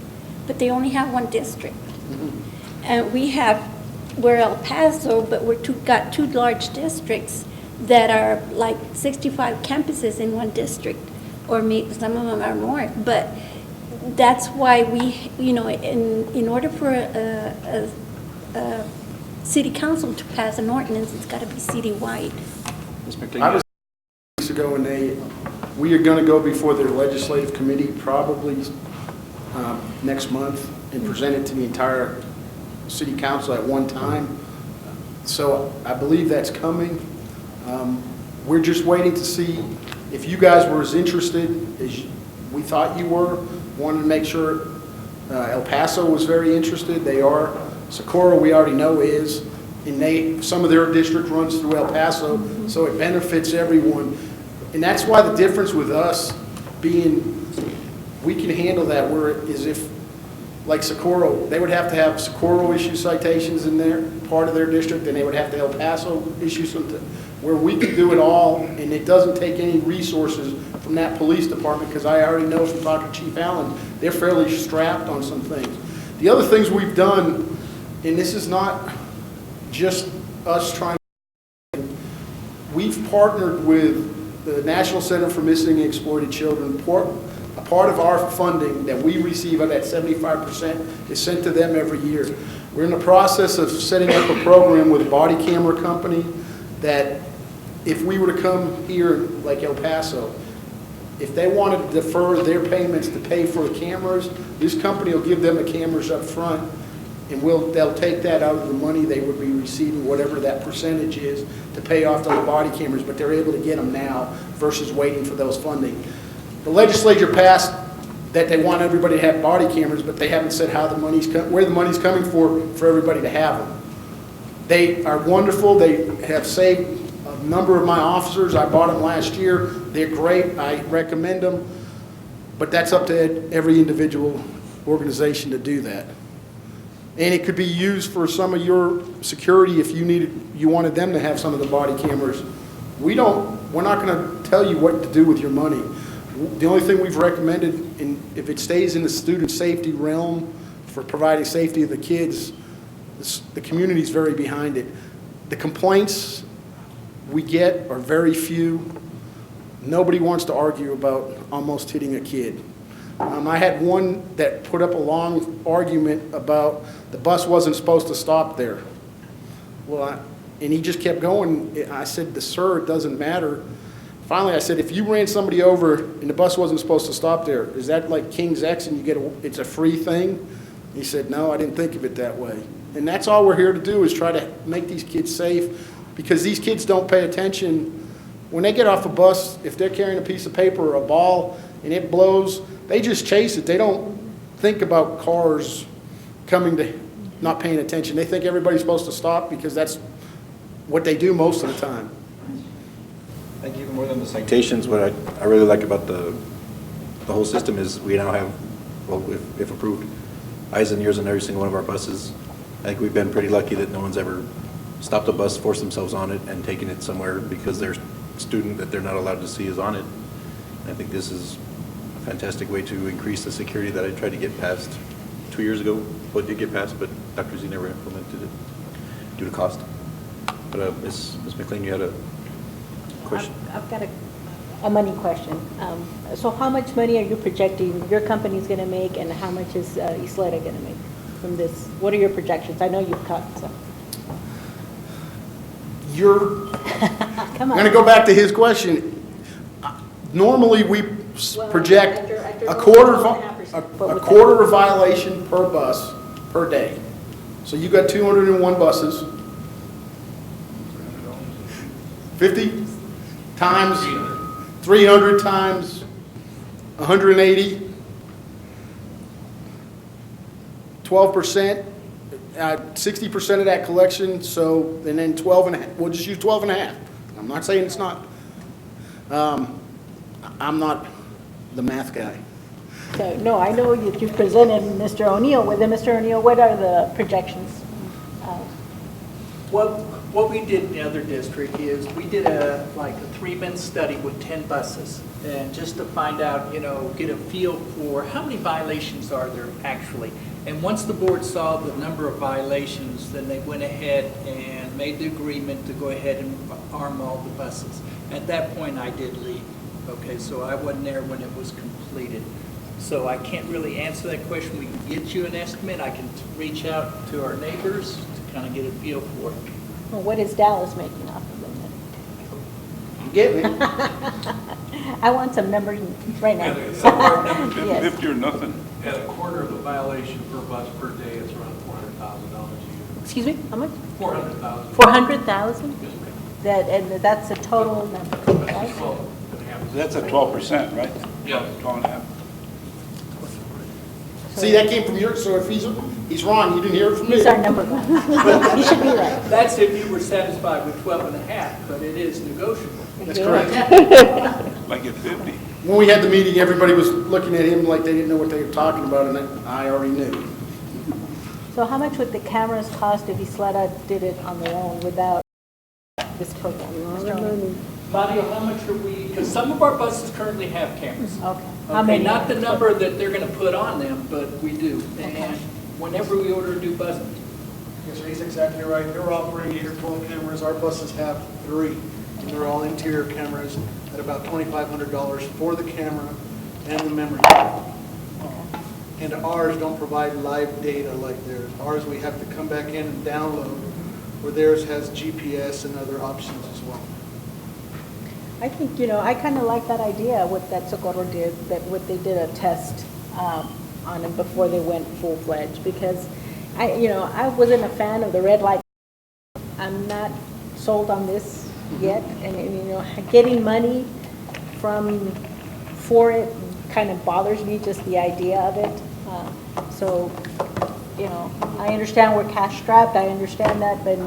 but they only have one district. And we're El Paso, but got two large districts that are like 65 campuses in one district, or some of them are more. But that's why we, in order for a city council to pass an ordinance, it's got to be citywide. I was weeks ago, and we are going to go before their legislative committee probably next month and present it to the entire city council at one time. So I believe that's coming. We're just waiting to see if you guys were as interested as we thought you were. Wanted to make sure El Paso was very interested. They are. Socorro, we already know is. And some of their district runs through El Paso, so it benefits everyone. And that's why the difference with us being, we can handle that where it is if, like Socorro, they would have to have Socorro issue citations in their part of their district, and they would have to El Paso issue something, where we can do it all, and it doesn't take any resources from that police department, because I already know from talking to Chief Allen, they're fairly strapped on some things. The other things we've done, and this is not just us trying, we've partnered with the National Center for Missing and Exploited Children. A part of our funding that we receive of that 75% is sent to them every year. We're in the process of setting up a program with a body camera company that if we were to come here like El Paso, if they wanted to defer their payments to pay for the cameras, this company will give them the cameras up front, and they'll take that out of the money they would be receiving, whatever that percentage is, to pay off those body cameras, but they're able to get them now versus waiting for those funding. The legislature passed that they want everybody to have body cameras, but they haven't said how where the money's coming for everybody to have them. They are wonderful. They have saved a number of my officers. I bought them last year. They're great. I recommend them, but that's up to every individual organization to do that. And it could be used for some of your security if you wanted them to have some of the body cameras. We're not going to tell you what to do with your money. The only thing we've recommended, and if it stays in the student safety realm for providing safety of the kids, the community's very behind it. The complaints we get are very few. Nobody wants to argue about almost hitting a kid. I had one that put up a long argument about the bus wasn't supposed to stop there. Well, and he just kept going. I said, sir, it doesn't matter. Finally, I said, if you ran somebody over and the bus wasn't supposed to stop there, is that like King's X and it's a free thing? He said, no, I didn't think of it that way. And that's all we're here to do, is try to make these kids safe, because these kids don't pay attention. When they get off a bus, if they're carrying a piece of paper or a ball and it blows, they just chase it. They don't think about cars coming to not paying attention. They think everybody's supposed to stop because that's what they do most of the time. I think even more than the citations, what I really like about the whole system is we now have, well, if approved, eyes and ears on every single one of our buses. I think we've been pretty lucky that no one's ever stopped a bus, forced themselves on it, and taken it somewhere because their student that they're not allowed to see is on it. And I think this is a fantastic way to increase the security that I tried to get passed 2 years ago. Well, it did get passed, but Dr. Z never implemented it due to cost. But Ms. McLean, you had a question? I've got a money question. So how much money are you projecting your company's going to make, and how much is Ysleta going to make from this? What are your projections? I know you've cut some. I'm going to go back to his question. Normally, we project a quarter of violation per bus per day. So you got 201 buses. 50 times 300 times 180, 12%, 60% of that collection, so, and then 12 and a half, we'll just use 12 and a half. I'm not saying it's not. I'm not the math guy. So, no, I know you presented Mr. O'Neill with it. Mr. O'Neill, what are the projections? What we did in the other district is we did a 3-month study with 10 buses. And just to find out, get a feel for how many violations are there actually. And once the board saw the number of violations, then they went ahead and made the agreement to go ahead and arm all the buses. At that point, I did leave. Okay, so I wasn't there when it was completed. So I can't really answer that question. We can get you an estimate. I can reach out to our neighbors to kind of get a feel for it. Well, what is Dallas making off of them then? You get me? I want some numbers right now. Yes. 50 or nothing. At a quarter of a violation per bus per day, it's around $400,000 a year. Excuse me, how much? 400,000. 400,000? And that's a total number, right? That's a 12%, right? Yeah. 12.5%. See, that came from your, so if he's wrong, you didn't hear it from me. He's our number one. You should be right. That's if you were satisfied with 12.5, but it is negotiable. That's correct. Like at 50. When we had the meeting, everybody was looking at him like they didn't know what they were talking about, and I already knew. So how much would the cameras cost if Ysleta did it on their own without this program? Mario, how much are we, because some of our buses currently have cameras. Okay. Okay, How many? not the number that they're going to put on them, but we do. And whenever we order a new bus, Yes, sir, he's exactly right. They're operating 8 or 12 cameras. Our buses have 3. And they're all interior cameras at about $2,500 for the camera and the memory card. And ours don't provide live data like theirs. Ours, we have to come back in and download, where theirs has GPS and other options as well. I think, I kind of like that idea, what that Socorro did, that what they did a test on them before they went full-fledged, because I wasn't a fan of the red light. I'm not sold on this yet, and getting money for it kind of bothers me, just the idea of it. So, I understand we're cash strapped, I understand that, but,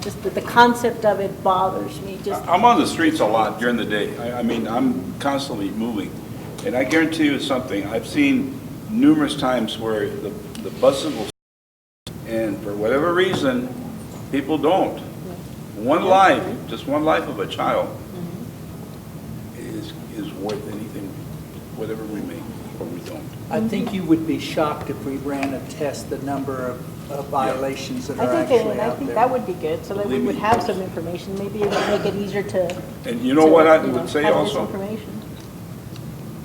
just the concept of it bothers me. I'm on the streets a lot during the day. I mean, I'm constantly moving. And I guarantee you something, I've seen numerous times where the buses will, and for whatever reason, people don't. One life, just one life of a child is worth anything, whatever we make or we don't. I think you would be shocked if we ran a test, the number of violations that are actually out there. I think that would be good, so that we would have some information. Maybe it would make it easier to. And you know what I would say have this also? information.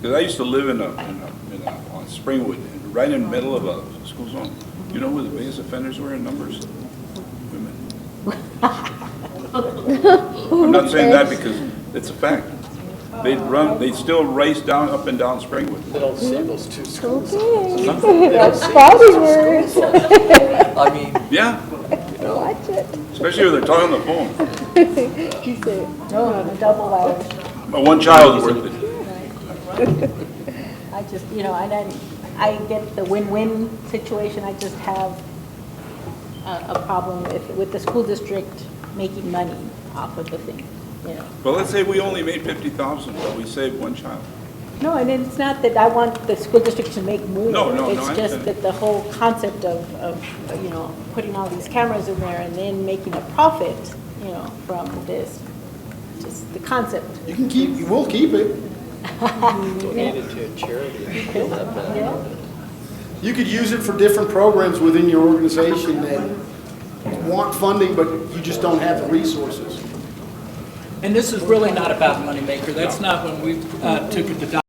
Because I used to live on Springwood, right in the middle of a school zone. You know who the biggest offenders were in numbers? Women. I'm not saying that because it's a fact. They'd still race up and down Springwood. They don't say those two schools. Okay. That's Bobby words. I mean. Yeah. Watch it. Especially when they're talking on the phone. He said, No, double hours. But one child is worth it. I just, I get the win-win situation. I just have a problem with the school district making money off of the thing, Well, let's say we only made 50,000, but we saved one child. No, and it's not that I want the school district to make more. No, I It's just understand. that the whole concept of putting all these cameras in there and then making a profit, from this, just the concept. We'll keep it. Donate it to a charity. Yeah. You could use it for different programs within your organization that want funding, but you just don't have the resources. And this is really not about moneymaker. That's not when we took it to Dr.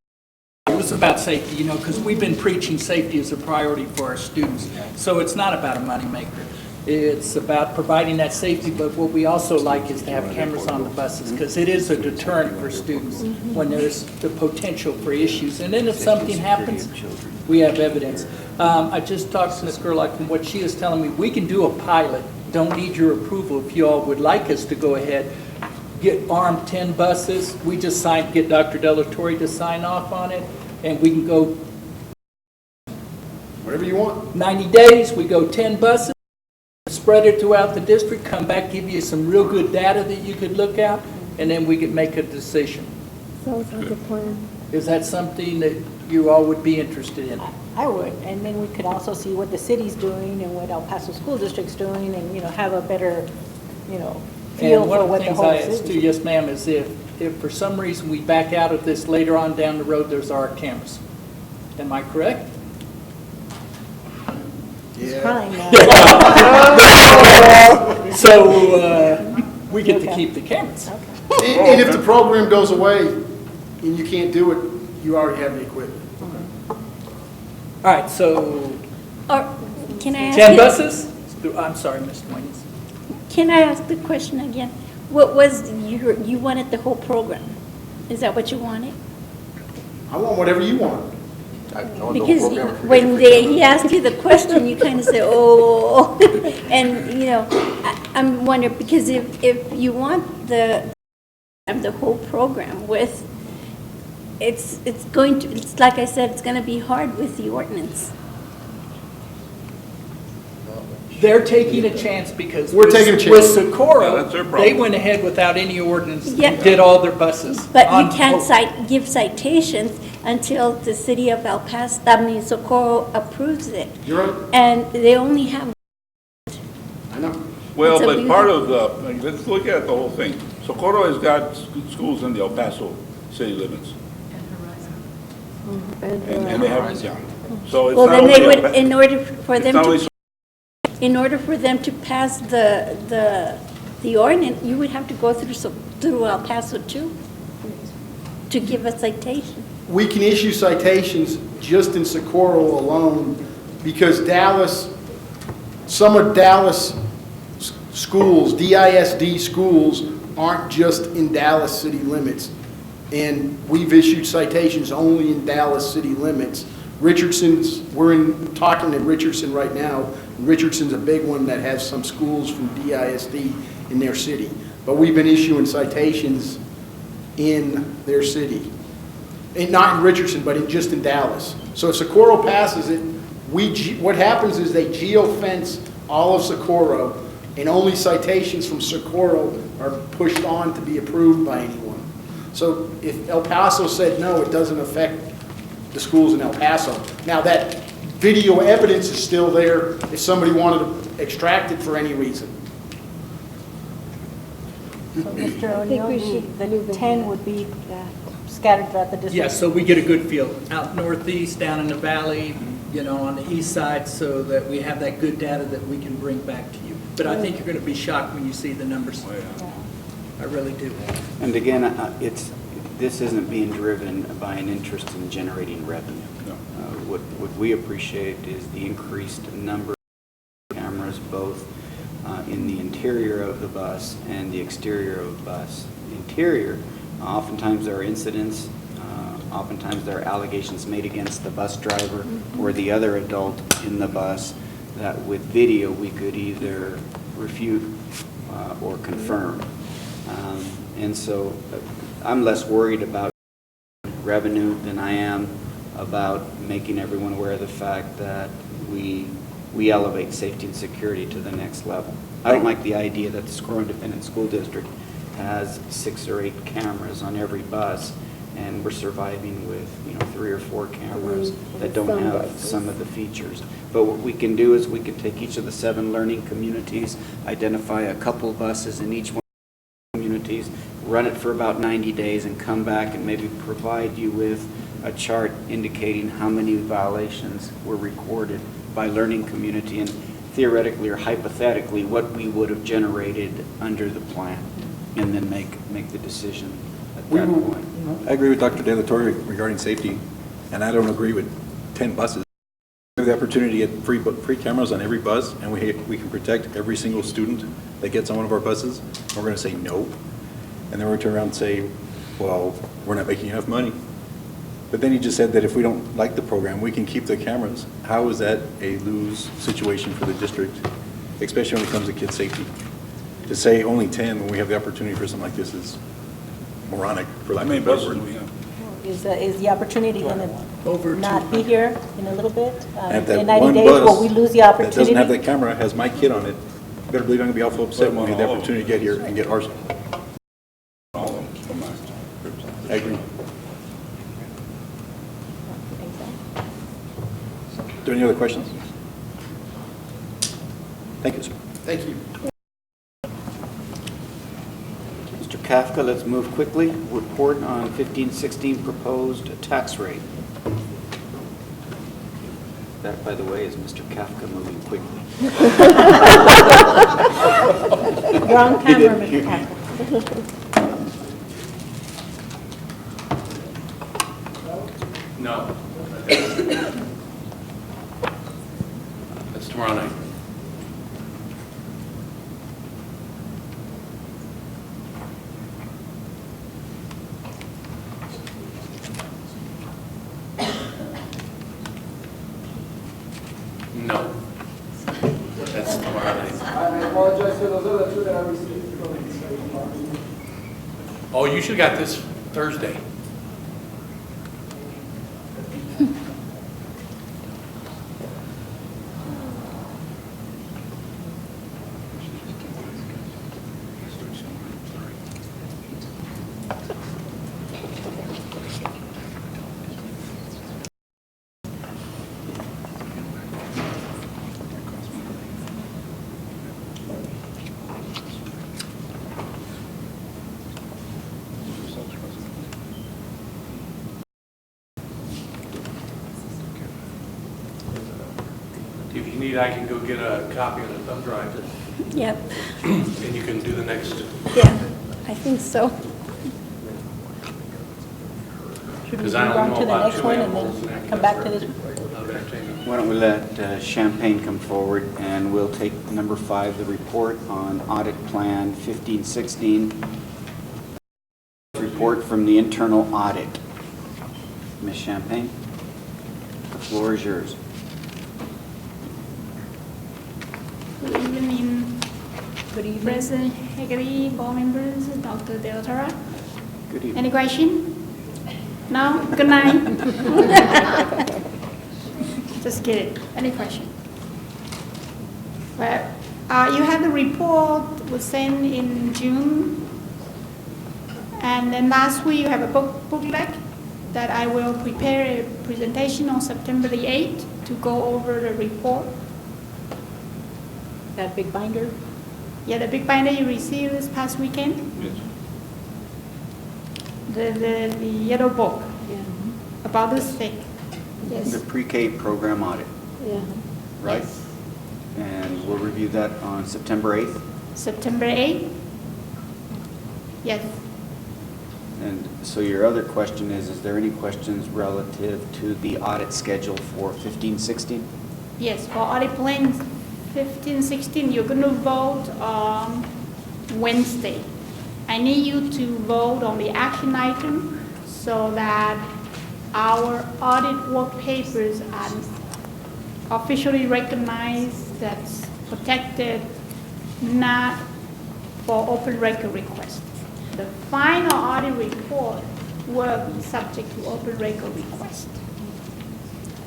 It was about safety, because we've been preaching safety as a priority for our students. So it's not about a moneymaker. It's about providing that safety, but what we also like is to have cameras on the buses, because it is a deterrent for students when there's the potential for issues. And then if something happens, we have evidence. I just talked to Ms. Gerlach, and what she is telling me, we can do a pilot. Don't need your approval. If you all would like us to go ahead, get armed 10 buses. We just get Dr. Delatorre to sign off on it, and we can go whatever you want. 90 days, we go 10 buses, spread it throughout the district, come back, give you some real good data that you could look at, and then we could make a decision. Sounds like a plan. Is that something that you all would be interested in? I would, and then we could also see what the city's doing and what El Paso School District's doing, and, you know, have a better, you know, feel And one for of the what the things whole I asked too, city. yes ma'am, is if for some reason we back out of this later on down the road, there's our cameras. Am I correct? He's crying now. So, we get to keep the cameras. And if the program goes away and you can't do it, you already have the equipment. All right, so Or, can I ask 10 you- buses? I'm sorry, Mr. Waynes. Can I ask the question again? What was, you wanted the whole program? Is that what you wanted? I want whatever you want. Because when he asked you the question, you kind of said, oh, and, you know, I'm wondering, because if you want the whole program with, it's going to, it's like I said, it's going to be hard with the ordinance. They're taking a chance because We're taking a chance. with Socorro, Yeah, that's their problem. they went ahead without any ordinance, Yeah. and did all their buses. But on you can't hold. give citations until the city of El Paso, I mean, Socorro approves it. You're right. And they only have, I know. Well, So but we part have- of the, let's look at the whole thing. Socorro has got schools in the El Paso city limits, and they have, yeah. So it's well, not then only they El would, Pa- in order for it's them not only to, in order for them to pass the ordinance, you would have to go through El Paso too, to give a citation. We can issue citations just in Socorro alone because Dallas, some of Dallas schools, DISD schools, aren't just in Dallas city limits. And we've issued citations only in Dallas city limits. Richardson's, talking to Richardson right now. Richardson's a big one that has some schools from DISD in their city. But we've been issuing citations in their city. And not in Richardson, but just in Dallas. So if Socorro passes it, what happens is they geo-fence all of Socorro, and only citations from Socorro are pushed on to be approved by anyone. So if El Paso said no, it doesn't affect the schools in El Paso. Now, that video evidence is still there if somebody wanted to extract it for any reason. So, Mr. I think we O'Neill, should the move 10 ahead. would be scattered throughout the district? Yeah, so we get a good feel out northeast, down in the valley, you know, on the east side, so that we have that good data that we can bring back to you. But I think you're going to be shocked when you see the numbers. I really do. And again, this isn't being driven by an interest in generating revenue. What we appreciate is the increased number of cameras, both in the interior of the bus and the exterior of the bus. Interior, oftentimes there are incidents, oftentimes there are allegations made against the bus driver or the other adult in the bus that with video we could either refute or confirm. And so I'm less worried about revenue than I am about making everyone aware of the fact that we elevate safety and security to the next level. I don't like the idea that the Socorro Independent School District has 6 or 8 cameras on every bus, and we're surviving with 3 or 4 cameras that don't have some of the features. But what we can do is we can take each of the 7 learning communities, identify a couple buses in each one of the communities, run it for about 90 days, and come back and maybe provide you with a chart indicating how many violations were recorded by learning community and theoretically or hypothetically what we would have generated under the plan, and then make the decision at that point. I agree with Dr. De La Torre regarding safety, and I don't agree with 10 buses. We have the opportunity to get free cameras on every bus, and we can protect every single student that gets on one of our buses. We're going to say no, and then we're going to turn around and say, well, we're not making enough money. But then he just said that if we don't like the program, we can keep the cameras. How is that a lose situation for the district, especially when it comes to kid safety? To say only 10 when we have the opportunity for something like this is moronic, for lack of a better word. Is the opportunity going to not be here in a little bit? And that In 90 one days, will we bus lose the that opportunity? doesn't have that camera has my kid on it. You better believe I'm going to be awful upset when we have the opportunity to get here and get ours. there any other questions? Thank you, sir. Thank you. Mr. Kafka, let's move quickly. Report on 15-16 proposed tax rate. That, by the way, is Mr. Kafka moving quickly. You're on camera, Mr. Kafka. No. That's tomorrow night. No. That's tomorrow night. I apologize for those other two that I received. Oh, you should have got this Thursday. If you need, I can go get a copy on a thumb drive, Yep, and you can do the next. yeah, I think so. Should we Because move I don't on know to the about next one and animals then and come back to this? Why don't we let Champagne come forward, and we'll take number 5, the report on audit plan 15-16. Report from the internal audit. Ms. Champagne, the floor is yours. Good evening. Good evening. President Haggerty, board members, Dr. De La Torre. Good evening. Any question? No? Good night. Just kidding. Any question? Well, you have the report was sent in June, and then last week you have a booklet that I will prepare a presentation on September the 8th to go over the report. That big binder? Yeah, the big binder you received this past weekend? Yes. The yellow book, Yeah. about this thick. Yes. The pre-K program audit, Yeah. right? And we'll review that on September 8th. September 8th? Yes. And so your other question is there any questions relative to the audit schedule for 15-16? Yes, for audit plan 15, 16, you're going to vote on Wednesday. I need you to vote on the action item so that our audit work papers are officially recognized, that's protected, not for open record request. The final audit report will be subject to open record request.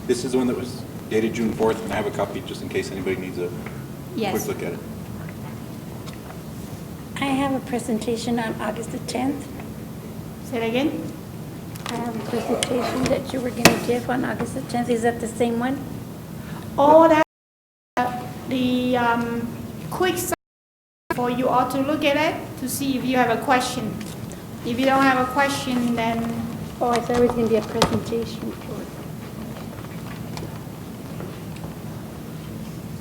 This is the one that was dated June 4th, and I have a copy just in case anybody needs a Yes. quick look at it. I have a presentation on August the 10th. Say it again? I have a presentation that you were going to give on August the 10th. Is that the same one? All that, the quick summary for you all to look at it to see if you have a question. If you don't have a question, then Oh, I thought it was going to be a presentation for it.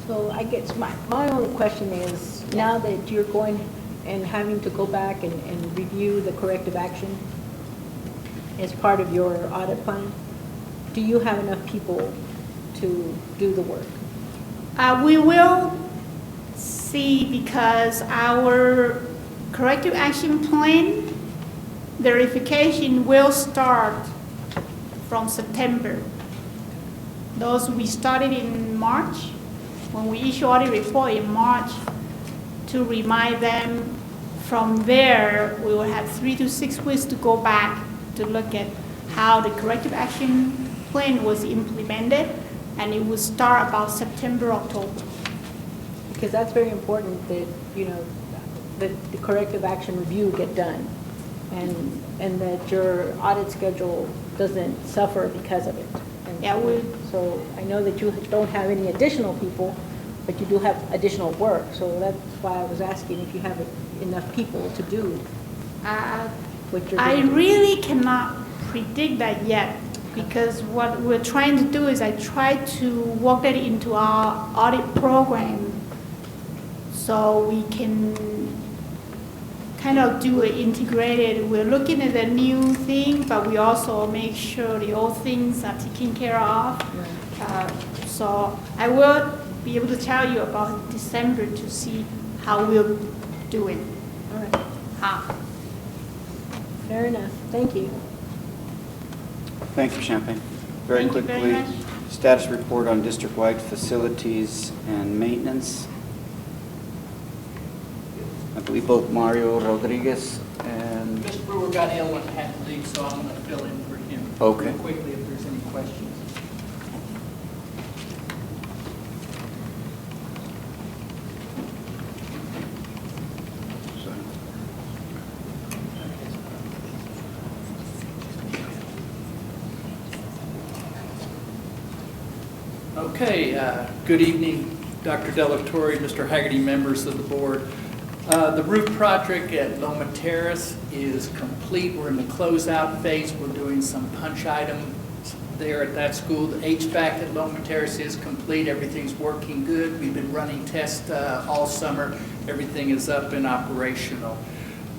So I guess my only question is, now that you're going and having to go back and review the corrective action as part of your audit plan, do you have enough people to do the work? we will see, because our corrective action plan verification will start from September. Those we started in March, when we issue audit report in March, to remind them. From there, we will have 3 to 6 weeks to go back to look at how the corrective action plan was implemented, and it will start about September, October. Because that's very important that, you know, that the corrective action review get done, and that your audit schedule doesn't suffer because of it. And Yeah, so I know that you don't have any additional people, but you do have additional work. So that's why I was asking if you have enough people to do what you're I doing. really cannot predict that yet, because what we're trying to do is I try to work that into our audit program so we can kind of do it integrated. We're looking at a new thing, but we also make sure the old things are taken care of. So I will be able to tell you about December to see how we're doing. All right. Fair enough. Thank you. Thank you, Champagne. Very Thank you very quickly, much. status report on district-wide facilities and maintenance. I believe both Mario Rodriguez and... Mr. Brewer got ill and had to leave, so I'm going to fill in for him. Okay. Real quickly if there's any questions. Okay, good evening, Dr. Delatorre, Mr. Haggerty, members of the board. The roof project at Loma Terrace is complete. We're in the closeout phase. We're doing some punch items there at that school. The HVAC at Loma Terrace is complete. Everything's working good. We've been running tests all summer. Everything is up and operational.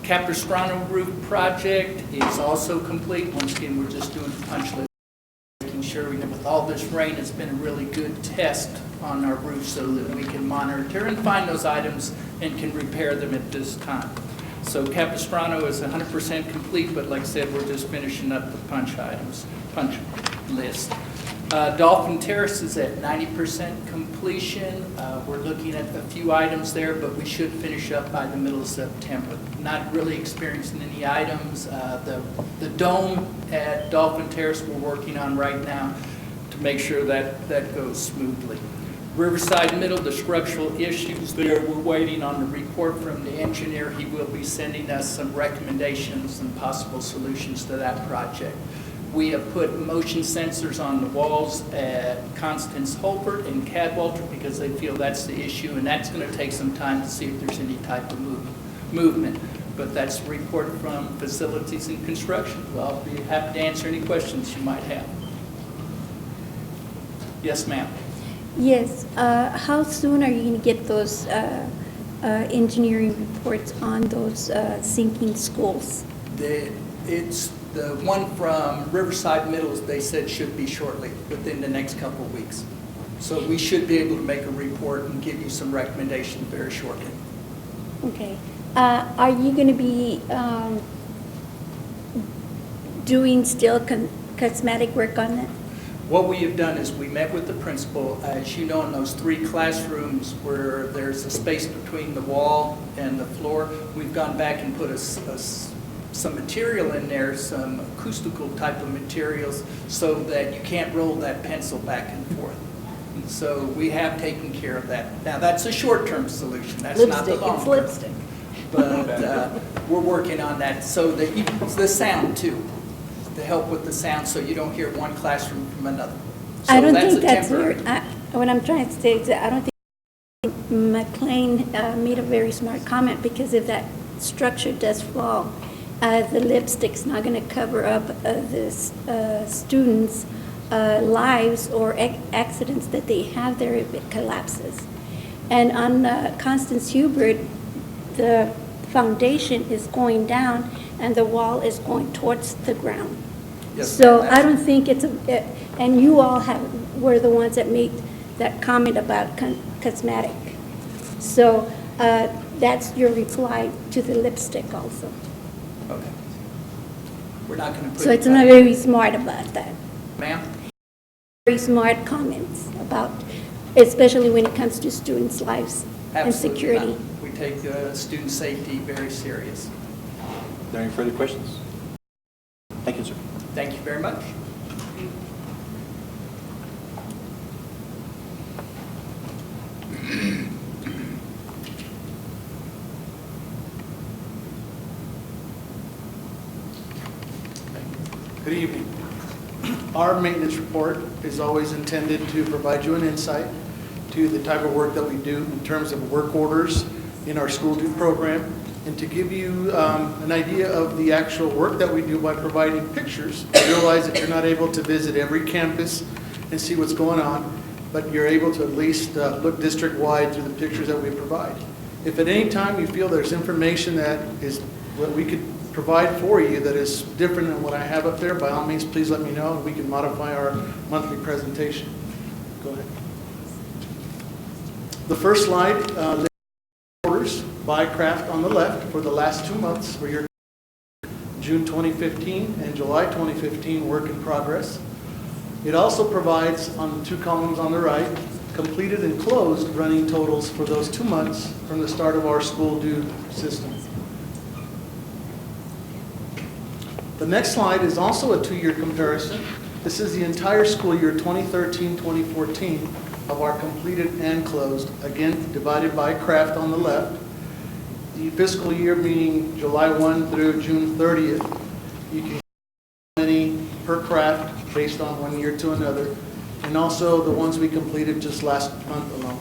Capistrano roof project is also complete. Once again, we're just doing punch list. Sure, with all this rain, it's been a really good test on our roof so that we can monitor and find those items and can repair them at this time. So Capistrano is 100% complete, but like I said, we're just finishing up the punch list. Dolphin Terrace is at 90% completion. We're looking at a few items there, but we should finish up by the middle of September. Not really experiencing any items. The dome at Dolphin Terrace we're working on right now to make sure that goes smoothly. Riverside Middle, the structural issues there, we're waiting on the report from the engineer. He will be sending us some recommendations and possible solutions to that project. We have put motion sensors on the walls at Constance Holbert and Cadwalter because they feel that's the issue, and that's going to take some time to see if there's any type of movement. But that's a report from Facilities and Construction. Well, I'll be happy to answer any questions you might have. Yes, ma'am. Yes, how soon are you going to get those engineering reports on those sinking schools? It's the one from Riverside Middle, they said should be shortly, within the next couple of weeks. So we should be able to make a report and give you some recommendations very shortly. Okay. Are you going to be doing still cosmetic work on that? What we have done is we met with the principal. As you know, in those 3 classrooms where there's a space between the wall and the floor, we've gone back and put some material in there, some acoustical type of materials, so that you can't roll that pencil back and forth. And so we have taken care of that. Now, that's a short-term solution. That's not the long-term. It's lipstick. But we're working on that so that the sound, too, to help with the sound so you don't hear one classroom from another. So I don't think that's temporary. what I'm trying to say is that I don't think McLean made a very smart comment, because if that structure does fall, the lipstick's not going to cover up the students' lives or accidents that they have there if it collapses. And on Constance Hubert, the foundation is going down and the wall is going towards the ground. Yes, So ma'am. I don't think it's and you all were the ones that made that comment about cosmetic. So that's your reply to the lipstick also. Okay. We're not going to put So it's not very smart about that. Ma'am? Very smart comments about, especially when it comes to students' lives and Absolutely security. not. We take student safety very serious. Are there any further questions? Thank you, sir. Thank you very much. Good evening. Our maintenance report is always intended to provide you an insight to the type of work that we do in terms of work orders in our school do program, and to give you an idea of the actual work that we do by providing pictures. I realize that you're not able to visit every campus and see what's going on, but you're able to at least look district-wide through the pictures that we provide. If at any time you feel there's information that is what we could provide for you that is different than what I have up there, by all means, please let me know, and we can modify our monthly presentation. Go ahead. The first slide lists orders by craft on the left for the last 2 months for your June 2015 and July 2015 work in progress. It also provides on the 2 columns on the right completed and closed running totals for those 2 months from the start of our school due system. The next slide is also a 2-year comparison. This is the entire school year 2013-2014 of our completed and closed, again divided by craft on the left. The fiscal year meaning July 1 through June 30th. You can how many per craft based on one year to another, and also the ones we completed just last month alone.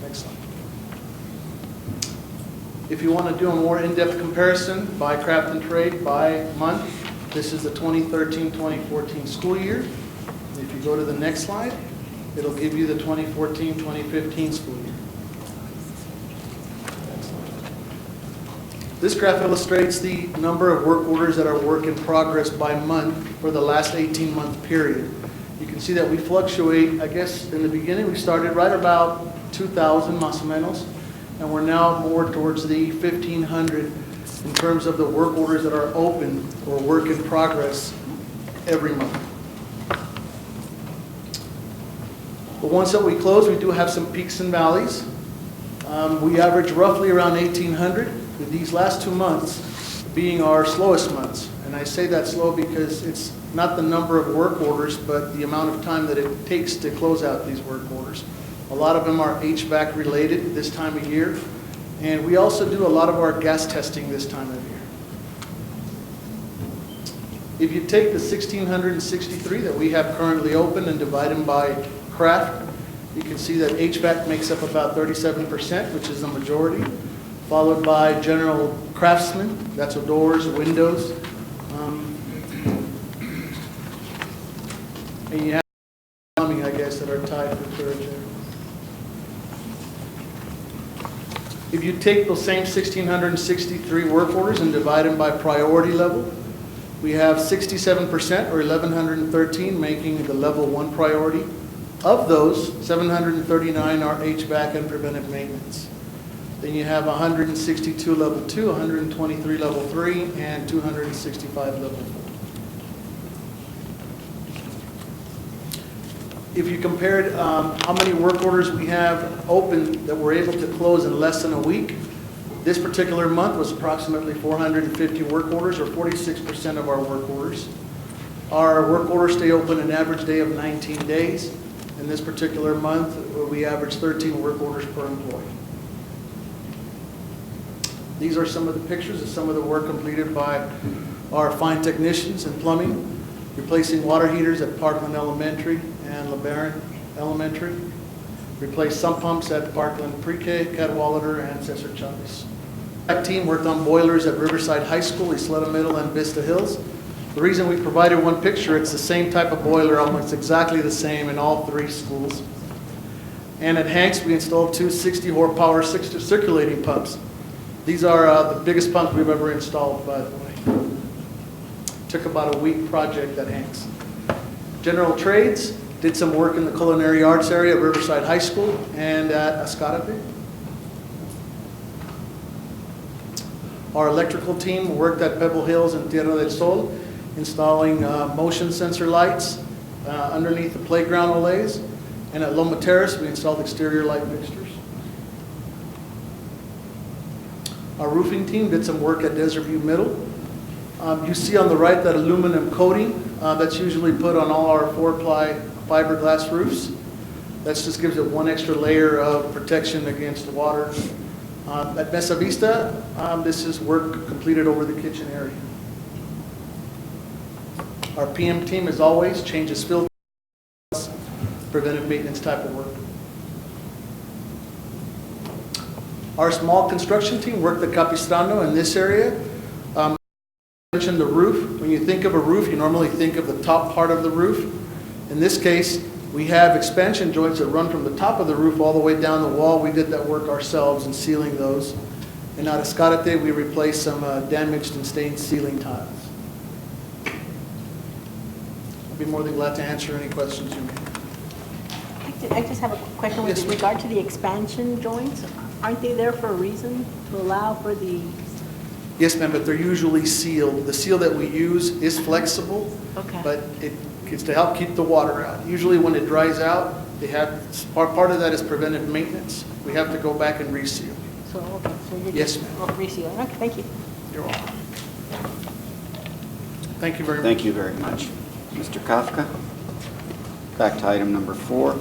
Next slide. If you want to do a more in-depth comparison by craft and trade by month, this is the 2013-2014 school year. If you go to the next slide, it'll give you the 2014-2015 school year. This graph illustrates the number of work orders that are work in progress by month for the last 18-month period. You can see that we fluctuate. I guess in the beginning we started right about 2,000 más o menos, and we're now more towards the 1,500 in terms of the work orders that are open or work in progress every month. The ones that we close, we do have some peaks and valleys. We average roughly around 1,800, with these last 2 months being our slowest months. And I say that slow because it's not the number of work orders, but the amount of time that it takes to close out these work orders. A lot of them are HVAC related this time of year. And we also do a lot of our gas testing this time of year. If you take the 1,663 that we have currently open and divide them by craft, you can see that HVAC makes up about 37%, which is the majority, followed by general craftsmen, that's doors, windows, and you have plumbing, I guess, that are tied for third gen. If you take those same 1,663 work orders and divide them by priority level, we have 67% or 1,113 making the level 1 priority. Of those, 739 are HVAC and preventive maintenance. Then you have 162 level 2, 123 level 3, and 265 level 4. If you compared how many work orders we have open that we're able to close in less than a week, this particular month was approximately 450 work orders, or 46% of our work orders. Our work orders stay open an average day of 19 days. In this particular month, we average 13 work orders per employee. These are some of the pictures of some of the work completed by our fine technicians in plumbing, replacing water heaters at Parkland Elementary and LeBaron Elementary, replaced sump pumps at Parkland Pre-K, Cadwallader, and Cesar Chavez. That team worked on boilers at Riverside High School, Ysleta Middle, and Vista Hills. The reason we provided one picture, it's the same type of boiler, almost exactly the same in all 3 schools. And at Hanks, we installed 2 60 horsepower circulating pumps. These are the biggest pumps we've ever installed, by the way. Took about a week project at Hanks. General Trades did some work in the culinary arts area at Riverside High School and at Ascarape. Our electrical team worked at Pebble Hills and Tierra del Sol, installing motion sensor lights underneath the playground olays. And at Loma Terrace, we installed exterior light fixtures. Our roofing team did some work at Desert View Middle. You see on the right that aluminum coating that's usually put on all our 4-ply fiberglass roofs. That just gives it one extra layer of protection against water. At Mesa Vista, this is work completed over the kitchen area. Our PM team, as always, changes filters, preventive maintenance type of work. Our small construction team worked at Capistrano in this area. Mentioned the roof. When you think of a roof, you normally think of the top part of the roof. In this case, we have expansion joints that run from the top of the roof all the way down the wall. We did that work ourselves in sealing those. And out of Escarate, we replaced some damaged and stained ceiling tiles. I'll be more than glad to answer any questions you may have. I just have a question with regard to the expansion joints. Aren't they there for a reason, to allow for the? Yes, ma'am, but they're usually sealed. The seal that we use is flexible, Okay. but it's to help keep the water out. Usually when it dries out, they have, part of that is preventive maintenance. We have to go back and reseal. So, okay, so you're Yes, just ma'am. resealing. Okay, thank you. You're welcome. Thank you very much. Thank you very much. Mr. Kafka, back to item number 4.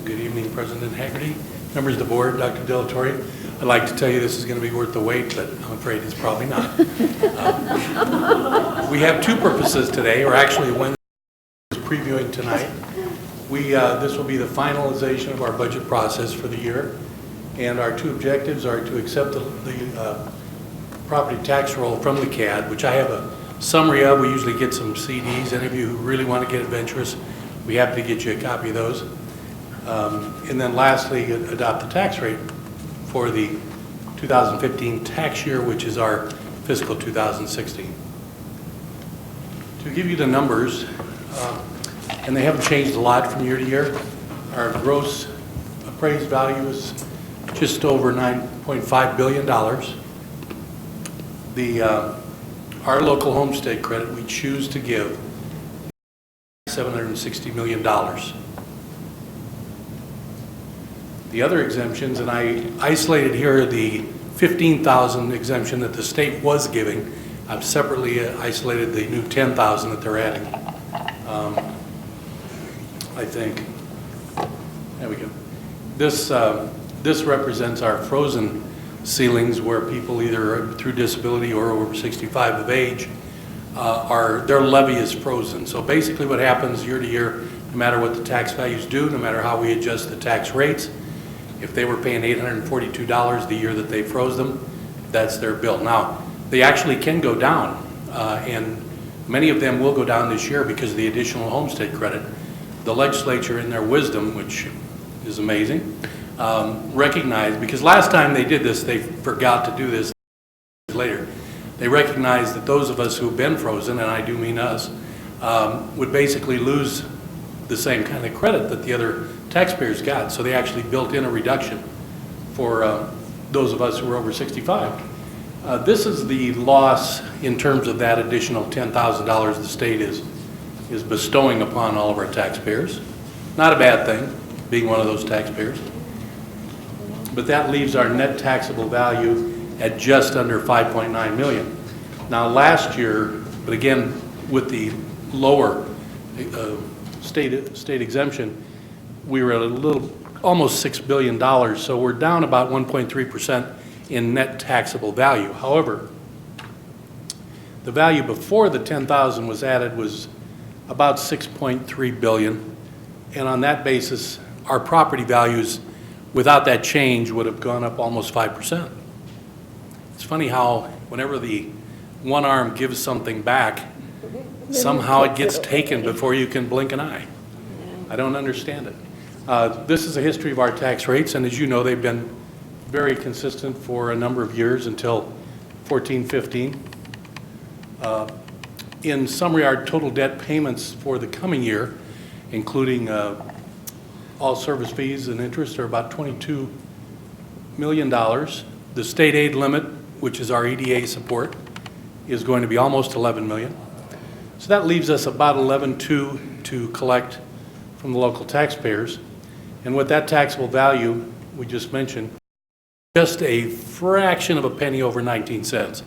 Good evening, President Haggerty, members of the board, Dr. Delatorre. I'd like to tell you this is going to be worth the wait, but I'm afraid it's probably not. We have two purposes today, or actually one is previewing tonight. This will be the finalization of our budget process for the year, and our two objectives are to accept the property tax roll from the CAD, which I have a summary of. We usually get some CDs. Any of you who really want to get adventurous, we have to get you a copy of those. And then lastly, adopt the tax rate for the 2015 tax year, which is our fiscal 2016. To give you the numbers, and they haven't changed a lot from year to year, our gross appraised value is just over $9.5 billion. Our local homestead credit we choose to give $760 million. The other exemptions, and I isolated here the 15,000 exemption that the state was giving. I've separately isolated the new 10,000 that they're adding. I think, there we go. This represents our frozen ceilings where people either through disability or over 65 of age, their levy is frozen. So basically what happens year to year, no matter what the tax values do, no matter how we adjust the tax rates, if they were paying $842 the year that they froze them, that's their bill. Now, they actually can go down, and many of them will go down this year because of the additional homestead credit. The legislature, in their wisdom, which is amazing, recognized, because last time they did this, they forgot to do this later. They recognized that those of us who have been frozen, and I do mean us, would basically lose the same kind of credit that the other taxpayers got. So they actually built in a reduction for those of us who are over 65. This is the loss in terms of that additional $10,000 the state is bestowing upon all of our taxpayers. Not a bad thing, being one of those taxpayers. But that leaves our net taxable value at just under $5.9 million. Now last year, but again with the lower state exemption, we were at almost $6 billion, so we're down about 1.3% in net taxable value. However, the value before the 10,000 was added was about 6.3 billion, and on that basis, our property values without that change would have gone up almost 5%. It's funny how whenever the one arm gives something back, somehow it gets taken before you can blink an eye. I don't understand it. This is a history of our tax rates, and as you know, they've been very consistent for a number of years until 14-15. In summary, our total debt payments for the coming year, including all service fees and interest, are about $22 million. The state aid limit, which is our EDA support, is going to be almost $11 million. So that leaves us about $11.2 to collect from the local taxpayers. And with that taxable value we just mentioned, just a fraction of a penny over 19 cents.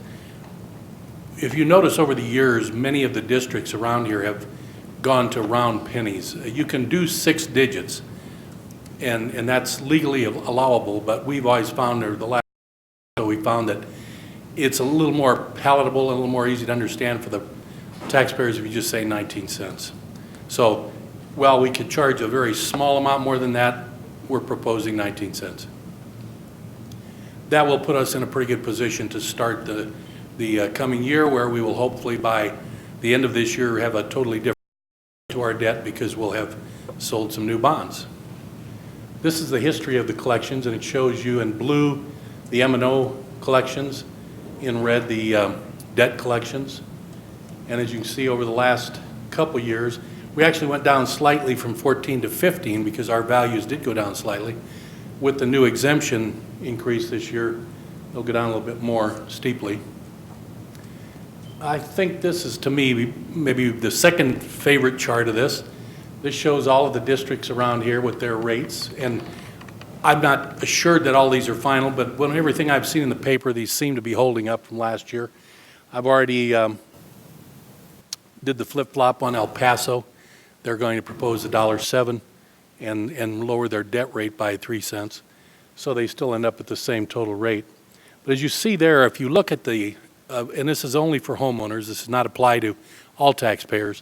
If you notice over the years, many of the districts around here have gone to round pennies. You can do 6 digits. and that's legally allowable, but we've always found, or the last, so we found that it's a little more palatable, a little more easy to understand for the taxpayers if you just say 19 cents. So while we could charge a very small amount more than that, we're proposing 19 cents. That will put us in a pretty good position to start the coming year, where we will hopefully by the end of this year have a totally different to our debt because we'll have sold some new bonds. This is the history of the collections, and it shows you in blue the M&O collections, in red the debt collections. And as you can see, over the last couple years, we actually went down slightly from 14 to 15 because our values did go down slightly. With the new exemption increase this year, they'll go down a little bit more steeply. I think this is, to me, maybe the second favorite chart of this. This shows all of the districts around here with their rates. And I'm not assured that all these are final, but when everything I've seen in the paper, these seem to be holding up from last year. I've already did the flip-flop on El Paso. They're going to propose $1.07 and lower their debt rate by 3 cents. So they still end up at the same total rate. But as you see there, if you look at the, and this is only for homeowners, this does not apply to all taxpayers,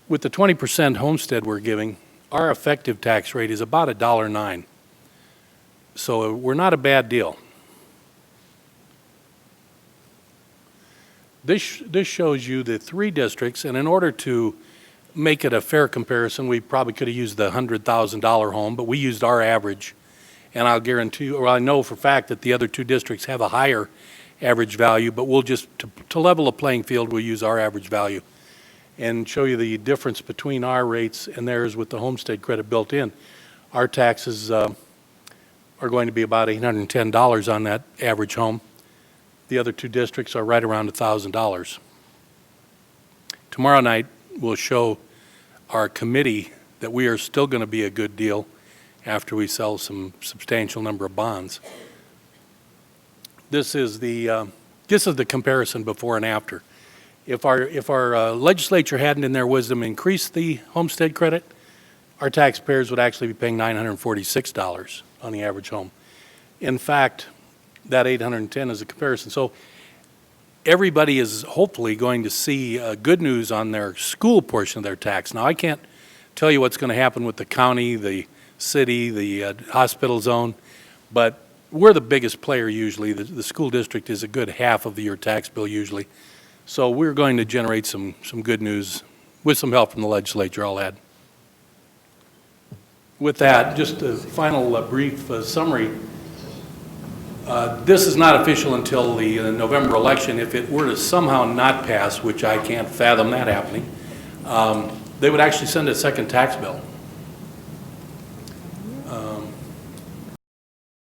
with the 20% homestead we're giving, our effective tax rate is about $1.09. So we're not a bad deal. This shows you the 3 districts, and in order to make it a fair comparison, we probably could have used the $100,000 home, but we used our average. And I'll guarantee you, or I know for a fact that the other 2 districts have a higher average value, but we'll just, to level a playing field, we'll use our average value and show you the difference between our rates and theirs with the homestead credit built in. Our taxes are going to be about $810 on that average home. The other 2 districts are right around $1,000. Tomorrow night, we'll show our committee that we are still going to be a good deal after we sell some substantial number of bonds. This is the comparison before and after. If our legislature hadn't, in their wisdom, increased the homestead credit, our taxpayers would actually be paying $946 on the average home. In fact, that $810 is a comparison. So everybody is hopefully going to see good news on their school portion of their tax. Now, I can't tell you what's going to happen with the county, the city, the hospital zone, but we're the biggest player usually. The school district is a good half of your tax bill usually. So we're going to generate some good news with some help from the legislature, I'll add. With that, just a final brief summary. This is not official until the November election. If it were to somehow not pass, which I can't fathom that happening, they would actually send a second tax bill.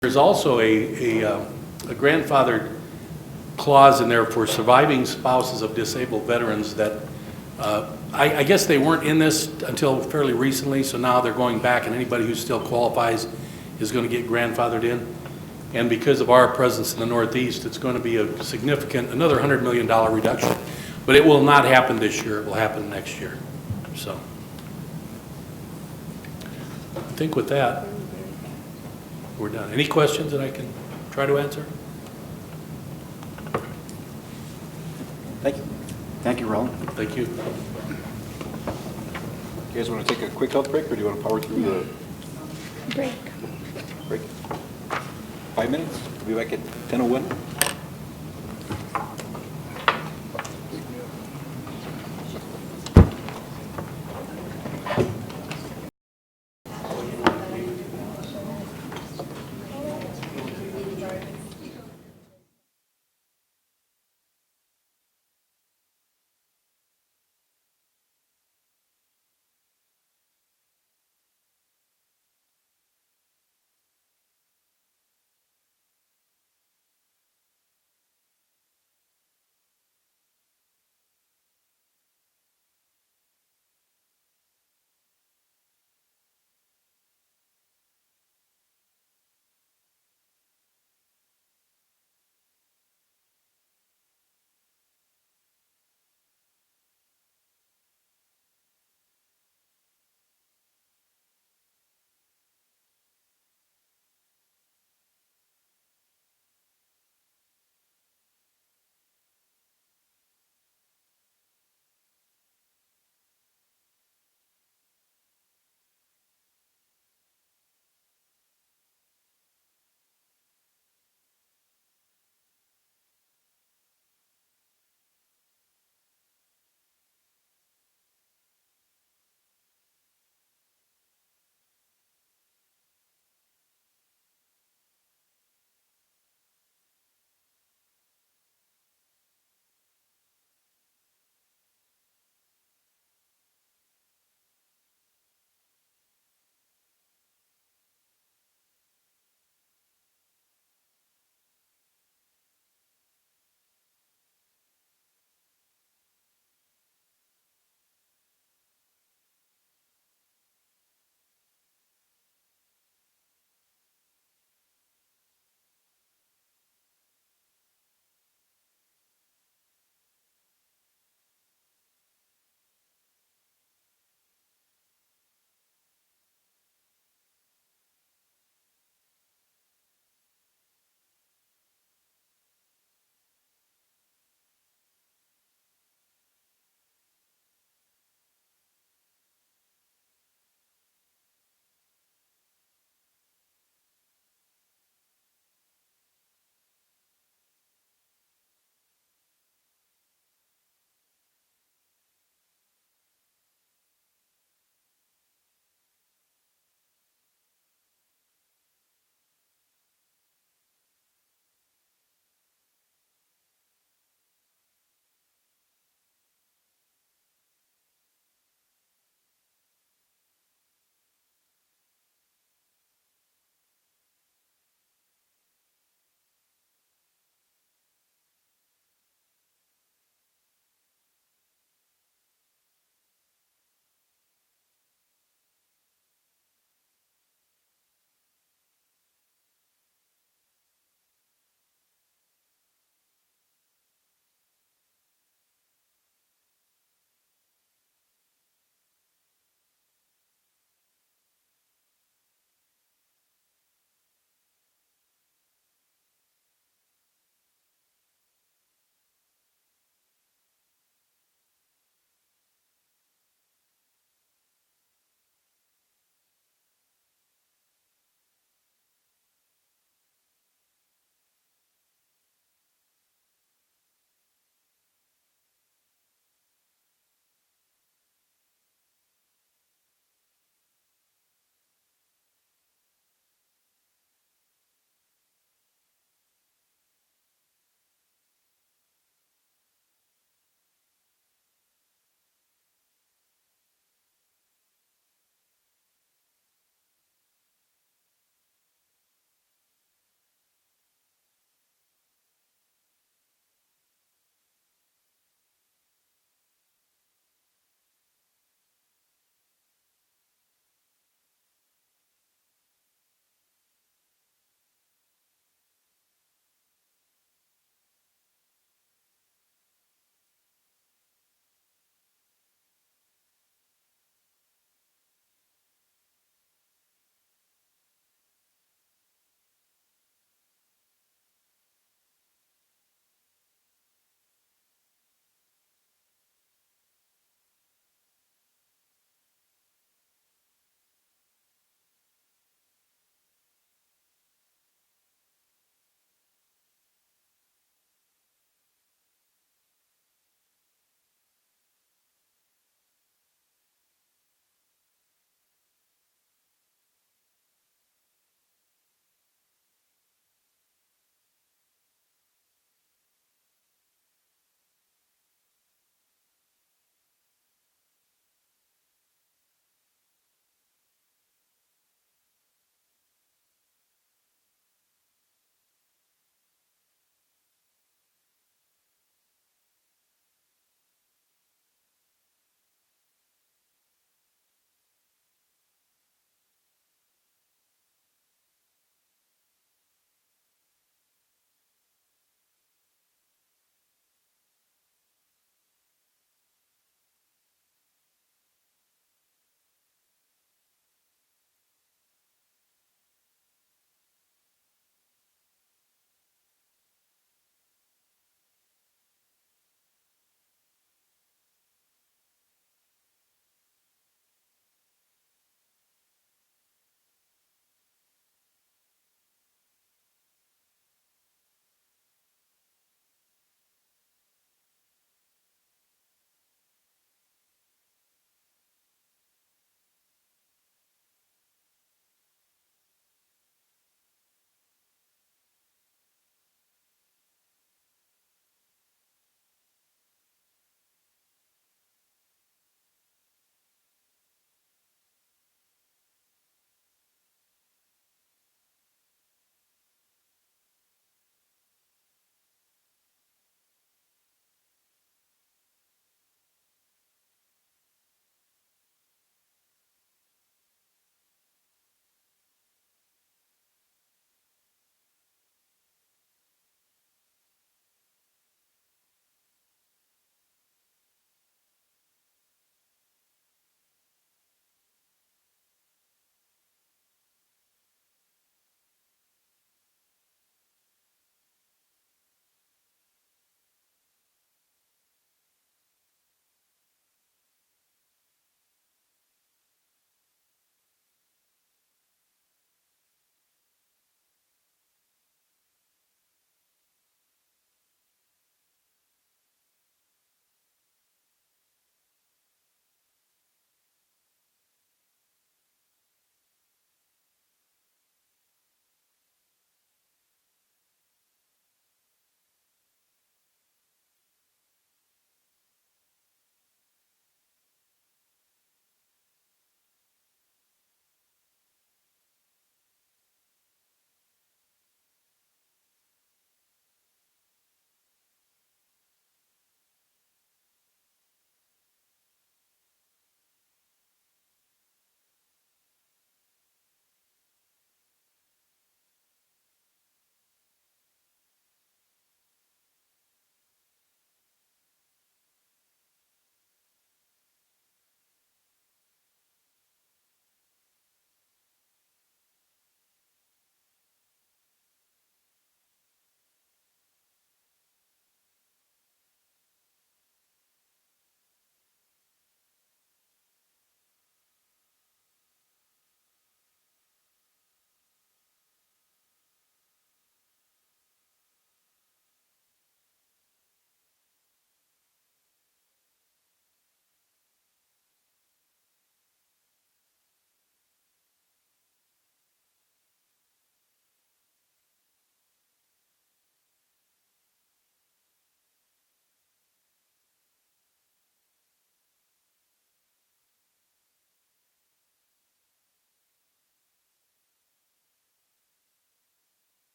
There's also a grandfathered clause in there for surviving spouses of disabled veterans that I guess they weren't in this until fairly recently, so now they're going back, and anybody who still qualifies is going to get grandfathered in. And because of our presence in the Northeast, it's going to be a significant, another $100 million reduction. But it will not happen this year. It will happen next year. So I think with that, we're done. Any questions that I can try to answer? Thank you. Thank you, Roland. Thank you. You guys want to take a quick health break, or do you want to power through the Break. break? 5 minutes? We'll be back at 10:01.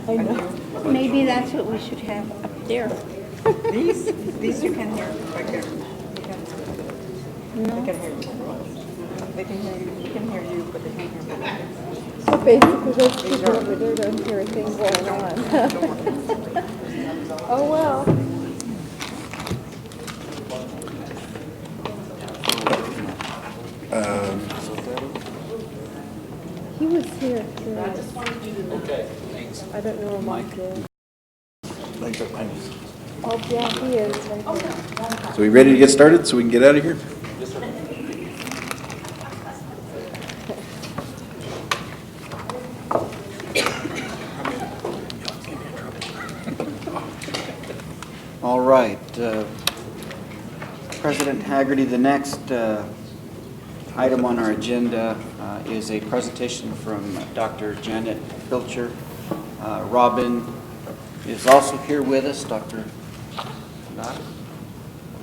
I know. Maybe that's what we should have up there. These you can hear right there. No? They can hear you. They can hear you. You can hear you, but they can't hear me. So basically, those people over there don't hear a thing going on. Oh, well. He was here too. Okay, thanks. I don't know him. Mike. Oh, yeah, he is right there. So we ready to get started so we can get out of here? Yes, sir. All right. President Haggerty, the next item on our agenda is a presentation from Dr. Janet Pilcher. Robin is also here with us. Dr. Scott,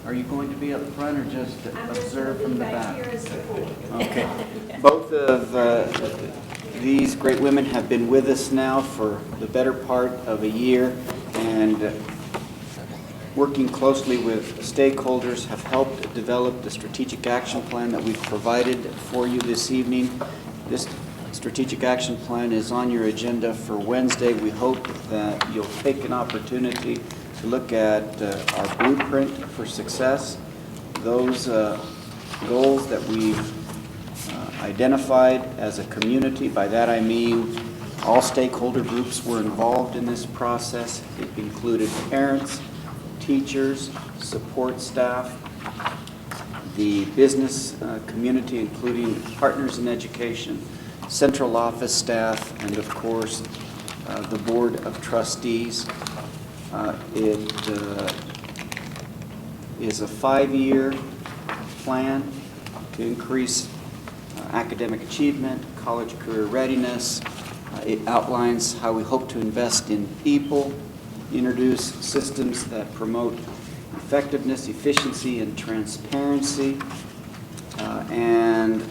are you going to be up front or just observe from the back? Okay. Both of these great women have been with us now for the better part of a year, and working closely with stakeholders have helped develop the strategic action plan that we've provided for you this evening. This strategic action plan is on your agenda for Wednesday. We hope that you'll take an opportunity to look at our blueprint for success, those goals that we've identified as a community. By that I mean all stakeholder groups were involved in this process. It included parents, teachers, support staff, the business community, including partners in education, central office staff, and of course, the Board of Trustees. It is a 5-year plan to increase academic achievement, college career readiness. It outlines how we hope to invest in people, introduce systems that promote effectiveness, efficiency, and transparency, and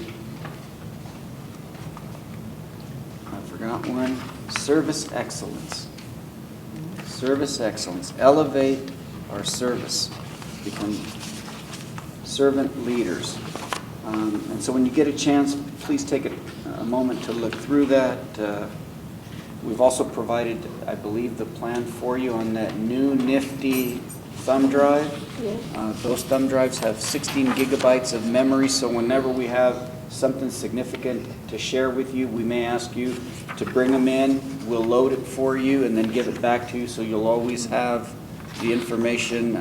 I forgot one, service excellence. Service excellence. Elevate our service. Become servant leaders. And so when you get a chance, please take a moment to look through that. We've also provided, I believe, the plan for you on that new nifty thumb drive. Yeah. Those thumb drives have 16 gigabytes of memory, so whenever we have something significant to share with you, we may ask you to bring them in. We'll load it for you and then give it back to you, so you'll always have the information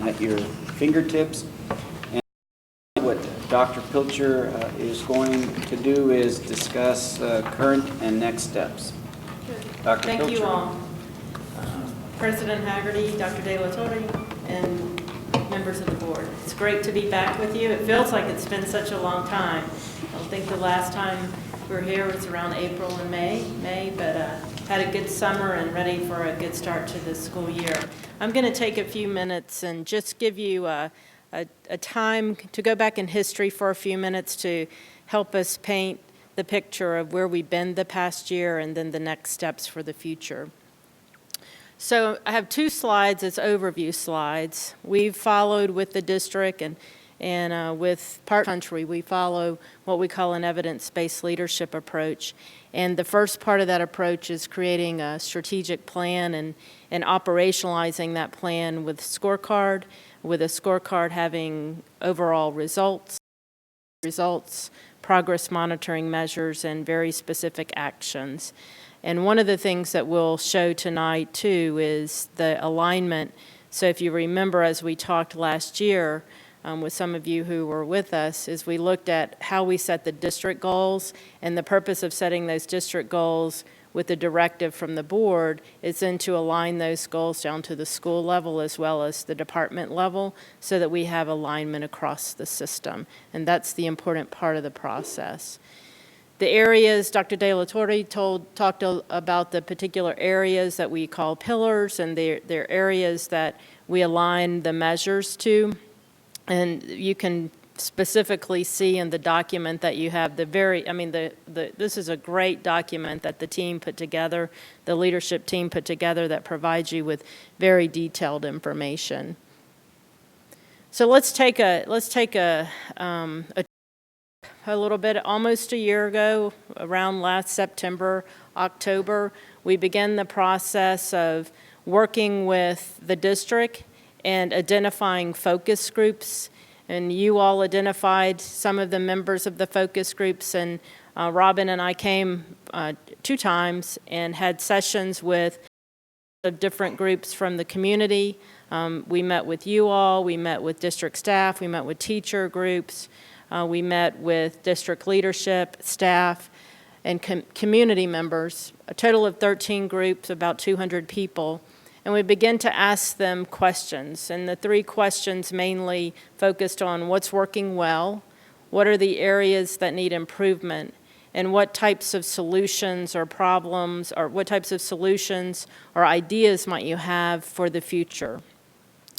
at your fingertips. And what Dr. Pilcher is going to do is discuss current and next steps. Dr. Thank Pilcher. you all. President Haggerty, Dr. De La Torre, and members of the board. It's great to be back with you. It feels like it's been such a long time. I don't think the last time we were here was around April and May, but had a good summer and ready for a good start to the school year. I'm going to take a few minutes and just give you a time to go back in history for a few minutes to help us paint the picture of where we've been the past year and then the next steps for the future. So I have 2 slides as overview slides. We've followed with the district and with Part Country, we follow what we call an evidence-based leadership approach. And the first part of that approach is creating a strategic plan and operationalizing that plan with a scorecard having overall results, progress monitoring measures, and very specific actions. And one of the things that we'll show tonight, too, is the alignment. So if you remember, as we talked last year with some of you who were with us, is we looked at how we set the district goals, and the purpose of setting those district goals with the directive from the board is then to align those goals down to the school level as well as the department level so that we have alignment across the system. And that's the important part of the process. The areas, Dr. De La Torre talked about the particular areas that we call pillars, and they're areas that we align the measures to. And you can specifically see in the document that you have. This is a great document that the team put together, the leadership team put together, that provides you with very detailed information. So let's take a little bit. Almost a year ago, around last September, October, we began the process of working with the district and identifying focus groups. And you all identified some of the members of the focus groups, and Robin and I came 2 times and had sessions with different groups from the community. We met with you all, we met with district staff, we met with teacher groups, we met with district leadership, staff, and community members, a total of 13 groups, about 200 people. And we began to ask them questions, and the 3 questions mainly focused on what's working well, what are the areas that need improvement, and what types of solutions or problems, or what types of solutions or ideas might you have for the future.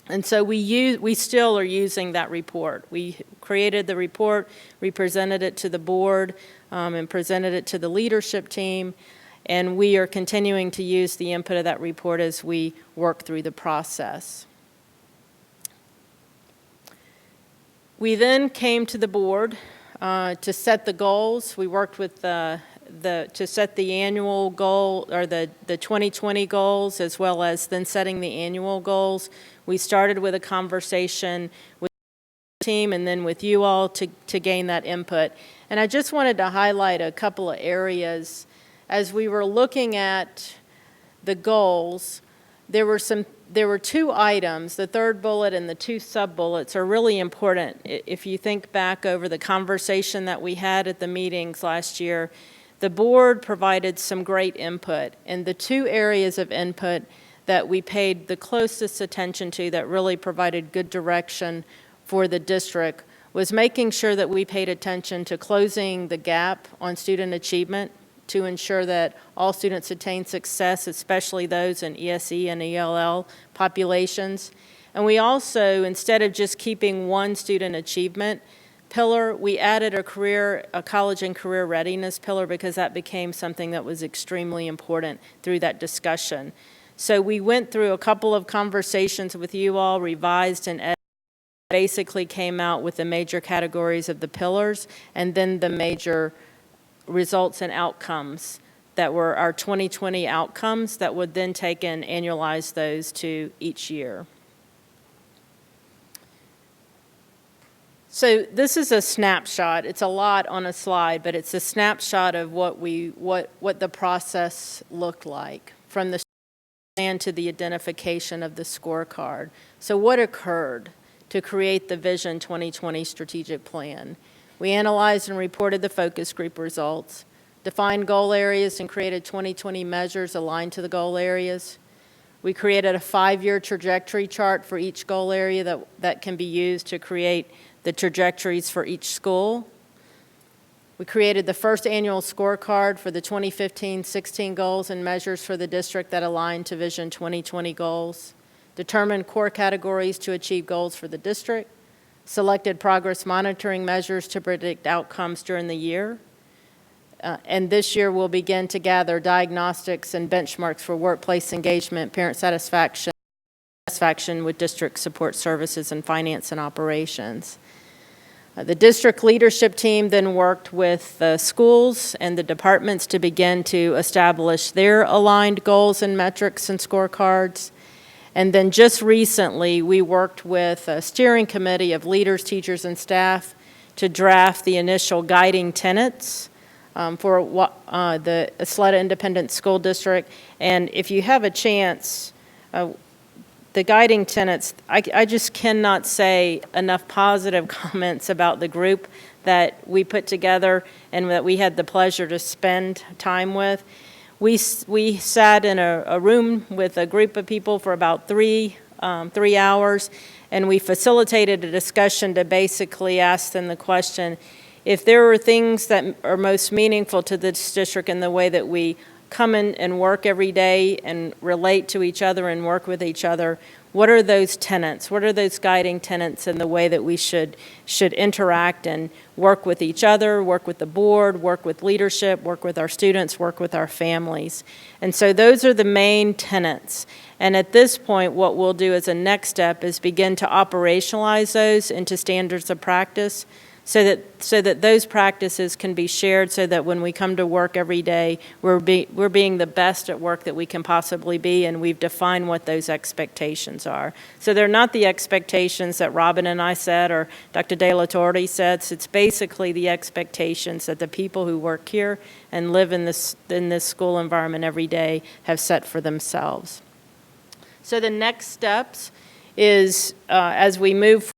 And so we still are using that report. We created the report, we presented it to the board, and presented it to the leadership team, and we are continuing to use the input of that report as we work through the process. We then came to the board to set the goals. We worked with to set the annual goal, or the 2020 goals, as well as then setting the annual goals. We started with a conversation with the team and then with you all to gain that input. And I just wanted to highlight a couple of areas. As we were looking at the goals, there were 2 items. The 3rd bullet and the 2 sub-bullets are really important. If you think back over the conversation that we had at the meetings last year, the board provided some great input. And the 2 areas of input that we paid the closest attention to, that really provided good direction for the district, was making sure that we paid attention to closing the gap on student achievement to ensure that all students attain success, especially those in ESE and ELL populations. And we also, instead of just keeping one student achievement pillar, we added a college and career readiness pillar, because that became something that was extremely important through that discussion. So we went through a couple of conversations with you all, revised and edited, basically came out with the major categories of the pillars, and then the major results and outcomes that were our 2020 outcomes that would then take and annualize those to each year. So this is a snapshot. It's a lot on a slide, but it's a snapshot of what the process looked like, from the plan to the identification of the scorecard. So what occurred to create the Vision 2020 strategic plan? We analyzed and reported the focus group results, defined goal areas, and created 2020 measures aligned to the goal areas. We created a 5-year trajectory chart for each goal area that can be used to create the trajectories for each school. We created the first annual scorecard for the 2015-16 goals and measures for the district that aligned to Vision 2020 goals, determined core categories to achieve goals for the district, selected progress monitoring measures to predict outcomes during the year, and this year we'll begin to gather diagnostics and benchmarks for workplace engagement, parent satisfaction with district support services, and finance and operations. The district leadership team then worked with the schools and the departments to begin to establish their aligned goals and metrics and scorecards. And then just recently, we worked with a steering committee of leaders, teachers, and staff to draft the initial guiding tenets for the Ysleta Independent School District. And if you have a chance, the guiding tenets, I just cannot say enough positive comments about the group that we put together and that we had the pleasure to spend time with. We sat in a room with a group of people for about 3 hours, and we facilitated a discussion to basically ask them the question, if there were things that are most meaningful to this district in the way that we come in and work every day and relate to each other and work with each other, what are those tenets? What are those guiding tenets in the way that we should interact and work with each other, work with the board, work with leadership, work with our students, work with our families? And so those are the main tenets. And at this point, what we'll do as a next step is begin to operationalize those into standards of practice so that those practices can be shared so that when we come to work every day, we're being the best at work that we can possibly be, and we've defined what those expectations are. So they're not the expectations that Robin and I said or Dr. De La Torre said. It's basically the expectations that the people who work here and live in this school environment every day have set for themselves. So the next steps is as we move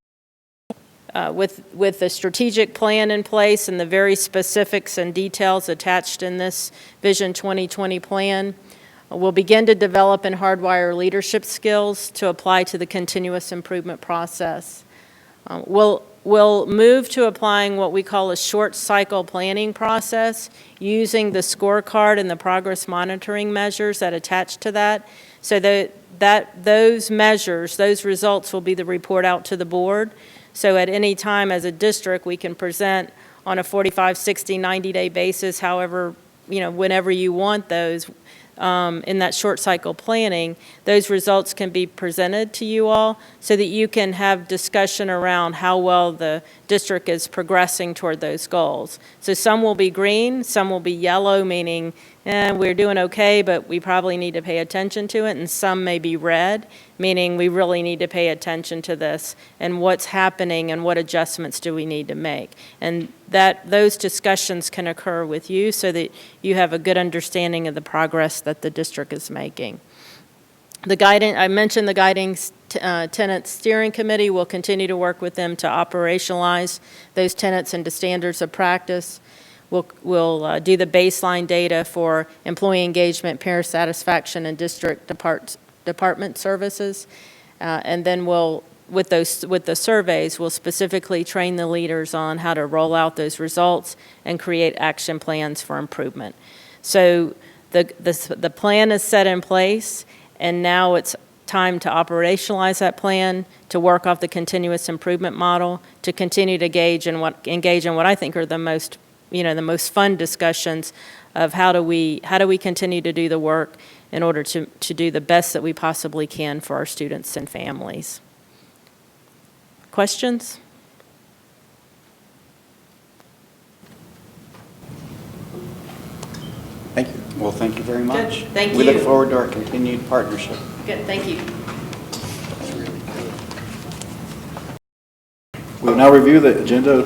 with the strategic plan in place and the very specifics and details attached in this Vision 2020 plan, we'll begin to develop and hardwire leadership skills to apply to the continuous improvement process. We'll move to applying what we call a short cycle planning process using the scorecard and the progress monitoring measures that attach to that, so that those measures, those results will be the report out to the board. So at any time as a district, we can present on a 45, 60, 90-day basis, however, whenever you want those, in that short cycle planning, those results can be presented to you all so that you can have discussion around how well the district is progressing toward those goals. So some will be green, some will be yellow, meaning we're doing okay, but we probably need to pay attention to it, and some may be red, meaning we really need to pay attention to this and what's happening and what adjustments do we need to make. And those discussions can occur with you so that you have a good understanding of the progress that the district is making. I mentioned the guiding tenants steering committee. Will continue to work with them to operationalize those tenets into standards of practice. We'll do the baseline data for employee engagement, parent satisfaction, and district department services. And then with the surveys, we'll specifically train the leaders on how to roll out those results and create action plans for improvement. So the plan is set in place, and now it's time to operationalize that plan, to work off the continuous improvement model, to continue to engage in what I think are the most fun discussions of how do we continue to do the work in order to do the best that we possibly can for our students and families. Questions? Thank you. Well, thank you very much. Good. Thank We you. look forward to our continued partnership. Good, thank you. We will now review the agenda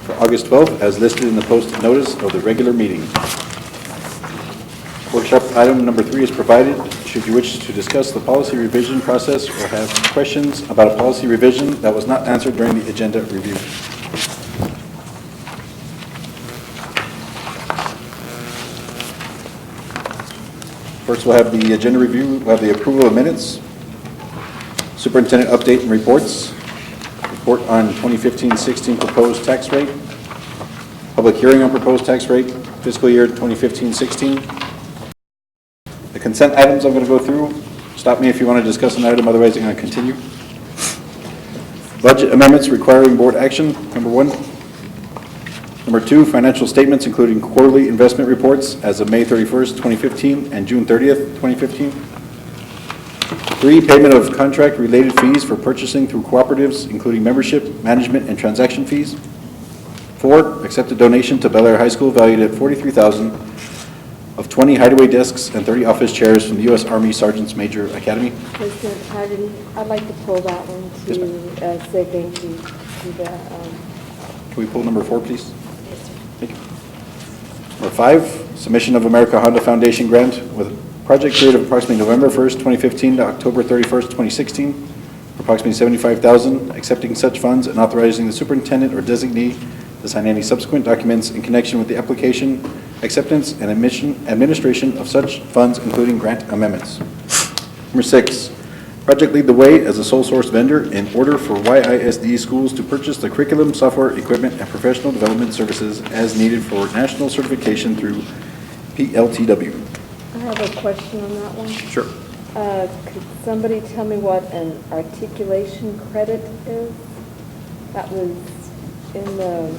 for August 12th as listed in the posted notice of the regular meeting. Workshop item number 3 is provided. Should you wish to discuss the policy revision process or have questions about a policy revision that was not answered during the agenda review. First, we'll have the agenda review. We'll have the approval of minutes, superintendent update and reports, report on 2015-16 proposed tax rate, public hearing on proposed tax rate, fiscal year 2015-16. The consent items I'm going to go through. Stop me if you want to discuss an item, otherwise I'm going to continue. Budget amendments requiring board action, number 1. Number 2, financial statements including quarterly investment reports as of May 31st, 2015 and June 30th, 2015. 3, payment of contract-related fees for purchasing through cooperatives, including membership, management, and transaction fees. 4, accepted donation to Bel Air High School valued at $43,000 of 20 hideaway desks and 30 office chairs from the U.S. Army Sergeants Major Academy. President Hagerty, I'd like to pull that one to say thank you to the... Can we pull number 4, please? Yes, sir. Thank you. Number 5, submission of America Honda Foundation grant with a project period of approximately November 1st, 2015 to October 31st, 2016, for approximately $75,000, accepting such funds and authorizing the superintendent or designee to sign any subsequent documents in connection with the application, acceptance, and administration of such funds, including grant amendments. Number 6, project lead the way as a sole source vendor in order for YISD schools to purchase the curriculum, software, equipment, and professional development services as needed for national certification through PLTW. I have a question on that one. Sure. Could somebody tell me what an articulation credit is? That was in the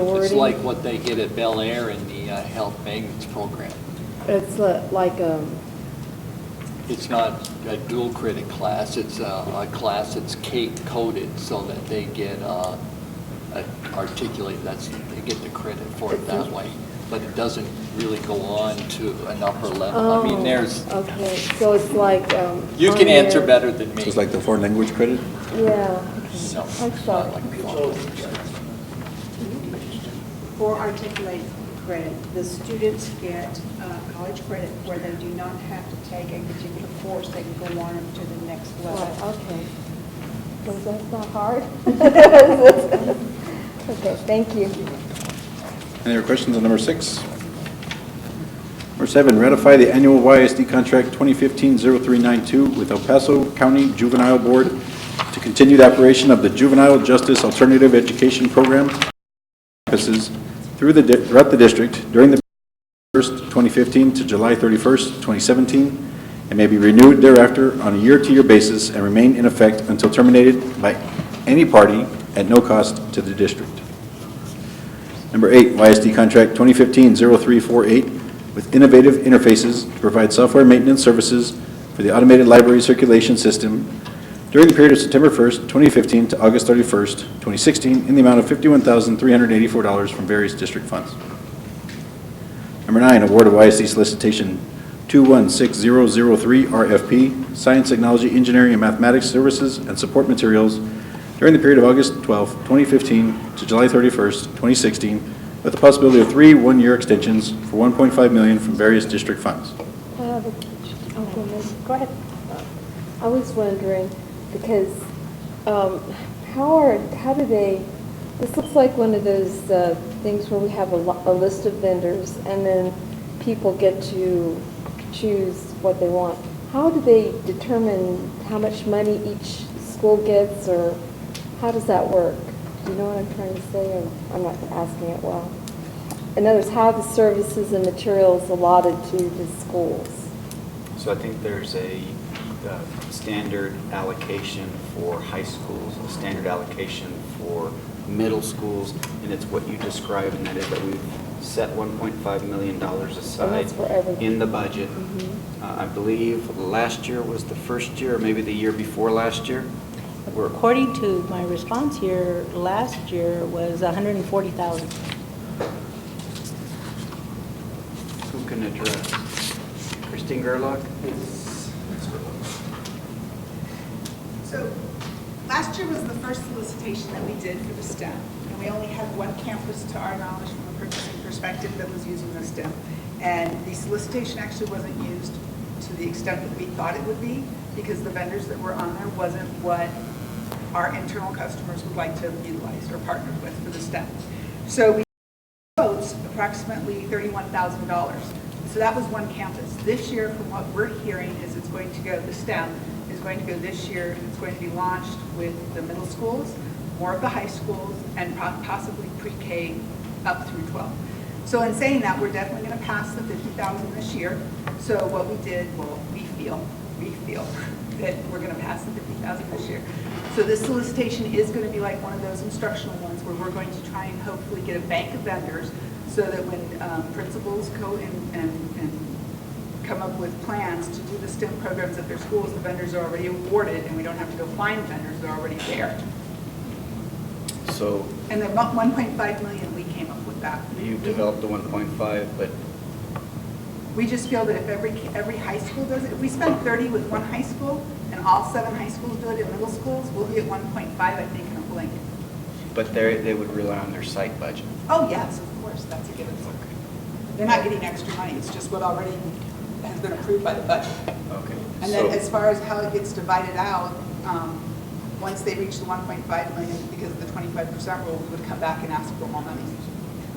wording. It's like what they get at Bel Air in the health magnets program. It's like It's not a dual credit class, it's a class that's coded so that they get articulate, they get the credit for it that way. But it doesn't really go on to an upper level. I mean, there's, okay, so it's like. you can answer better than me. So it's like the foreign language credit? Yeah. No, I it's saw not it. like For Articulate credit, the students get college credit where they do not have to take a particular course. They can go on to the next level. Right, okay. So that's not hard? Okay, thank you. Any other questions on number 6? Number 7, ratify the annual YSD contract 2015-0392 with El Paso County Juvenile Board to continue the operation of the Juvenile Justice Alternative Education Program campuses throughout the district during the 1st 2015 to July 31st, 2017, and may be renewed thereafter on a year-to-year basis and remain in effect until terminated by any party at no cost to the district. Number 8, YSD contract 2015-0348 with Innovative Interfaces to provide software maintenance services for the automated library circulation system during the period of September 1st, 2015 to August 31st, 2016 in the amount of $51,384 from various district funds. Number 9, award of YSD solicitation 216003 RFP, Science, Technology, Engineering, and Mathematics Services and Support Materials during the period of August 12th, 2015 to July 31st, 2016, with the possibility of 3 one-year extensions for $1.5 million from various district funds. I have go ahead. I was wondering, because how do they, this looks like one of those things where we have a list of vendors and then people get to choose what they want. How do they determine how much money each school gets, or how does that work? Do you know what I'm trying to say? Or I'm not asking it well. In other words, how are the services and materials allotted to the schools? So I think there's a standard allocation for high schools, a standard allocation for middle schools, and it's what you described, and that is that we've set $1.5 million aside in the budget. I believe last year was the first year, or maybe the year before last year. According to my response here, last year was 140,000. Who can address? Christine Gerlach? So last year was the first solicitation that we did for the STEM, and we only had one campus, to our knowledge, from a purchasing perspective, that was using the STEM. And the solicitation actually wasn't used to the extent that we thought it would be, because the vendors that were on there wasn't what our internal customers would like to have utilized or partnered with for the STEM. So we quotes approximately $31,000. So that was one campus. This year, from what we're hearing, is it's going to go, the STEM is going to go this year, and it's going to be launched with the middle schools, more of the high schools, and possibly pre-K up through 12. So in saying that, we're definitely going to pass the 50,000 this year. So what we did, well, we feel that we're going to pass the 50,000 this year. So this solicitation is going to be like one of those instructional ones where we're going to try and hopefully get a bank of vendors, so that when principals go and come up with plans to do the STEM programs at their schools, the vendors are already awarded, and we don't have to go find vendors, they're already there. So. And the 1.5 million, we came up with that. You developed the 1.5, but. We just feel that if every high school does it, if we spend 30 with one high school and all 7 high schools do it in middle schools, we'll be at 1.5, I think, in a blink. But they would rely on their site budget. Oh, yes, of course, that's a given. They're not getting extra money, it's just what already has been approved by the budget. Okay. And then as far as how it gets divided out, once they reach the 1.5 million, because of the 25% rule, we would come back and ask for more money.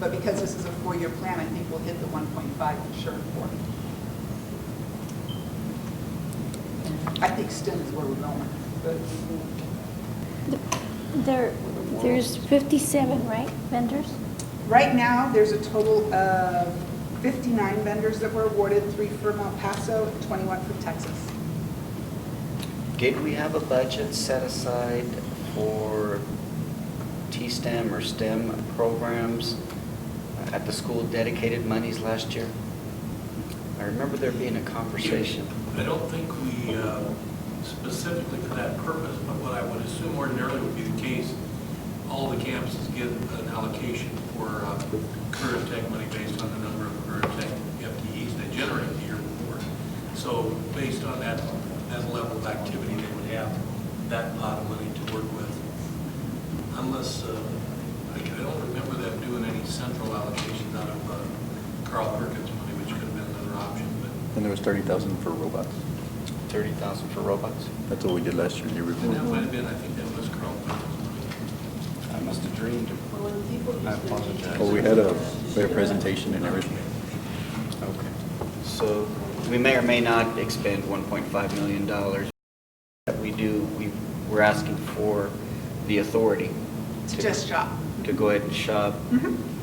But because this is a 4-year plan, I think we'll hit the 1.5 for sure. I think STEM is where we're going. There's 57, right, vendors? Right now, there's a total of 59 vendors that were awarded, 3 from El Paso and 21 from Texas. Did we have a budget set aside for T-STEM or STEM programs at the school, dedicated monies last year? I remember there being a conversation. I don't think we specifically for that purpose, but what I would assume ordinarily would be the case, all the campuses get an allocation for career tech money based on the number of career tech FTEs they generate the year before. So based on that level of activity, they would have that pot of money to work with. Unless, I don't remember them doing any central allocations out of Carl Perkins money, which could have been another option. But And there was 30,000 for robots. 30,000 for robots? That's what we did last year, the year and before. that might have been, I think that was Carl Perkins money. I must have dreamed. I apologize. Well, we had a presentation and everything. Okay. So we may or may not expend $1.5 million. That we do, we're asking for the authority To just shop. to go ahead and shop,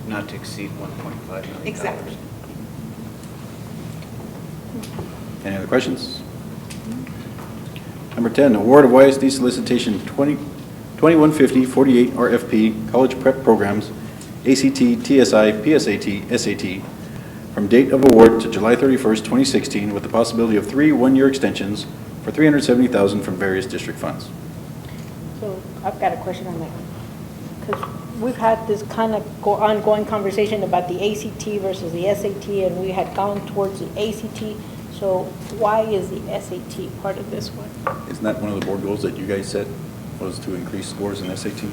not to exceed $1.5 million. Exactly. Any other questions? Number 10, award of YSD solicitation 2150-48 RFP college prep programs, ACT, TSI, PSAT, SAT, from date of award to July 31st, 2016, with the possibility of 3 one-year extensions for $370,000 from various district funds. So I've got a question on that. Because we've had this kind of ongoing conversation about the ACT versus the SAT, and we had gone towards the ACT. So why is the SAT part of this one? Isn't that one of the board goals that you guys set, was to increase scores in SAT?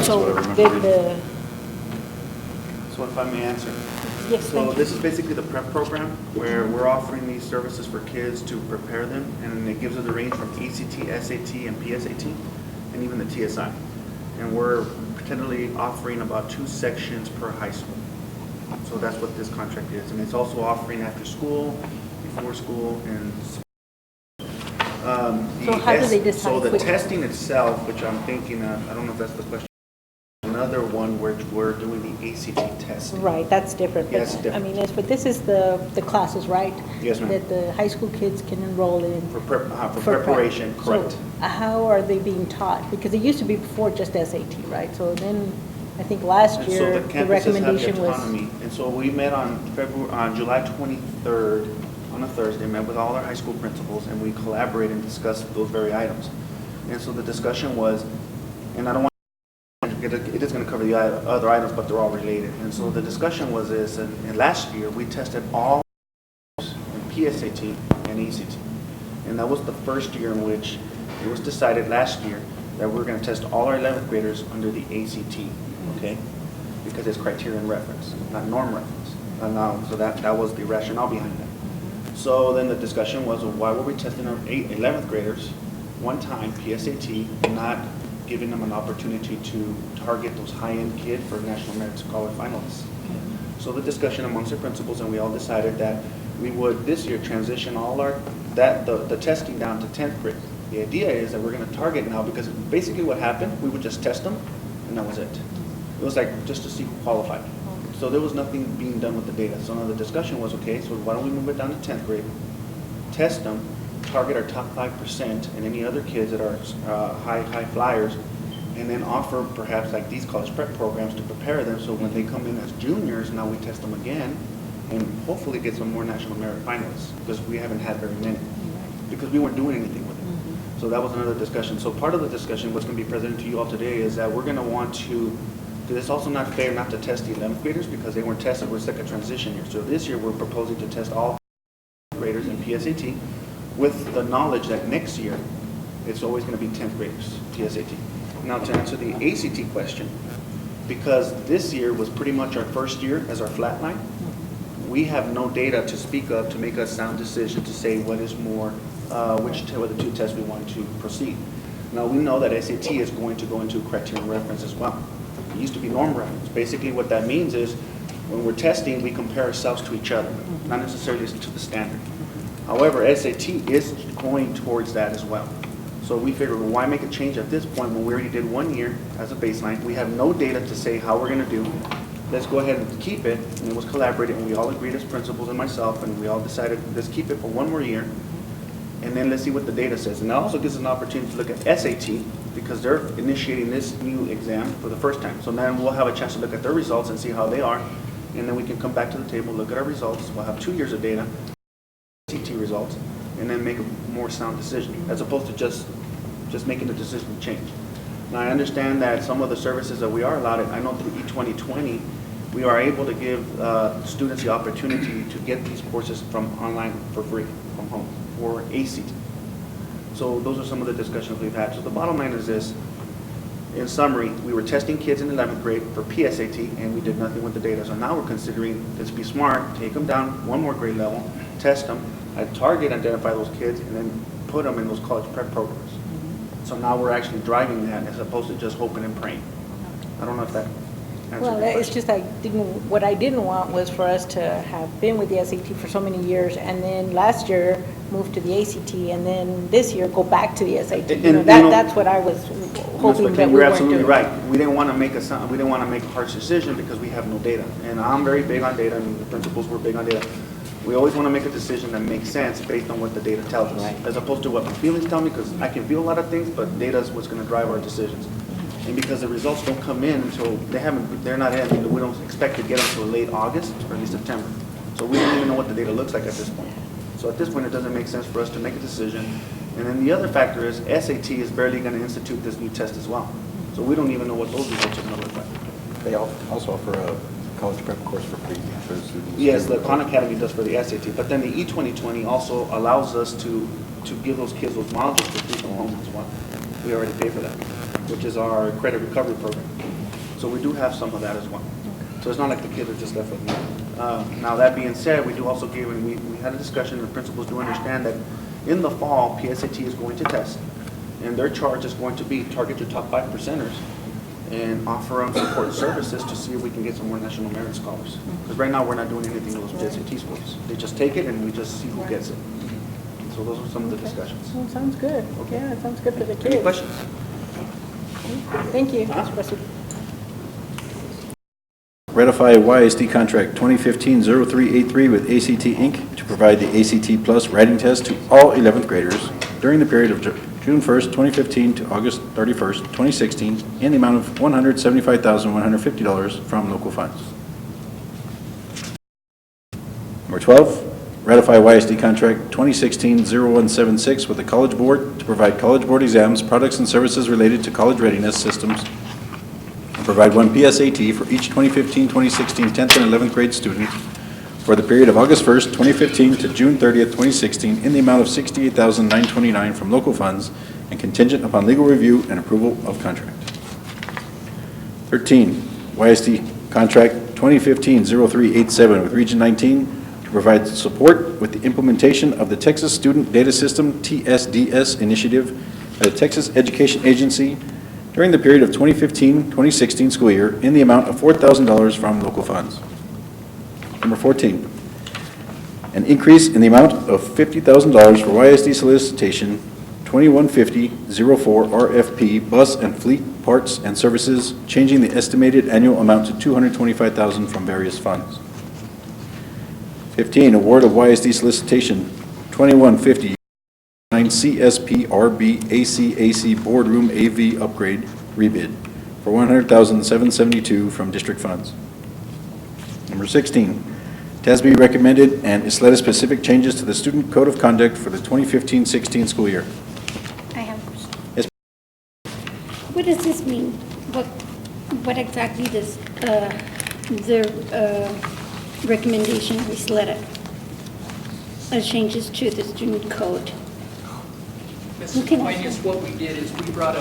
So did the, So if I may answer. yes, So thank you. this is basically the prep program where we're offering these services for kids to prepare them, and it gives us a range from ACT, SAT, and PSAT, and even the TSI. And we're tentatively offering about 2 sections per high school. So that's what this contract is. And it's also offering after school, before school, and So how do they decide So the which- testing itself, which I'm thinking, I don't know if that's the question. Another one where we're doing the ACT testing. Right, that's different. Yes, But, different. I mean, but this is the classes, right? Yes, ma'am. That the high school kids can enroll in. For prep. preparation, So, correct. how are they being taught? Because it used to be before just SAT, right? So then, I think last And so year, the the campuses have recommendation the was. autonomy. And so we met on July 23rd, on a Thursday, met with all our high school principals, and we collaborated and discussed those very items. And so the discussion was, and I don't want, it is going to cover the other items, but they're all related. And so the discussion was this, and last year, we tested all in PSAT and ACT. And that was the first year in which it was decided last year that we're going to test all our 11th graders under the ACT, okay? Because it's criterion reference, not norm reference. So that was the rationale behind that. So then the discussion was, well, why were we testing our 11th graders one time, PSAT, not giving them an opportunity to target those high-end kids for National Merit Scholar finalists? So the discussion amongst the principals, and we all decided that we would this year transition all the testing down to 10th grade. The idea is that we're going to target now, because basically what happened, we would just test them, and that was it. It was like just to see who qualified. So there was nothing being done with the data. So now the discussion was, okay, so why don't we move it down to 10th grade, test them, target our top 5% and any other kids that are high flyers, and then offer perhaps like these college prep programs to prepare them, so when they come in as juniors, now we test them again, and hopefully get some more National Merit finalists, because we haven't had very many, because we weren't doing anything with it. So that was another discussion. So part of the discussion, what's going to be presented to you all today, is that we're going to want to, because it's also not fair not to test the 11th graders, because they weren't tested. We're stuck at transition year. So this year, we're proposing to test all graders in PSAT, with the knowledge that next year, it's always going to be 10th graders, PSAT. Now to answer the ACT question, because this year was pretty much our first year as our flat line, we have no data to speak of to make a sound decision to say what is more, which of the 2 tests we want to proceed. Now we know that SAT is going to go into criterion reference as well. It used to be norm reference. Basically what that means is when we're testing, we compare ourselves to each other, not necessarily to the standard. However, SAT is going towards that as well. So we figured, well, why make a change at this point when we already did 1 year as a baseline? We have no data to say how we're going to do. Let's go ahead and keep it. And it was collaborated, and we all agreed as principals and myself, and we all decided, let's keep it for 1 more year, and then let's see what the data says. And that also gives us an opportunity to look at SAT, because they're initiating this new exam for the first time. So then we'll have a chance to look at their results and see how they are, and then we can come back to the table, look at our results. We'll have 2 years of data, SAT results, and then make a more sound decision, as opposed to just making the decision to change. Now, I understand that some of the services that we are allowed, I know through E2020, we are able to give students the opportunity to get these courses from online for free, from home, for ACT. So those are some of the discussions we've had. So the bottom line is this. In summary, we were testing kids in 11th grade for PSAT, and we did nothing with the data. So now we're considering, let's be smart, take them down 1 more grade level, test them, identify those kids, and then put them in those college prep programs. So now we're actually driving that as opposed to just hoping and praying. I don't know if that answers Well, your it's question. just what I didn't want was for us to have been with the SAT for so many years, and then last year move to the ACT, and then this year go back to the SAT. That's what I was hoping that we You're weren't absolutely doing. right. We didn't want to make a harsh decision because we have no data. And I'm very big on data, and the principals were big on data. We always want to make a decision that makes sense based on what the data tells us, as opposed to what my feelings tell me, because I can feel a lot of things, but data is what's going to drive our decisions. And because the results don't come in until they're not in, we don't expect to get them until late August, early September. So we don't even know what the data looks like at this point. So at this point, it doesn't make sense for us to make a decision. And then the other factor is SAT is barely going to institute this new test as well. So we don't even know what those results are going to look like. They also offer a college prep course for free for students. Yes, the Khan Academy does for the SAT, but then the E2020 also allows us to give those kids those modules for free from home as well. We already pay for that, which is our credit recovery program. So we do have some of that as well. So it's not like the kids are just left with nothing. Now that being said, we do also give, and we had a discussion, and the principals do understand that in the fall, PSAT is going to test, and their charge is going to be target your top 5%ers and offer them support services to see if we can get some more national merit scholars. Because right now, we're not doing anything with those PSAT scores. They just take it, and we just see who gets it. So those are some of the discussions. Well, sounds good. Okay. Yeah, it sounds good for the kids. Any questions? Thank you, Mr. President. Ratify YSD contract 2015-0383 with ACT Inc. to provide the ACT Plus writing test to all 11th graders during the period of June 1st, 2015 to August 31st, 2016, in the amount of $175,150 from local funds. Number 12, ratify YSD contract 2016-0176 with the College Board to provide College Board exams, products, and services related to college readiness systems, and provide 1 PSAT for each 2015-2016 10th and 11th grade student for the period of August 1st, 2015 to June 30th, 2016, in the amount of $68,929 from local funds and contingent upon legal review and approval of contract. 13, YSD contract 2015-0387 with Region 19 to provide support with the implementation of the Texas Student Data System TSDS initiative at the Texas Education Agency during the period of 2015-2016 school year in the amount of $4,000 from local funds. Number 14, an increase in the amount of $50,000 for YSD solicitation 2150-04 RFP bus and fleet parts and services, changing the estimated annual amount to $225,000 from various funds. 15, award of YSD solicitation 2150 CSPRB ACAC boardroom AV upgrade rebid for $100,772 from district funds. Number 16, TASB recommended and Ysleta specific changes to the Student Code of Conduct for the 2015-16 school year. I have a question. Yes. What does this mean? What exactly does the recommendation of Ysleta changes to the student code? Mrs. Duenas, what we did is we brought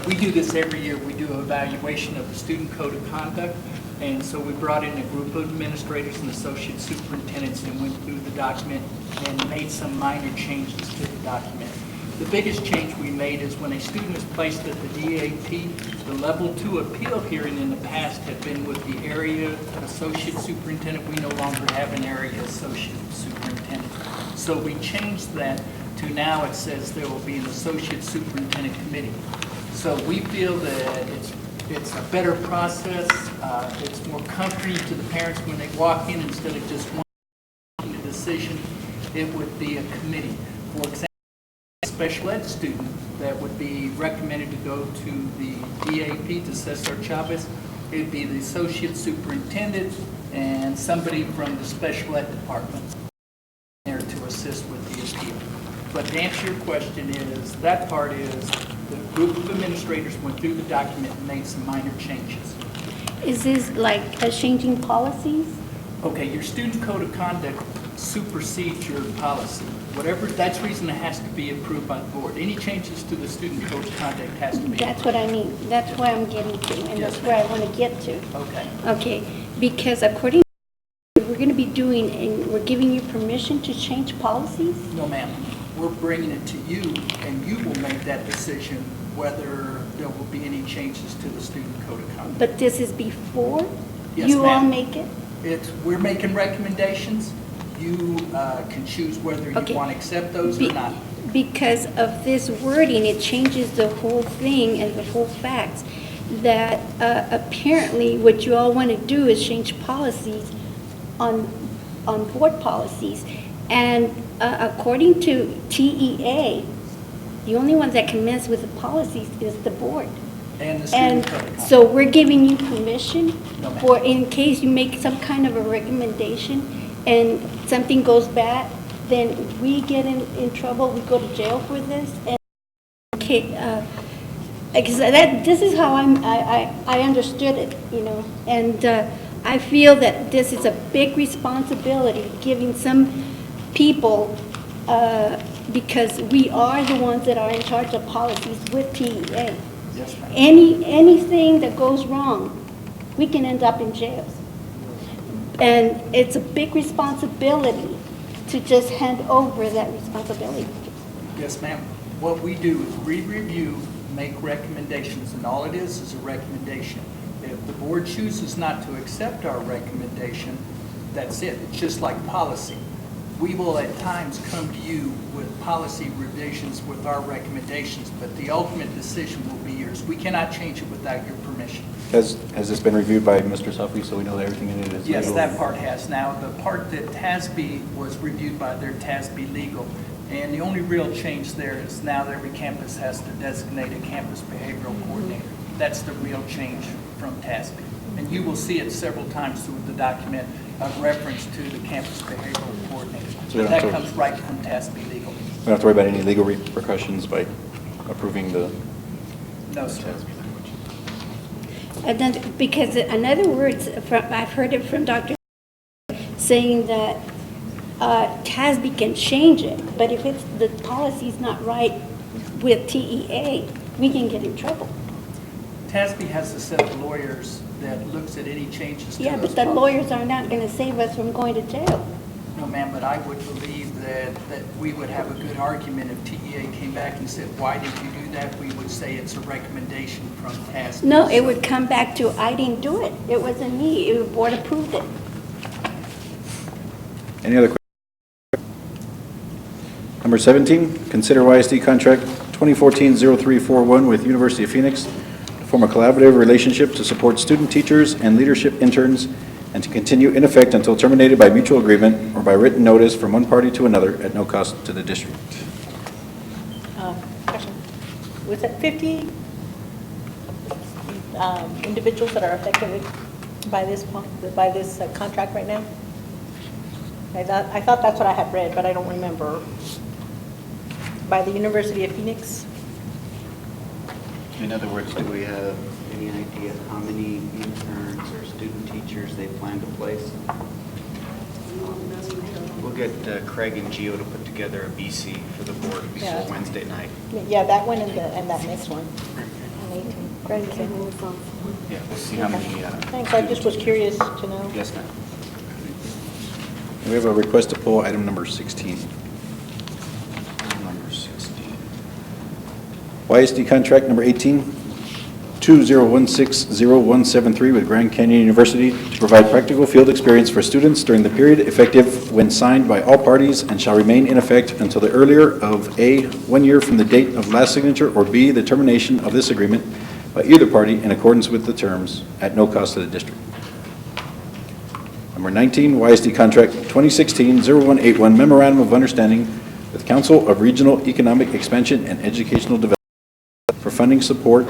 we do this every year. We do an evaluation of the Student Code of Conduct. And so we brought in a group of administrators and associate superintendents and went through the document and made some minor changes to the document. The biggest change we made is when a student is placed at the DAP, the level 2 appeal hearing in the past had been with the area associate superintendent. We no longer have an area associate superintendent. So we changed that to to now it says there will be an associate superintendent committee. So we feel that it's a better process. It's more comforting to the parents when they walk in instead of just one making a decision. It would be a committee. For example, a special ed student that would be recommended to go to the DAP, to Cesar Chavez, it'd be the associate superintendent and somebody from the special ed department there to assist with the appeal. But to answer your question is, that part is, the group of administrators went through the document and made some minor changes. Is this like changing policies? Okay, your student code of conduct supersedes your policy. Whatever, that's the reason it has to be approved by the board. Any changes to the student code of conduct has to be. That's what I mean. That's where I'm getting to, and Yes, that's where I want to get to. Okay. Okay, because according to we're going to be doing, and we're giving you permission to change policies? No, ma'am. We're bringing it to you, and you will make that decision whether there will be any changes to the student code of conduct. But this is before Yes, you all ma'am. make it? We're making recommendations. You can choose whether you Okay. want to accept those or not. Because of this wording, it changes the whole thing and the whole facts. That apparently what you all want to do is change policies on board policies. And according to TEA, the only ones that can mess with the policies is the board. And the student code of conduct. So we're giving you permission No, ma'am. for, in case you make some kind of a recommendation and something goes bad, then we get in trouble, we go to jail for this. And okay, because this is how I understood it, you know. And I feel that this is a big responsibility, giving some people, because we are the ones that are in charge of policies with TEA. Yes, ma'am. Anything that goes wrong, we can end up in jails. And it's a big responsibility to just hand over that responsibility. Yes, ma'am. What we do is we review, make recommendations, and all it is a recommendation. If the board chooses not to accept our recommendation, that's it. It's just like policy. We will at times come to you with policy revisions with our recommendations, but the ultimate decision will be yours. We cannot change it without your permission. Has this been reviewed by Mr. Suffy, so we know that everything in it is Yes, legal? that part has. Now, the part that TASB was reviewed by their TASB legal, and the only real change there is now that every campus has to designate a campus behavioral coordinator. That's the real change from TASB. And you will see it several times through the document, a reference to the campus behavioral coordinator. So we don't That have to- comes right from TASB legal. We don't have to worry about any legal repercussions by approving the... No, sir. And then, because in other words, I've heard it from Dr. saying that TASB can change it, but if it's, the policy's not right with TEA, we can get in trouble. TASB has a set of lawyers that looks at any changes to Yeah, those but the policies. lawyers are not going to save us from going to jail. No, ma'am, but I would believe that we would have a good argument if TEA came back and said, why did you do that? We would say it's a recommendation from TASB. No, it would come back to, I didn't do it. It wasn't me. The board approved it. Any other questions? Number 17, consider YSD contract 2014-0341 with University of Phoenix to form a collaborative relationship to support student teachers and leadership interns and to continue in effect until terminated by mutual agreement or by written notice from one party to another at no cost to the district. Question. Was it 50 individuals that are affected by this contract right now? I thought that's what I had read, but I don't remember. By the University of Phoenix? In other words, do we have any idea how many interns or student teachers they plan to place? We'll get Craig and Gio to put together a BC for the board before Yeah. Wednesday night. Yeah, that one and that next one. Greg, can you move on? Yeah, we'll see how many. Thanks, I just was curious to know. Yes, ma'am. We have a request to pull item number 16. Number 16. YSD contract number 18, 2016073 with Grand Canyon University to provide practical field experience for students during the period effective when signed by all parties and shall remain in effect until the earlier of A, 1 year from the date of last signature, or B, the termination of this agreement by either party in accordance with the terms at no cost to the district. Number 19, YSD Contract 2016-0181 Memorandum of Understanding with Council of Regional Economic Expansion and Educational Development for funding support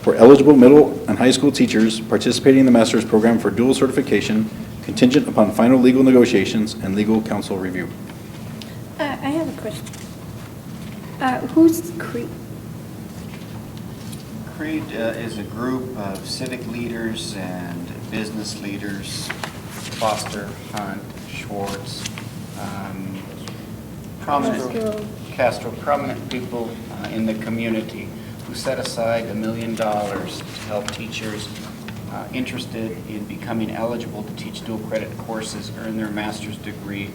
for eligible middle and high school teachers participating in the master's program for dual certification, contingent upon final legal negotiations and legal counsel review. I have a question. Who's CREED? CREED is a group of civic leaders and business leaders, Foster, Hunt, Schwartz, prominent people in the community who set aside $1 million to help teachers interested in becoming eligible to teach dual credit courses earn their master's degree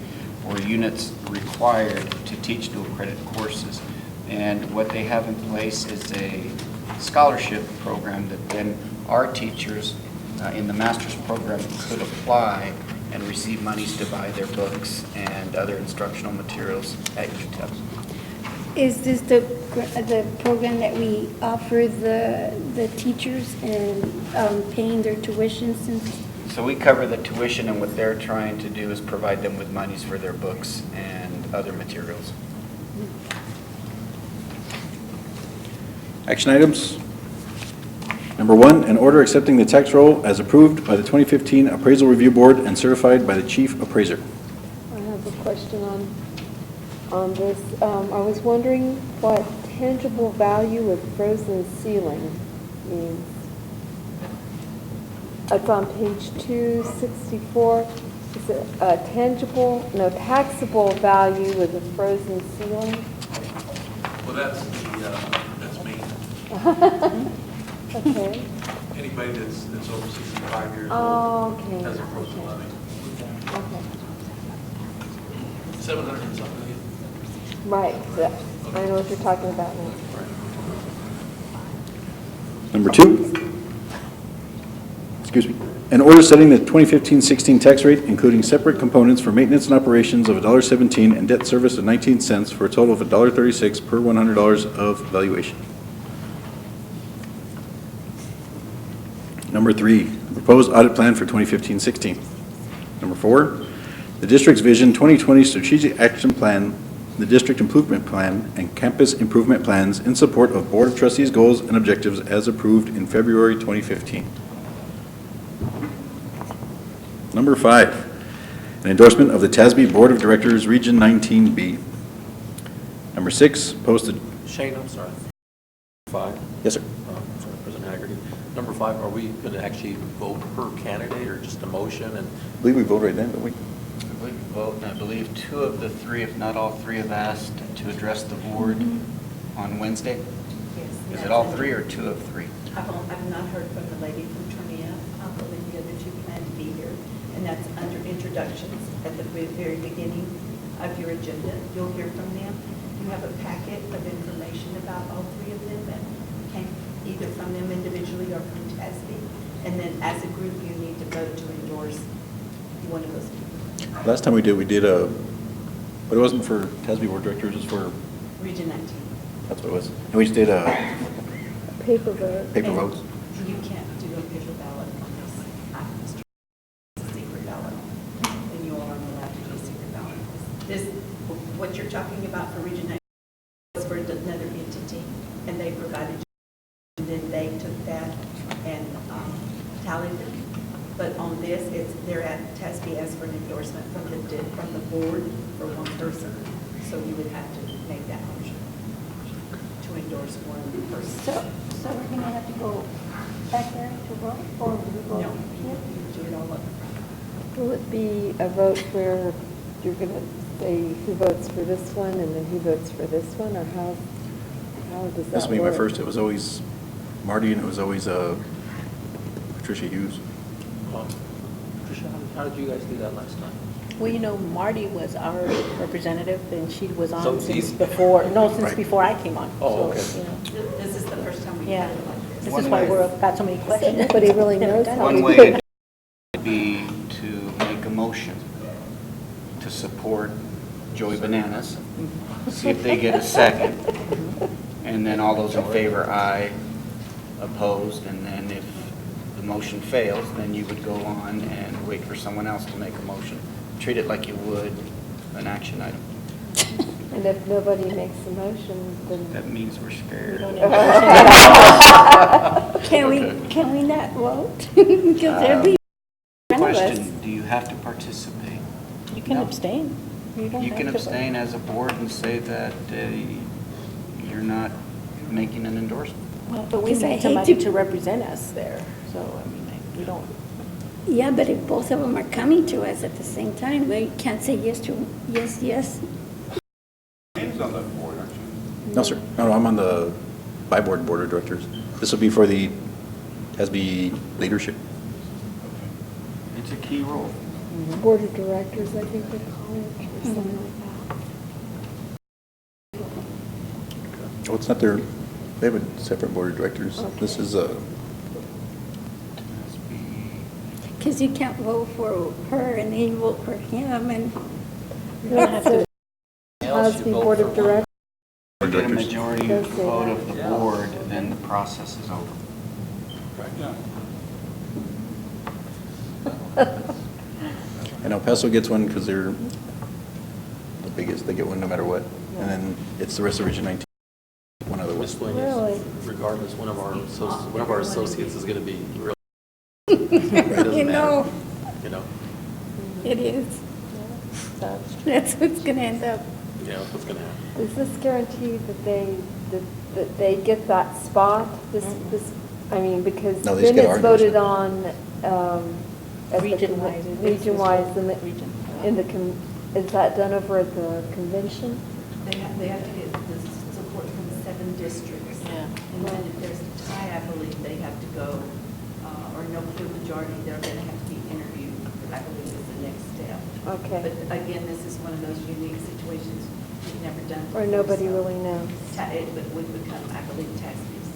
or units required to teach dual credit courses. And what they have in place is a scholarship program that then our teachers in the master's program could apply and receive monies to buy their books and other instructional materials at UTEP. Is this the program that we offer the teachers and paying their tuitions and? So we cover the tuition, and what they're trying to do is provide them with monies for their books and other materials. Action items. Number 1, an order accepting the tax roll as approved by the 2015 Appraisal Review Board and certified by the Chief Appraiser. I have a question on this. I was wondering what tangible value of frozen ceiling means. It's on page 264. Is it a taxable value of the frozen ceiling? Well, that's me. Okay. Anybody that's over 65 years Oh, old okay. has a frozen levy. Okay. 700 and something. Right. Yeah. I know what you're talking about now. Number 2, an order setting the 2015-16 tax rate, including separate components for maintenance and operations of $1.17 and debt service of 19 cents for a total of $1.36 per $100 of valuation. Number 3, the proposed audit plan for 2015-16. Number 4, the district's Vision 2020 Strategic Action Plan, the District Improvement Plan, and Campus Improvement Plans in support of Board of Trustees goals and objectives as approved in February 2015. Number 5, an endorsement of the TASB Board of Directors Region 19B. Number 6, posted. Shane, I'm sorry. 5? Yes, sir. Sorry, President Haggerty. Number 5, are we going to actually vote per candidate or just a motion? And I believe we vote right then, don't we? I believe 2 of the 3, if not all 3, have asked to address the board on Wednesday. Yes. Is it all 3 or 2 of 3? I've not heard from the lady from Trinea. I believe the other 2 plan to be here. And that's under introductions at the very beginning of your agenda. You'll hear from them. You have a packet of information about all 3 of them that came either from them individually or from TASB. And then as a group, you need to vote to endorse one of those people. Last time we did a, but it wasn't for TASB Board of Directors, it was for, Region 19. that's what it was. And we just did a Paper vote. paper votes. You can't do a paper ballot on this. It's a secret ballot, and you all aren't allowed to do a secret ballot. This, what you're talking about for Region 19 was for another entity, and they provided, and then they took that and tallied them. But on this, they're at TASB asked for an endorsement from the board for one person, so you would have to make that motion to endorse one person. So we're going to have to go back there to vote, or we vote No, here? you do it all up. Will it be a vote where you're going to say who votes for this one and then who votes for this one, or how does that work? This will be my first. It was always Marty, and it was always Patricia Hughes. Tricia, how did you guys do that last time? Well, you know, Marty was our representative, and she was on So since these- before, no, since Right. before I came on. Oh, So, okay. you know. This is the first time we've Yeah. had it like this. This One is why way. we've got so many questions. Nobody really knows how One we way do to it. do it would be to make a motion to support Joey Bananas, see if they get a second, and then all those in favor, aye, opposed, and then if the motion fails, then you would go on and wait for someone else to make a motion. Treat it like you would an action item. And if nobody makes a motion, then. That means we're scared. Can we not vote? Because there'll be one of us. Question, do you have to participate? You can abstain. You can abstain as a board and say that you're not making an endorsement. Well, but we Because I need hate somebody to- to represent us there, so, I mean, we don't. Yeah, but if both of them are coming to us at the same time, we can't say yes to, yes. James on the board, aren't you? No, sir. No, I'm on the board of directors. This will be for the SB leadership. It's a key role. Board of Directors, I think they call it, or something like that. Oh, it's not their, they have a separate board of directors. Okay. This is Because you can't vote for her and then you vote for him and. You don't have to. Must be Board of Directors. If you get a majority Does say vote that. of the board, then the process is over. And El Paso gets one because they're the biggest, they get one no matter what. And then it's the rest of Region 19, one other one. This one Really? is, regardless, one of our associates is going to be real. It doesn't You matter, know, You know, it is. That's what's going to end up. yeah, that's what's going to happen. Does this guarantee that they get that spot? I mean, because No, they then just get our it's voted endorsement. on, as the Region-wise. region-wise, in the, is that done over at the convention? They have to get the support from 7 districts. Yeah. And then if there's a tie, I believe they have to go, or no clear majority, they're going to have to be interviewed, I believe is the next step. Okay. But again, this is one of those unique situations we've never done. Or before, nobody so really knows? It would become, I believe, tax fees.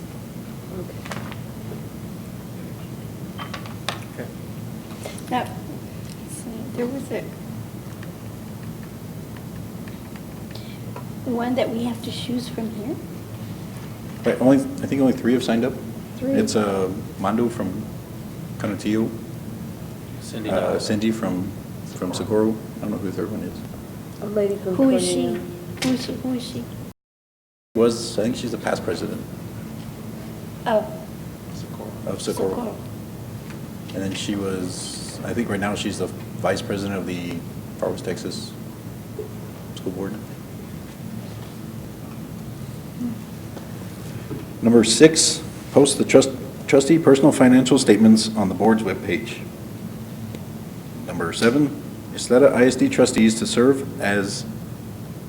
Okay. Now, so there was one that we have to choose from here. Right, I think only 3 have signed up. 3? It's Mando from Conatillo, Cindy Dowd. Cindy from Socorro. I don't know who the third one is. A lady from Who is she? Cornell. Who is she? I think she's the past president Oh, of Socorro. And then she was, I think right now she's the vice president of the Far West Texas School Board. Number 6, post the trustee personal financial statements on the board's webpage. Number 7, Ysleta ISD trustees to serve as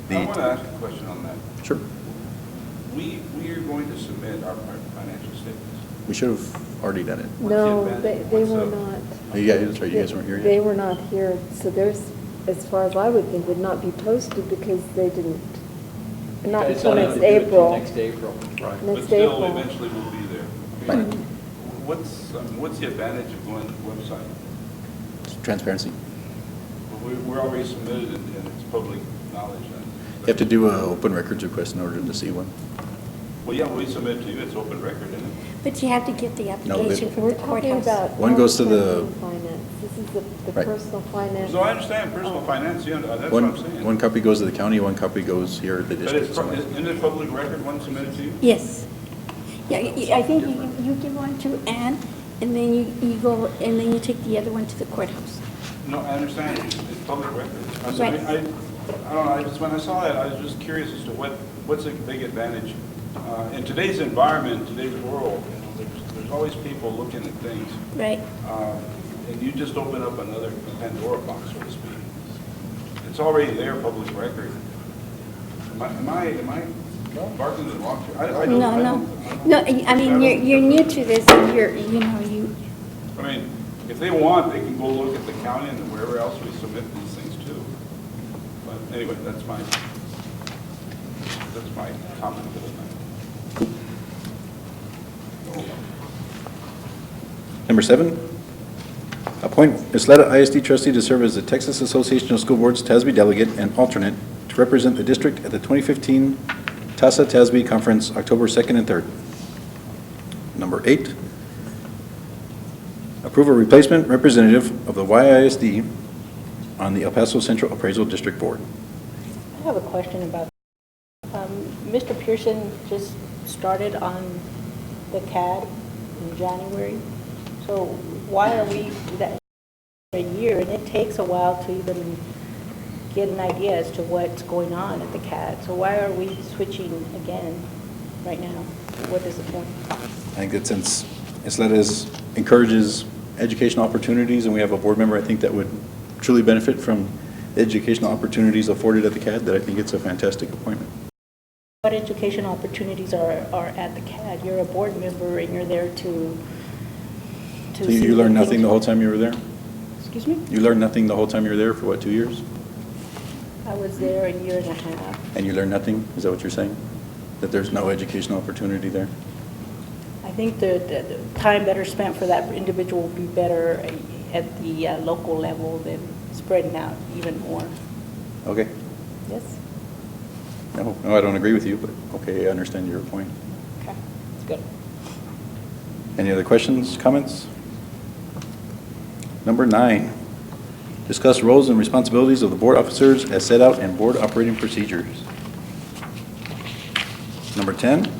the. I want to ask a question on that. Sure. We are going to submit our financial statements. We should have already done it. No, What's the they advantage? were What's up? not. Oh, yeah, that's right, you guys weren't here yet. They were not here, so there's, as far as I would think, would not be posted because they didn't, not It's until not next gonna do it till April. Next April. Right. But Next still, April. eventually we'll be there. Right. What's the advantage of going to the website? Transparency. Well, we're already submitted and it's public knowledge then. You have to do an open records request in order to see one. Well, yeah, we submit to you, it's open record, isn't it? but you have to get the No, application from We're the talking courthouse. about. One goes to the- personal finance. This is the Right. personal finance. So I understand personal finance, yeah, that's what I'm saying. One copy goes to the county, one copy goes here at the But district. it's, somewhere. isn't it public record, one submitted to you? Yes. Yeah, I think you give one to Ann, and then you go, and then you take the other one to the courthouse. No, I understand, it's public record. Right. I don't know, when I saw that, I was just curious as to what's the big advantage? In today's environment, today's world, there's always people looking at things. Right. And you just open up another Pandora box, so to speak. It's already there, public record. Am I barking the wrong tree? I don't- No, I mean, you're new to this, and you. I mean, if they want, they can go look at the county and wherever else we submit these things to. But anyway, that's my comment for the night. Number 7, appoint Ysleta ISD trustee to serve as the Texas Association of School Boards TASB delegate and alternate to represent the district at the 2015 TASA TASB conference, October 2nd and 3rd. Number 8, approve a replacement representative of the YISD on the El Paso Central Appraisal District Board. I have a question about, Mr. Pearson just started on the CAD in January. So why are we that a year? And it takes a while to even get an idea as to what's going on at the CAD. So why are we switching again right now? What is the point? I think that since Ysleta encourages educational opportunities, and we have a board member, I think, that would truly benefit from the educational opportunities afforded at the CAD, that I think it's a fantastic appointment. What educational opportunities are at the CAD? You're a board member and you're there to So you learned nothing the whole time you were there? Excuse me? You learned nothing the whole time you were there for what, 2 years? I was there a year and a half. And you learned nothing? Is that what you're saying? That there's no educational opportunity there? I think the time better spent for that individual will be better at the local level than spreading out even more. Okay. Yes? No, I don't agree with you, but okay, I understand your point. Okay, that's good. Any other questions, comments? Number 9, discuss roles and responsibilities of the board officers as set out in board operating procedures. Number 10,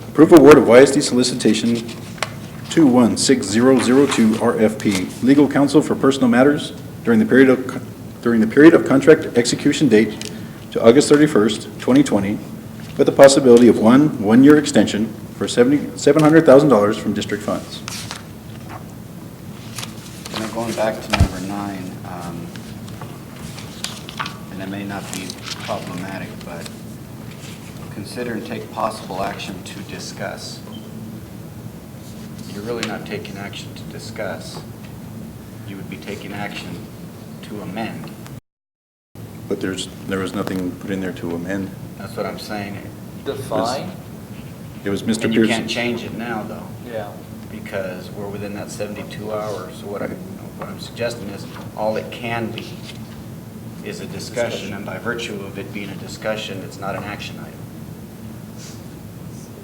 approve award of YSD solicitation 216002 RFP, legal counsel for personal matters during the period of contract execution date to August 31st, 2020, with the possibility of one-year extension for $700,000 from district funds. Now, going back to number 9, and it may not be problematic, but consider and take possible action to discuss. You're really not taking action to discuss. You would be taking action to amend. But there was nothing put in there to amend. That's what I'm saying. Define? It was Mr. Pearson. And you can't change it now, though. Yeah. Because we're within that 72 hours. So what I'm suggesting is, all it can be is a discussion, and by virtue of it being a discussion, it's not an action item.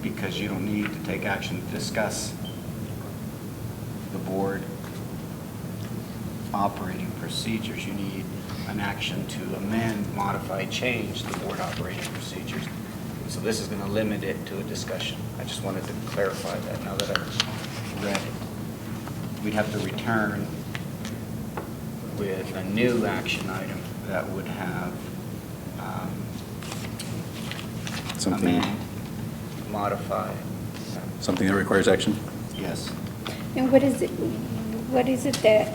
Because you don't need to take action to discuss the board operating procedures. You need an action to amend, modify, change the board operating procedures. So this is going to limit it to a discussion. I just wanted to clarify that now that I've read it. We'd have to return with a new action item that would have amend, modify. Something that requires action? Yes. And what is it that,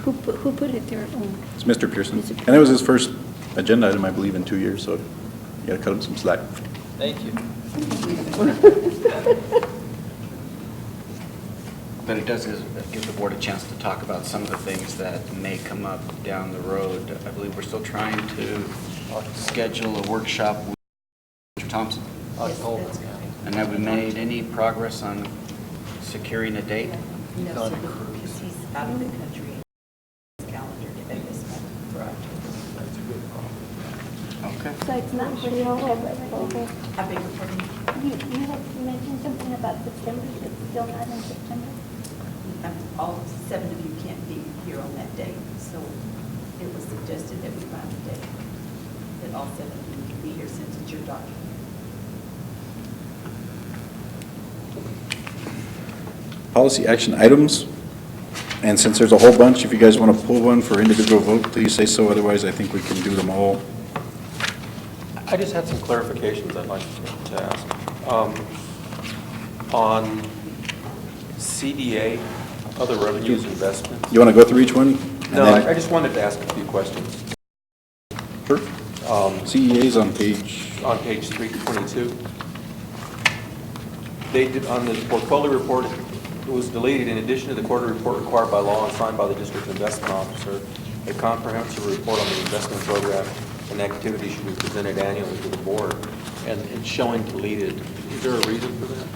who put it there? It's Mr. Pearson. And it was his first agenda item, I believe, in 2 years, so you got to cut him some slack. Thank you. But it does give the board a chance to talk about some of the things that may come up down the road. I believe we're still trying to schedule a workshop with Mr. Thompson. And have we made any progress on securing a date? No, sir, because he's out of the country. His calendar today this month for October. That's a good problem. Okay. So it's not really over. I beg your pardon? You had mentioned something about September, it's still not in September? All 7 of you can't be here on that date, so it was suggested that we find a date that all 7 of you can be here since it's your document. Policy action items. And since there's a whole bunch, if you guys want to pull one for individual vote, please say so. Otherwise, I think we can do them all. I just had some clarifications I'd like to ask. On CDA, other revenues investments. You want to go through each one? No, I just wanted to ask a few questions. Sure. CEA's on page 322. They did, on the portfolio report, it was deleted. In addition to the quarterly report required by law and signed by the district investment officer, a comprehensive report on the investment program and activities should be presented annually to the board. And it's showing deleted. Is there a reason for that?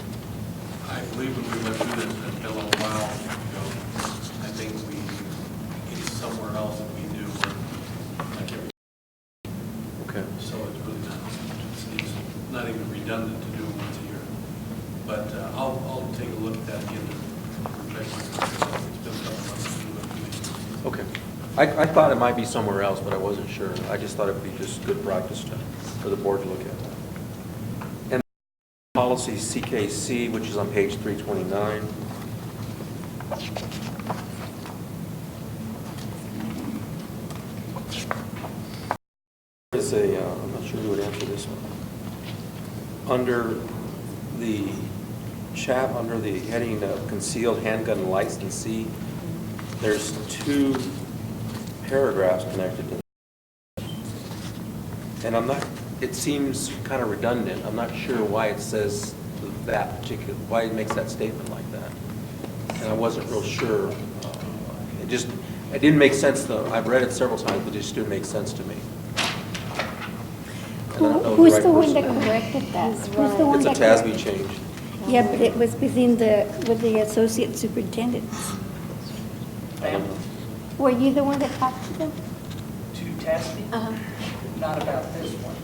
believe when we went through this, it's been a little while ago, I think it's somewhere else that we do, like every, Okay. so it's really not, it's not even redundant to do it once a year. But I'll take a look at that again to refresh myself. It's been a couple months to do it. Okay. I thought it might be somewhere else, but I wasn't sure. I just thought it would be just good practice for the board to look at. And policy CKC, which is on page 329. There's a, I'm not sure who would answer this one. Under the under the heading of concealed handgun licensee, there's 2 paragraphs connected to that. And I'm not, it seems kind of redundant. I'm not sure why it says that particular, why it makes that statement like that. And I wasn't real sure. It didn't make sense though. I've read it several times, but it just didn't make sense to me. Who's the one that corrected that? Who's the one It's a that TASB change. Yeah, but it was with the associate superintendents. Were you the one that talked to them? To TASB? Uh-huh. Not about this one.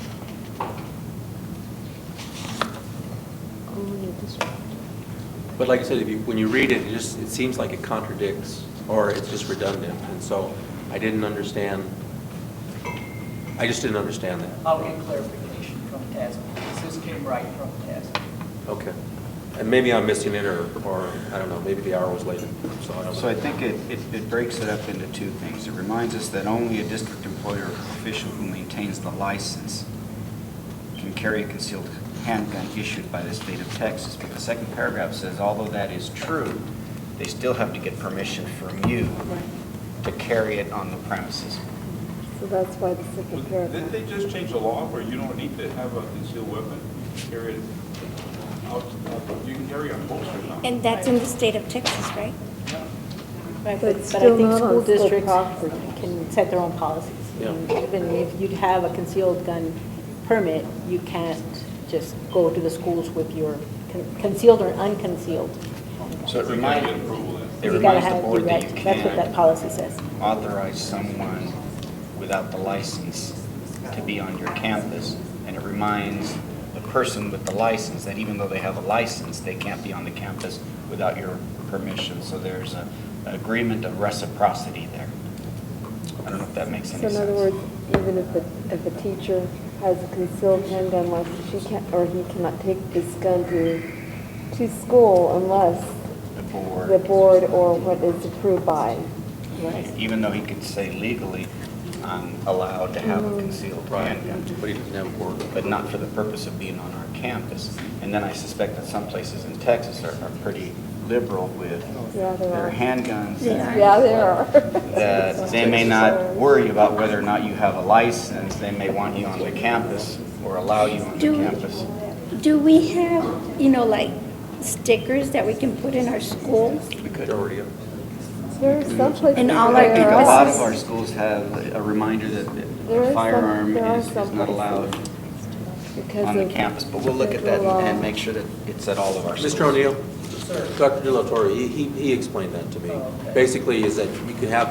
But like I said, when you read it, it seems like it contradicts or it's just redundant. And so I just didn't understand that. I'll get clarification from TASB, because this came right from TASB. Okay. And maybe I'm missing it or I don't know, maybe the hour was late. So I don't know. So I think it breaks it up into 2 things. It reminds us that only a district employee or official who maintains the license can carry a concealed handgun issued by the state of Texas. But the second paragraph says, although that is true, they still have to get permission from you to carry it on the premises. So that's why the second paragraph. Didn't they just change the law where you don't need to have a concealed weapon? You can carry it out, you can carry on holsters now. And that's in the state of Texas, right? Right, But but I still think not school on school districts property. can set their own policies. Yeah. Even if you'd have a concealed gun permit, you can't just go to the schools with your concealed or unconcealed. So it reminds You gotta the have board that direct, you that's what that can't policy says. authorize someone without the license to be on your campus. And it reminds the person with the license that even though they have a license, they can't be on the campus without your permission. So there's an agreement of reciprocity there. I don't know if that makes any So in sense. other words, even if a teacher has a concealed handgun license, she can't, or he cannot take this gun to school unless the board or what is approved by. Even though he could say legally, I'm allowed to have a concealed handgun. But he doesn't have a board. But not for the purpose of being on our campus. And then I suspect that some places in Texas are pretty liberal with their handguns. Yeah, they are. That they may not worry about whether or not you have a license. They may want you on the campus or allow you on the campus. Do we have, like stickers that we can put in our schools? We could already. There are some places. In all I our think a lot of campuses? our schools have a reminder that There a are firearm there are is some not places allowed because on the of campus. But we'll look at that and make sure that it's at all of our schools. Mr. O'Neill, Dr. De La Torre, he explained that to me. Basically is that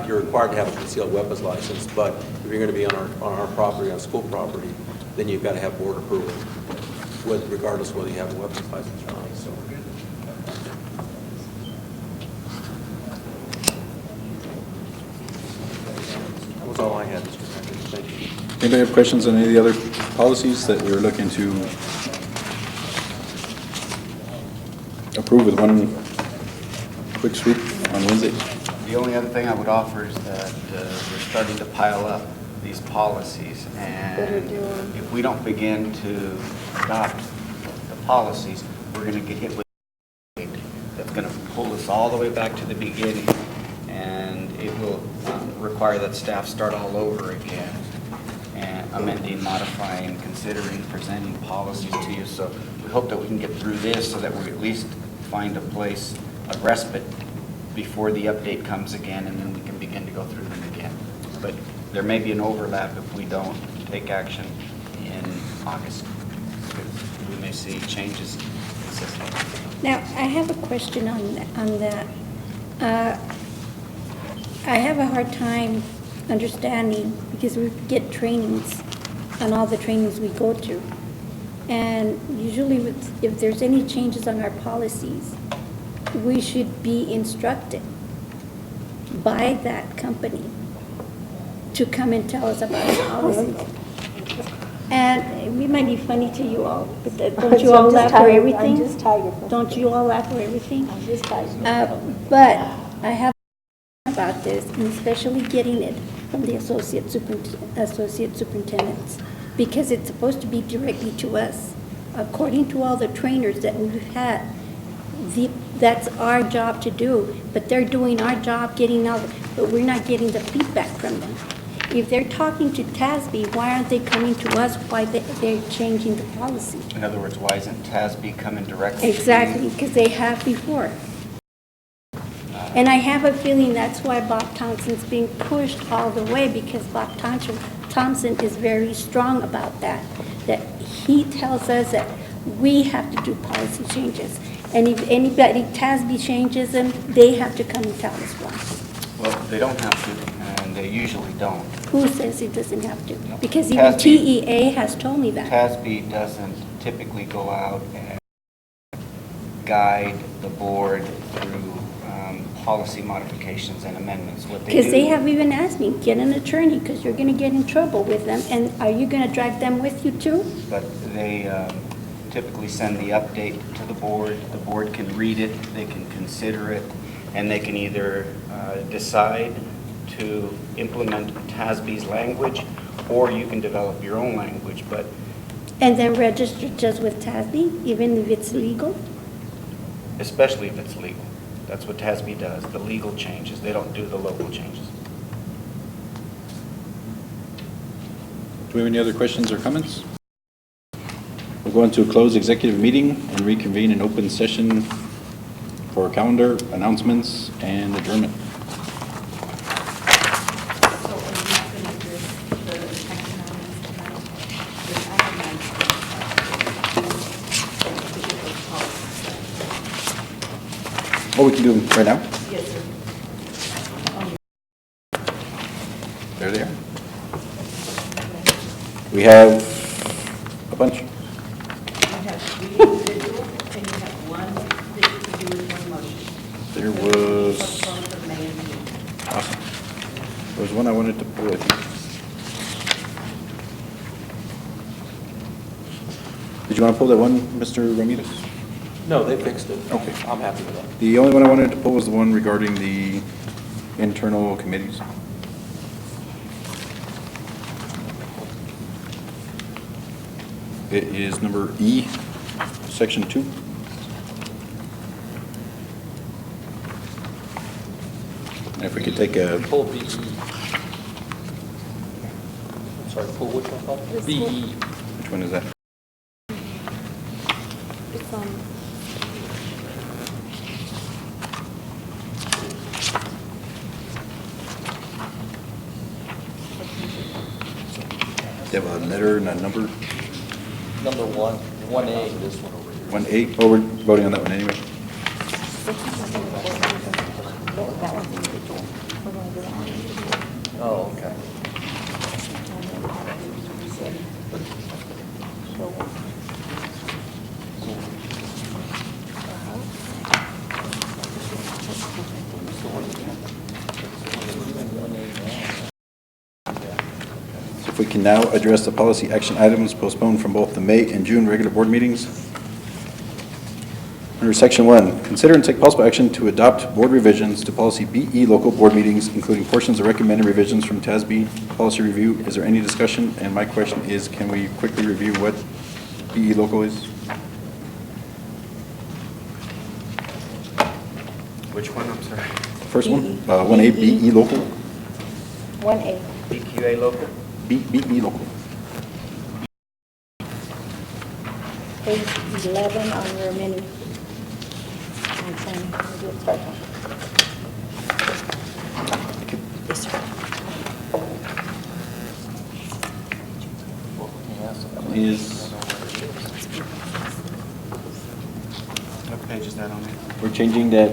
you're required to have a concealed weapons license, but if you're going to be on our property, on school property, then you've got to have board approval, regardless of whether you have a weapons license or not. So. That was all I had, Mr. Patrick. Thank you. Anybody have questions on any of the other policies that we're looking to approve with one quick swoop on Wednesday? The only other thing I would offer is that we're starting to pile up these policies, and if we don't begin to adopt the policies, we're going to get hit with that's going to pull us all the way back to the beginning, and it will require that staff start all over again, and amending, modifying, considering, presenting policies to you. So we hope that we can get through this so that we at least find a place, a respite, before the update comes again, and then we can begin to go through them again. But there may be an overlap if we don't take action in August. We may see changes in system. Now, I have a question on that. I have a hard time understanding because we get trainings on all the trainings we go to. And usually if there's any changes on our policies, we should be instructed by that company to come and tell us about the policies. And it might be funny to you all, but don't you all laugh for everything? I'm just tired. Don't you all laugh for everything? I'm just tired. But I have about this, and especially getting it from the associate superintendents, because it's supposed to be directly to us. According to all the trainers that we've had, that's our job to do, but they're doing our job getting out, but we're not getting the feedback from them. If they're talking to TASB, why aren't they coming to us? Why they're changing the policy? In other words, why isn't TASB coming directly to you? Exactly, because they have before. And I have a feeling that's why Bob Thompson's being pushed all the way, because Bob Thompson is very strong about that he tells us that we have to do policy changes. And if anybody, TASB changes them, they have to come and tell us why. Well, they don't have to, and they usually don't. Who says it doesn't have to? Because even TEA has told me that. TASB doesn't typically go out and guide the board through policy modifications and amendments. What they do, because they have even asked me, get an attorney, because you're going to get in trouble with them, and are you going to drag them with you too? but they typically send the update to the board. The board can read it, they can consider it, and they can either decide to implement TASB's language, or you can develop your own language. But And then register just with TASB, even if it's legal? especially if it's legal. That's what TASB does, the legal changes. They don't do the local changes. Do we have any other questions or comments? We'll go into a closed executive meeting and reconvene in open session for calendar, announcements, and adjournment. Oh, we can do them right now? Yes, sir. There they are. We have a bunch. You have 3 individual, and you have 1 that you do with 1 motion. There was, Postpone for May and June. awesome. There was one I wanted to pull, I think. Did you want to pull that one, Mr. Ramirez? No, they fixed it. Okay. I'm happy with that. The only one I wanted to pull was the one regarding the internal committees. It is number E, section 2. And if we could take a, Pull BE. Sorry, pull which one, Paul? BE. which one is that? It's on. Do you have a letter and a number? Number 1A, this one over here. 1A? Oh, we're voting on that one anyway. Oh, okay. So if we can now address the policy action items postponed from both the May and June regular board meetings. Under section 1, consider and take possible action to adopt board revisions to policy BE local board meetings, including portions of recommended revisions from TASB policy review. Is there any discussion? And my question is, can we quickly review what BE local is? Which one, I'm sorry? First one, 1A, BE local, 1A. BQA local? BE local. Page 11 on your menu. Yes, sir. Is page is that on it? We're changing that.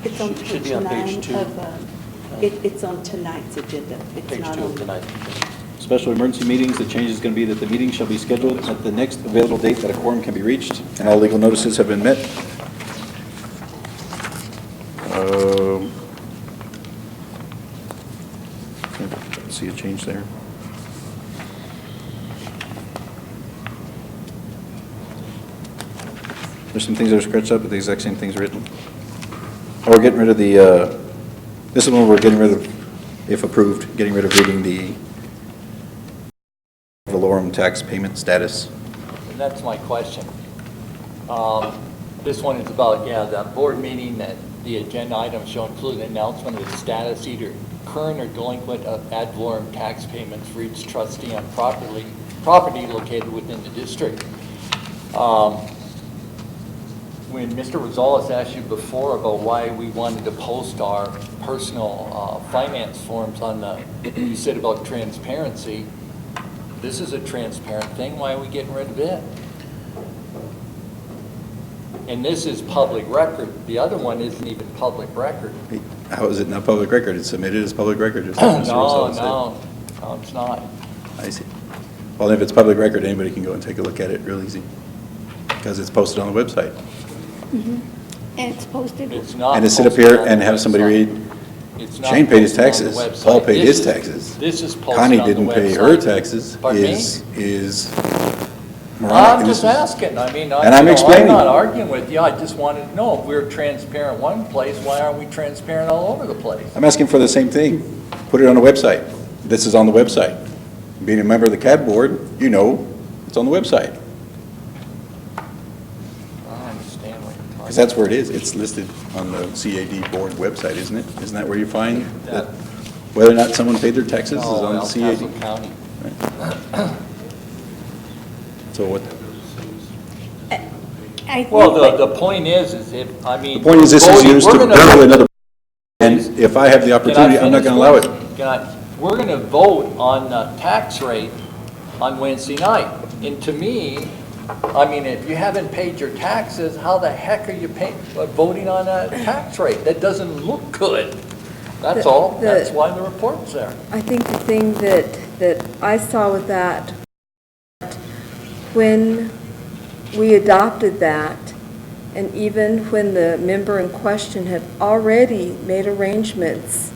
It's on Should be page on 9 page 2. it's on tonight's agenda. It's Page not 2 on of the- tonight. Special emergency meetings, the change is going to be that the meeting shall be scheduled at the next available date that a quorum can be reached, and all legal notices have been met. See a change there. There's some things that are scratched up, but the exact same things written. Oh, we're getting rid of the, this is one we're getting rid of, if approved, getting rid of reading the valorum tax payment status. And that's my question. This one is about, the board meeting that the agenda items shall include an announcement of the status, either current or delinquent, of ad valorem tax payments for each trustee on property located within the district. When Mr. Rosales asked you before about why we wanted to post our personal finance forms on the, you said about transparency. This is a transparent thing. Why are we getting rid of it? And this is public record. The other one isn't even public record. How is it not public record? It's submitted as public record. Just like Mr. Rosales did. No, it's not. I see. Well, if it's public record, anybody can go and take a look at it real easy, because it's posted on the website. And it's posted. It's not. And to sit up here and have somebody read, It's not Shane paid his posted on the taxes, website. Paul paid This his is- taxes. This is posted Connie on the didn't pay her website. taxes, Pardon me? is I'm moronic. just asking. I mean, And I'm explaining. I'm not arguing with you. I just wanted to know if we're transparent one place, why aren't we transparent all over the place? I'm asking for the same thing. Put it on the website. This is on the website. Being a member of the CAB board, you know it's on the website. I understand what you're talking about. Because that's where it is. It's listed on the CAD board website, isn't it? Isn't that where you find that whether or not someone paid their taxes is No, on the El CAD? Paso County. So what? I think Well, that- the point is if, I mean. The point is, this is voting- used we're to gonna- build another, and if I have the Can I opportunity, I'm not finish, going to allow please? it. We're going to vote on the tax rate on Wednesday night. And to me, I mean, if you haven't paid your taxes, how the heck are you voting on a tax rate? That doesn't look good. That's all. That's why the report's there. I think the thing that I saw with that, when we adopted that, and even when the member in question had already made arrangements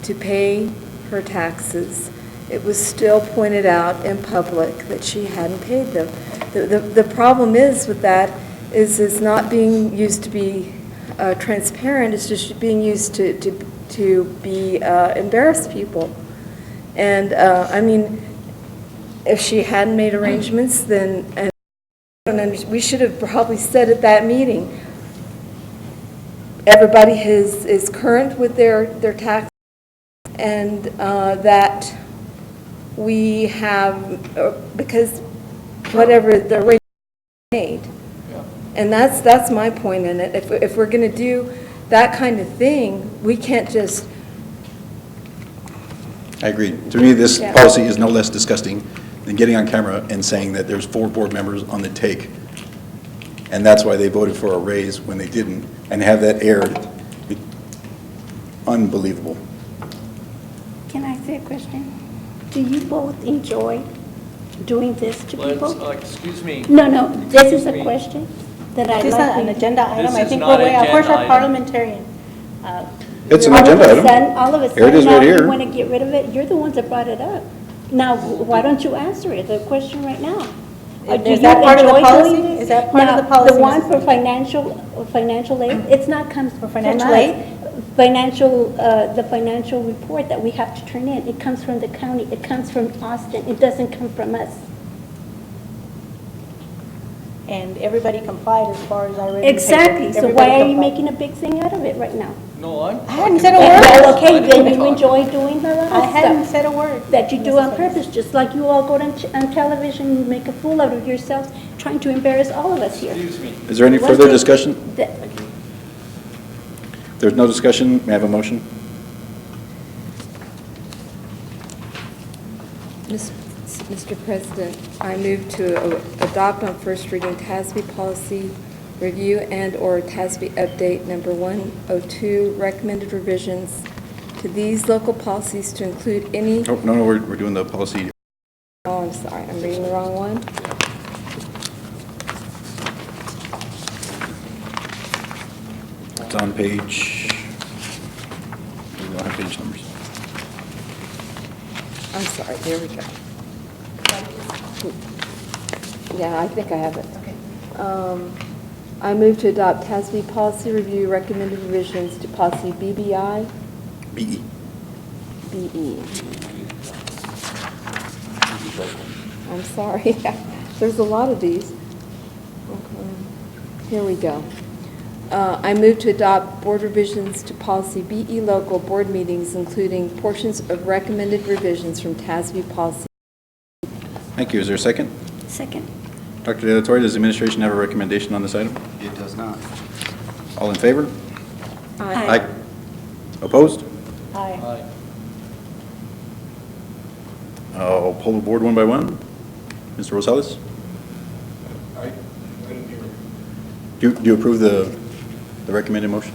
to pay her taxes, it was still pointed out in public that she hadn't paid them. The problem is with that is it's not being used to be transparent, it's just being used to be embarrass people. And I mean, if she hadn't made arrangements, then we should have probably said at that meeting, everybody is current with their tax, and that we have, because whatever the rate made. And that's my point in it. If we're going to do that kind of thing, we can't just. I agree. To me, this Yeah. policy is no less disgusting than getting on camera and saying that there's 4 board members on the take, and that's why they voted for a raise when they didn't, and have that aired. Unbelievable. Can I say a question? Do you both enjoy doing this to people? Excuse me. No, this is a question that I'd This is like an to... agenda item. This I is think not we're way an out. Where's our agenda item. parliamentarian? It's an agenda item. All of a Here it sudden, is now right you here. want to get rid of it? You're the ones that brought it up. Now, why don't you answer it, the question right now? Do Is you that part of the enjoy policy? doing this? Is that part of the Now, policy, the one Mrs. for financial aid, it's not comes from financial us. aid? The financial report that we have to turn in, it comes from the county, it comes from Austin, it doesn't come from us. And everybody complied as far as I read in the paper. Exactly, so why Everybody are you complied. making a big thing out of it right now? No, I hadn't said a word. Well, okay, I then didn't you talk. enjoy doing the I other hadn't stuff said a word. that you do on purpose, just like you all go on television and make a fool out of yourselves, trying to embarrass all of us here. Excuse me. Is there any Let's further take- discussion? the- There's no discussion. May I have a motion? Mr. President, I move to adopt on first reading TASB policy review and/or TASB update number 102, recommended revisions to these local policies to include any... Oh, no, we're doing the policy. Oh, I'm sorry, I'm reading the wrong one. It's on page, we don't have page numbers. I'm sorry, there we go. Yeah, I think I have it. Okay. I move to adopt TASB policy review recommended revisions to policy BBI. BE. BE. I'm sorry. There's a lot of these. Okay. Here we go. I move to adopt board revisions to policy BE local board meetings, including portions of recommended revisions from TASB policy. Thank you. Is there a second? Second. Dr. De La Torre, does the administration have a recommendation on this item? It does not. All in favor? Aye. Opposed? Aye. I'll poll the board one by one. Mr. Rosales? I didn't hear. Do you approve the recommended motion?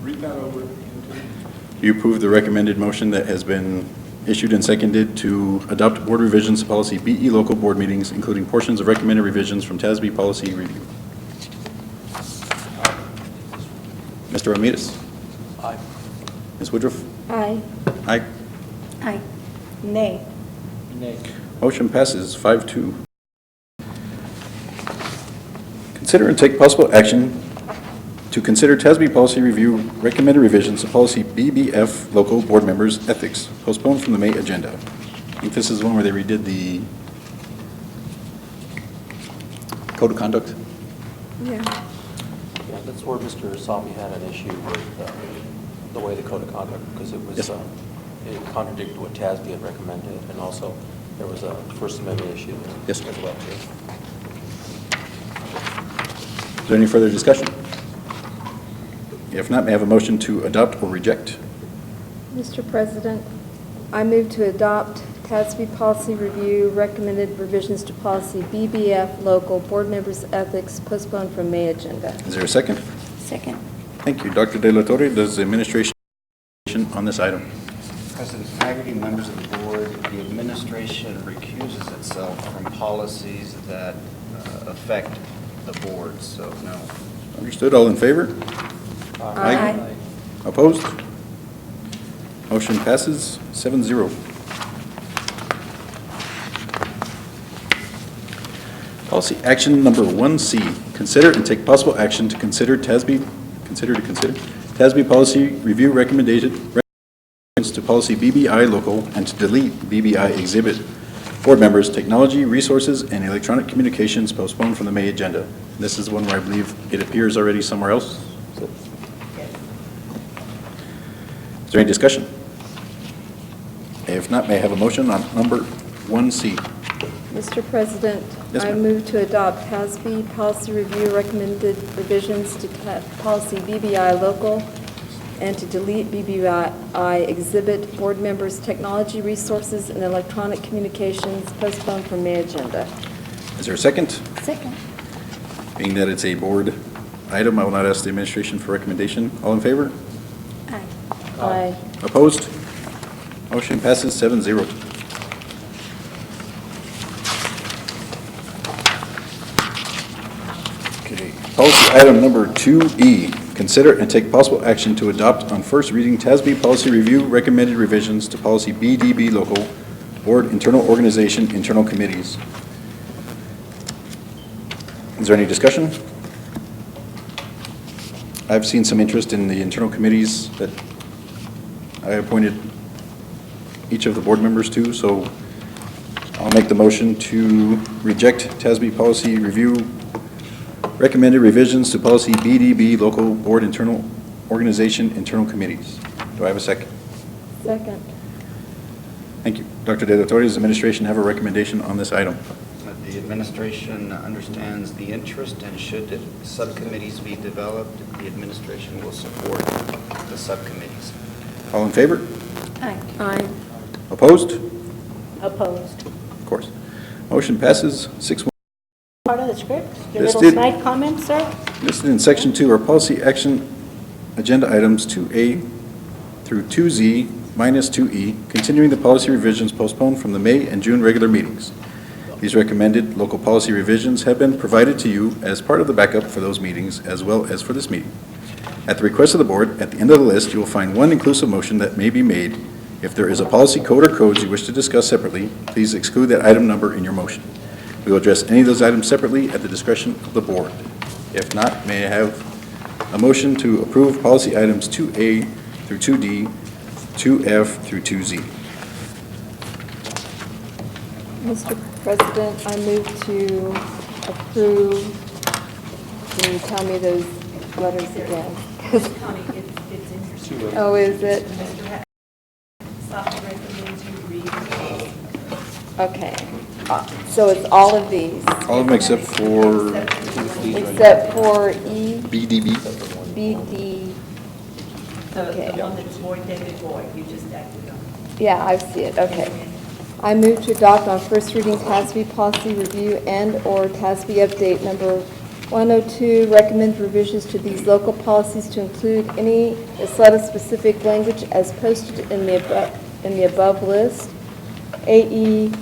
Read that over. Do you approve the recommended motion that has been issued and seconded to adopt board revisions to policy BE local board meetings, including portions of recommended revisions from TASB policy review? Mr. Ramirez? Aye. Ms. Woodruff? Aye. Aye. Aye. Nay. Nay. Motion passes 5-2. Consider and take possible action to consider TASB policy review recommended revisions to policy BBF local board members ethics postponed from the May agenda. I think this is one where they redid the code of conduct. Yeah. Yeah, that's where Mr. Sabi had an issue with the way the code of conduct, because it was, Yes. it contradicted what TASB had recommended, and also there was a First Amendment issue Yes. as well, too. Is there any further discussion? If not, may I have a motion to adopt or reject? Mr. President, I move to adopt TASB policy review recommended revisions to policy BBF local board members ethics postponed from May agenda. Is there a second? Second. Thank you. Dr. De La Torre, does the administration on this item? President Haggerty, members of the board, the administration recuses itself from policies that affect the board, so no. Understood. All in favor? Aye. Opposed? Motion passes 7-0. Policy action number 1C, consider and take possible action to consider TASB policy review recommendations to policy BBI local and to delete BBI exhibit. Board members, technology, resources, and electronic communications postponed from the May agenda. This is one where I believe it appears already somewhere else. Is there any discussion? If not, may I have a motion on number 1C? Mr. President, Yes, I ma'am. move to adopt TASB policy review recommended revisions to policy BBI local and to delete BBI exhibit. Board members, technology, resources, and electronic communications postponed from May agenda. Is there a second? Second. Being that it's a board item, I will not ask the administration for recommendation. All in favor? Aye. Aye. Opposed? Motion passes 7-0. Okay, policy item number 2E, consider and take possible action to adopt on first reading TASB policy review recommended revisions to policy BDB local, board internal organization, internal committees. Is there any discussion? I've seen some interest in the internal committees that I appointed each of the board members to, so I'll make the motion to reject TASB policy review recommended revisions to policy BDB local board internal organization internal committees. Do I have a second? Second. Thank you. Dr. De La Torre, does the administration have a recommendation on this item? The administration understands the interest, and should subcommittees be developed, the administration will support the subcommittees. All in favor? Aye. Aye. Opposed? Opposed. Of course. Motion passes 6-1. part of the script? Your little Listed- snide comments, sir? Listed in Section 2 are policy action agenda items 2A through 2Z minus 2E, continuing the policy revisions postponed from the May and June regular meetings. These recommended local policy revisions have been provided to you as part of the backup for those meetings as well as for this meeting. At the request of the board, at the end of the list, you will find one inclusive motion that may be made. If there is a policy code or codes you wish to discuss separately, please exclude that item number in your motion. We will address any of those items separately at the discretion of the board. If not, may I have a motion to approve policy items 2A through 2D, 2F through 2Z? Mr. President, I move to approve, can you tell me those letters again? Connie, it's interesting. Oh, is it? Mr. Hack softly recommends you read the Okay, so it's all of these, All of them except for except for E, BDB. BD, okay. the one that's void, David void, you just acted on. Yeah, I see it, okay. I move to adopt on first reading TASB policy review and/or TASB update number 102, recommend revisions to these local policies to include any Ysleta-specific language as posted in the above list. AE,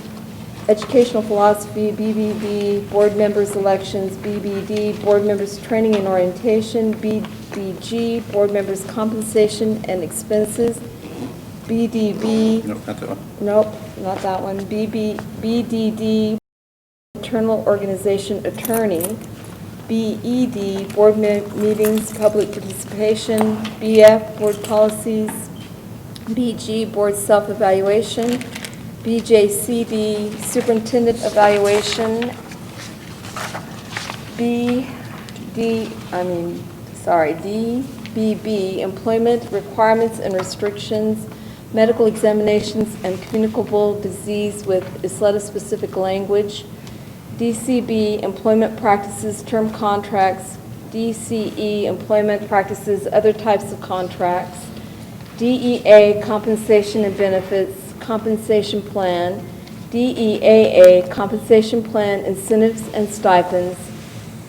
educational philosophy, BBB, board members' elections, BBD, board members' training and orientation, BDG, board members' compensation and expenses, BDB. Nope, not that one. Nope, not that one. BDD, internal organization attorney. BED, board meetings, public participation. BF, board policies. BG, board self-evaluation. BJCD, superintendent evaluation. DBB, employment requirements and restrictions, medical examinations, and communicable disease with Ysleta-specific language. DCB, employment practices, term contracts. DCE, employment practices, other types of contracts. DEA, compensation and benefits, compensation plan. DEAA, compensation plan, incentives and stipends.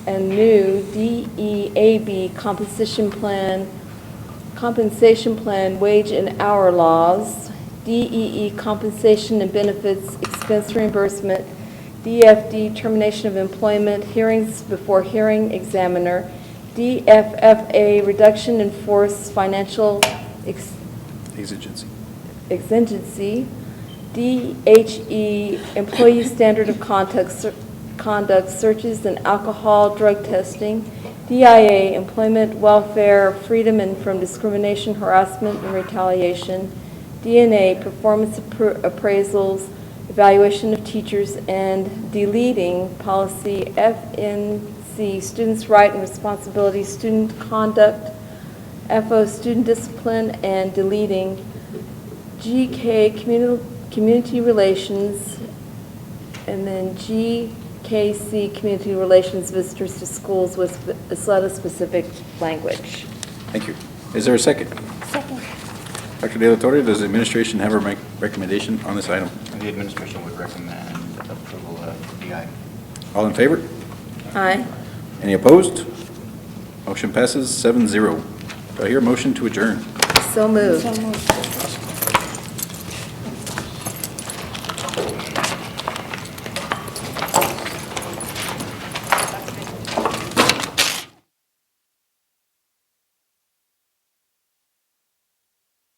And new DEAB, compensation plan, wage and hour laws. DEE, compensation and benefits, expense reimbursement. DFD, termination of employment, hearings before hearing examiner. DFFA, reduction in force, financial Exigency. exigency. DHE, employee standard of conduct, searches and alcohol drug testing. DIA, employment, welfare, freedom and from discrimination, harassment, and retaliation. DNA, performance appraisals, evaluation of teachers, and deleting policy FNC, students' right and responsibility, student conduct, FO, student discipline, and deleting GK, community relations, and then GKC, community relations, visitors to schools with Ysleta-specific language. Thank you. Is there a second? Second. Dr. De La Torre, does the administration have a recommendation on this item? The administration would recommend approval of the item. All in favor? Aye. Any opposed? Motion passes 7-0. Do I hear a motion to adjourn? So moved. So moved.